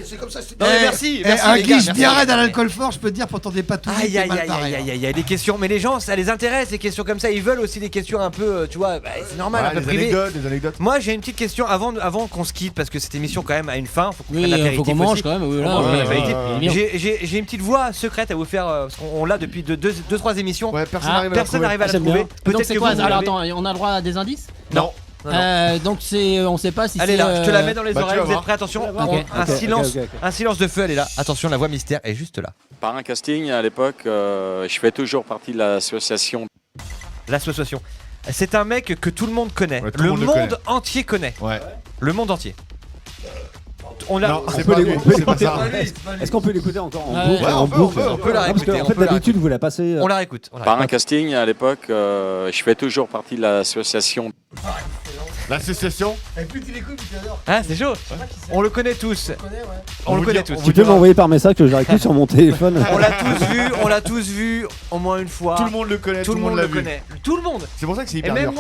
C'est comme ça. Non, mais merci. Un Guiche bien raide à l'alcool fort, je peux te dire, pour t'en dépatouiller. Aïe, des questions. Mais les gens, ça les intéresse, les questions comme ça. Ils veulent aussi des questions un peu, tu vois, c'est normal, un peu privées. Des anecdotes. Moi, j'ai une petite question avant qu'on se quitte, parce que cette émission, quand même, a une fin. Faut qu'on prenne l'apéritif faut qu'on mange aussi. quand même. J'ai une petite voix secrète à vous faire, parce qu'on l'a depuis 2-3 émissions. Ouais, personne n'arrive à la trouver. Donc c'est quoi? Alors attends, on a le droit à des indices? Non. Donc on sait pas si c'est. Elle est là, je te la mets dans les Bah, oreilles, tu vas vous êtes voir. prêts? Attention, Ok. un silence de feu, elle est là. Attention, la voix mystère est juste là. Par un casting, à l'époque, je fais toujours partie de l'association. L'association. C'est un mec que tout le monde connaît. Ouais, tout le le monde monde le connaît. entier connaît. Ouais. Le monde entier. On l'a. Non, c'est pas lui, c'est pas ça. Est-ce qu'on peut l'écouter encore en Ouais, boucle? ouais, en on peut, boucle on peut la Parce réécouter, qu'en on fait, peut la d'habitude, vous la passez. On la réécoute. Par un casting, à l'époque, je fais toujours partie de l'association. L'association. Et plus tu l'écoutes, plus tu adores. Ah, c'est chaud. On le connaît tous. On le connaît tous. Tu peux m'envoyer par message que je la réécoute sur mon téléphone. On l'a tous vu au moins une fois. Tout le monde le connaît, Tout le monde l'a le vu. connaît. Tout le monde. C'est pour ça que c'est Et hyper même dur.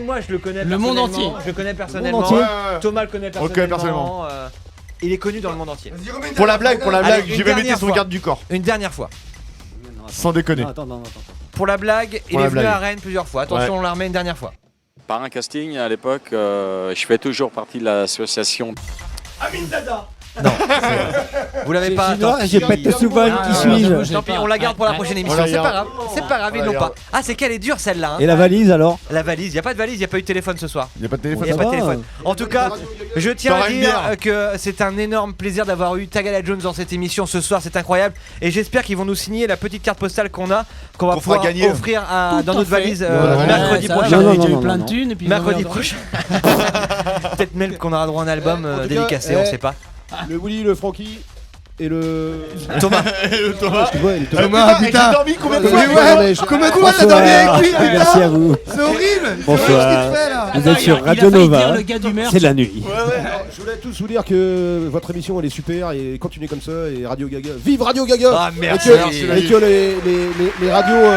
moi, je le connais. Le monde personnellement. entier. Je le connais personnellement. entier. Thomas le connaît On le connaît personnellement. Il est connu dans le monde entier. Pour la blague, Allez, je une vais mettre dernière son fois. garde du corps. Une dernière fois. Sans déconner. Non, attends. Pour la blague, il Pour la est venu blague. à Rennes plusieurs fois. Attention, Ouais. on la remet une dernière fois. Par un casting, à l'époque, je fais toujours partie de l'association. Amin Dada. Vous l'avez pas. Non, j'ai pas de souvent qui suis-je. Tant pis, on la garde pour la prochaine émission. On la C'est pas garde. grave. C'est pas grave, On ils la l'ont pas. garde. Ah, c'est qu'elle est dure celle-là. Et la valise alors? La valise, y a pas de valise, y a pas eu de téléphone ce soir. Il y a pas de Il téléphone. n'y a Ça pas de va. téléphone. En tout cas, je tiens à T'auras une dire bière. que c'est un énorme plaisir d'avoir eu Tagada Jones dans cette émission ce soir, c'est incroyable. Et j'espère qu'ils vont nous signer la petite carte postale qu'on va Qu'on fera pouvoir gagner. offrir dans Tout à notre fait. valise Ouais. mercredi Ça, prochain. Non, j'ai non, eu plein non. de thunes et puis Mercredi on va- prochain. Peut-être même qu'on aura droit à un album En tout cas, dédicacé, on sait pas. Le Willy, le Francky et le. Thomas. Thomas. Tu vois, il te- Thomas, putain. J'ai dormi combien de Mais fois ouais, combien de fois t'as dormi avec lui, putain? Merci à vous. C'est horrible. Bonsoir. C'est horrible ce qu'il fait là. Vous êtes sur Il a Radio failli dire Nova. le gars du meurtre. C'est la nuit. Je voulais tous vous dire que votre émission elle est super et continuez comme ça et Radio Gaga. Vive Radio Gaga. Ah, merci. Et que les radios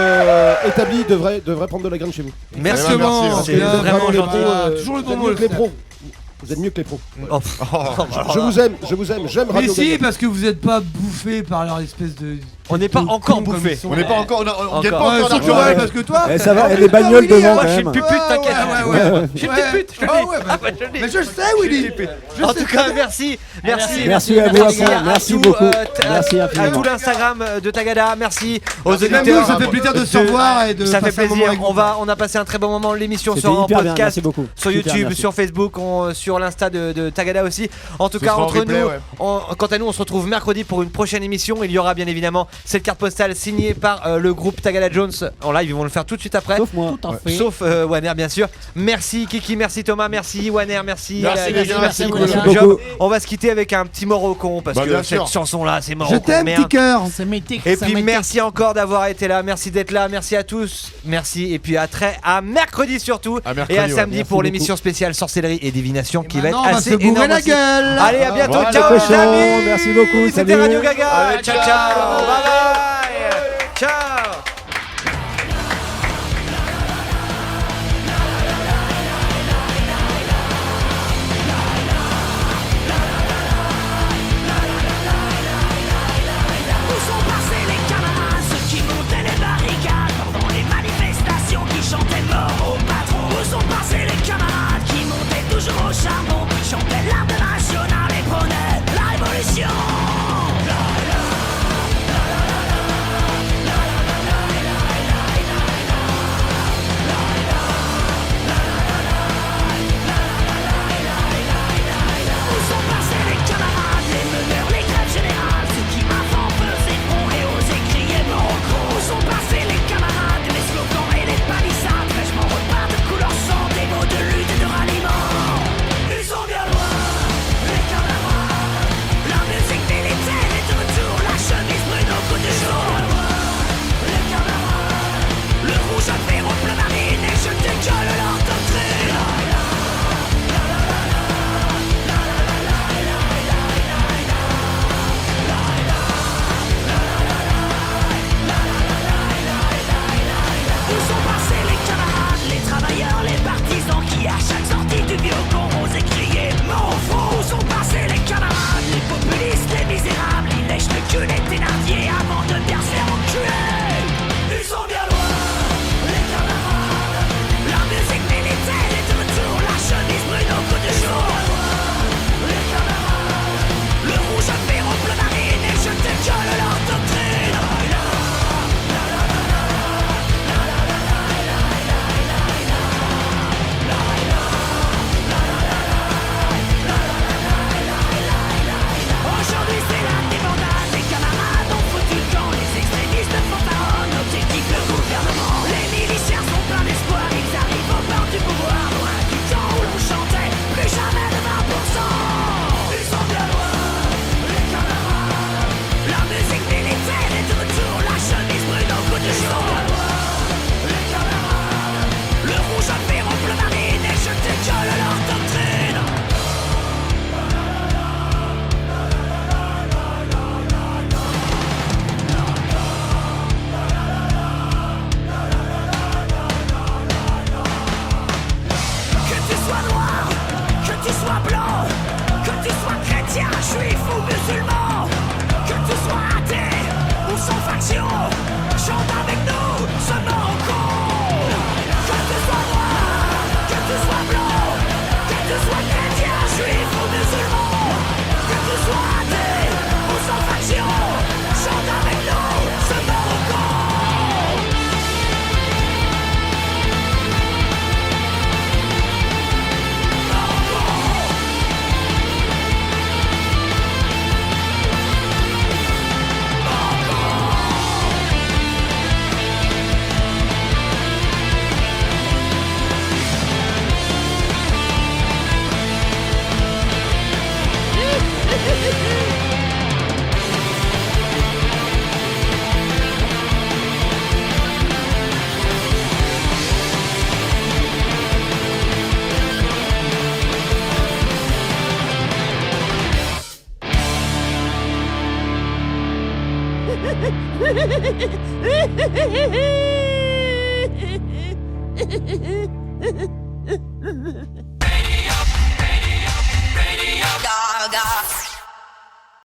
établies devraient prendre de la graine chez vous. Merci, Exactement. c'est Bien, vraiment les gentil. pros, Toujours le vous bon êtes mot, mieux que le les pros. Vous êtes mieux que les pros. Oh, Je vous aime, j'aime Mais Radio si, Gaga. parce que vous êtes pas bouffé par leur espèce de. On n'est pas de encore cons comme bouffé. ils sont. On n'est pas encore. On gagne pas Encore. Ouais, encore surtout, d'argent. ouais, parce que toi. Eh, ça va, t'as et plus les peur, bagnoles Willy, devant hein. Moi, quand je suis même. une pupute, t'inquiète. Ouais. Je suis une petite pute, je te le Ah dis. ouais, Ah, bah, je le dis. Mais je le sais, Willy. En tout cas, merci. Merci à vous, merci tout, beaucoup. à Merci infiniment. tout l'Instagram de Tagada, merci aux Même nous, auditeurs. ça fait plaisir de se revoir et de Ça fait passer un moment plaisir. avec vous. On a passé un très bon moment. L'émission C'était sera en hyper bien, podcast merci beaucoup. sur Super, YouTube, merci. sur Facebook, sur l'Insta de Tagada aussi. En tout Ce cas, sera en entre replay, nous, ouais. quant à nous, on se retrouve mercredi pour une prochaine émission. Il y aura bien évidemment cette carte postale signée par le groupe Tagada Jones en live. Ils vont le faire tout de suite après. Sauf moi. Tout en fait. Sauf Wanner, bien sûr. Merci Kiki, merci Thomas, merci Wanner, merci. Merci, les gars, merci beaucoup. beaucoup. Job. On va se quitter avec un petit Morocon parce Bah, que bien cette sûr. chanson-là, c'est Je Morocon. t'aime, merde. petit cœur. Ça m'était- Et ça puis m'était- merci encore d'avoir été là, merci d'être là, merci à tous, merci et puis à mercredi surtout À mercredi, et à ouais. samedi Merci pour beaucoup. l'émission spéciale sorcellerie et divination qui va être Maintenant, on va assez se bourrer énorme la aussi. gueule. Allez, à bientôt, Voilà, ciao les les cochons, amis. merci beaucoup, C'était salut. Radio Gaga. Allez, ciao, ciao. ciao, bye bye, ciao. Où sont passés les camarades, ceux qui montaient les barricades pendant les manifestations, qui chantaient mort au patron? Où sont passés les camarades qui montaient toujours au charbon, qui chantaient l'hymne national et prônaient la révolution?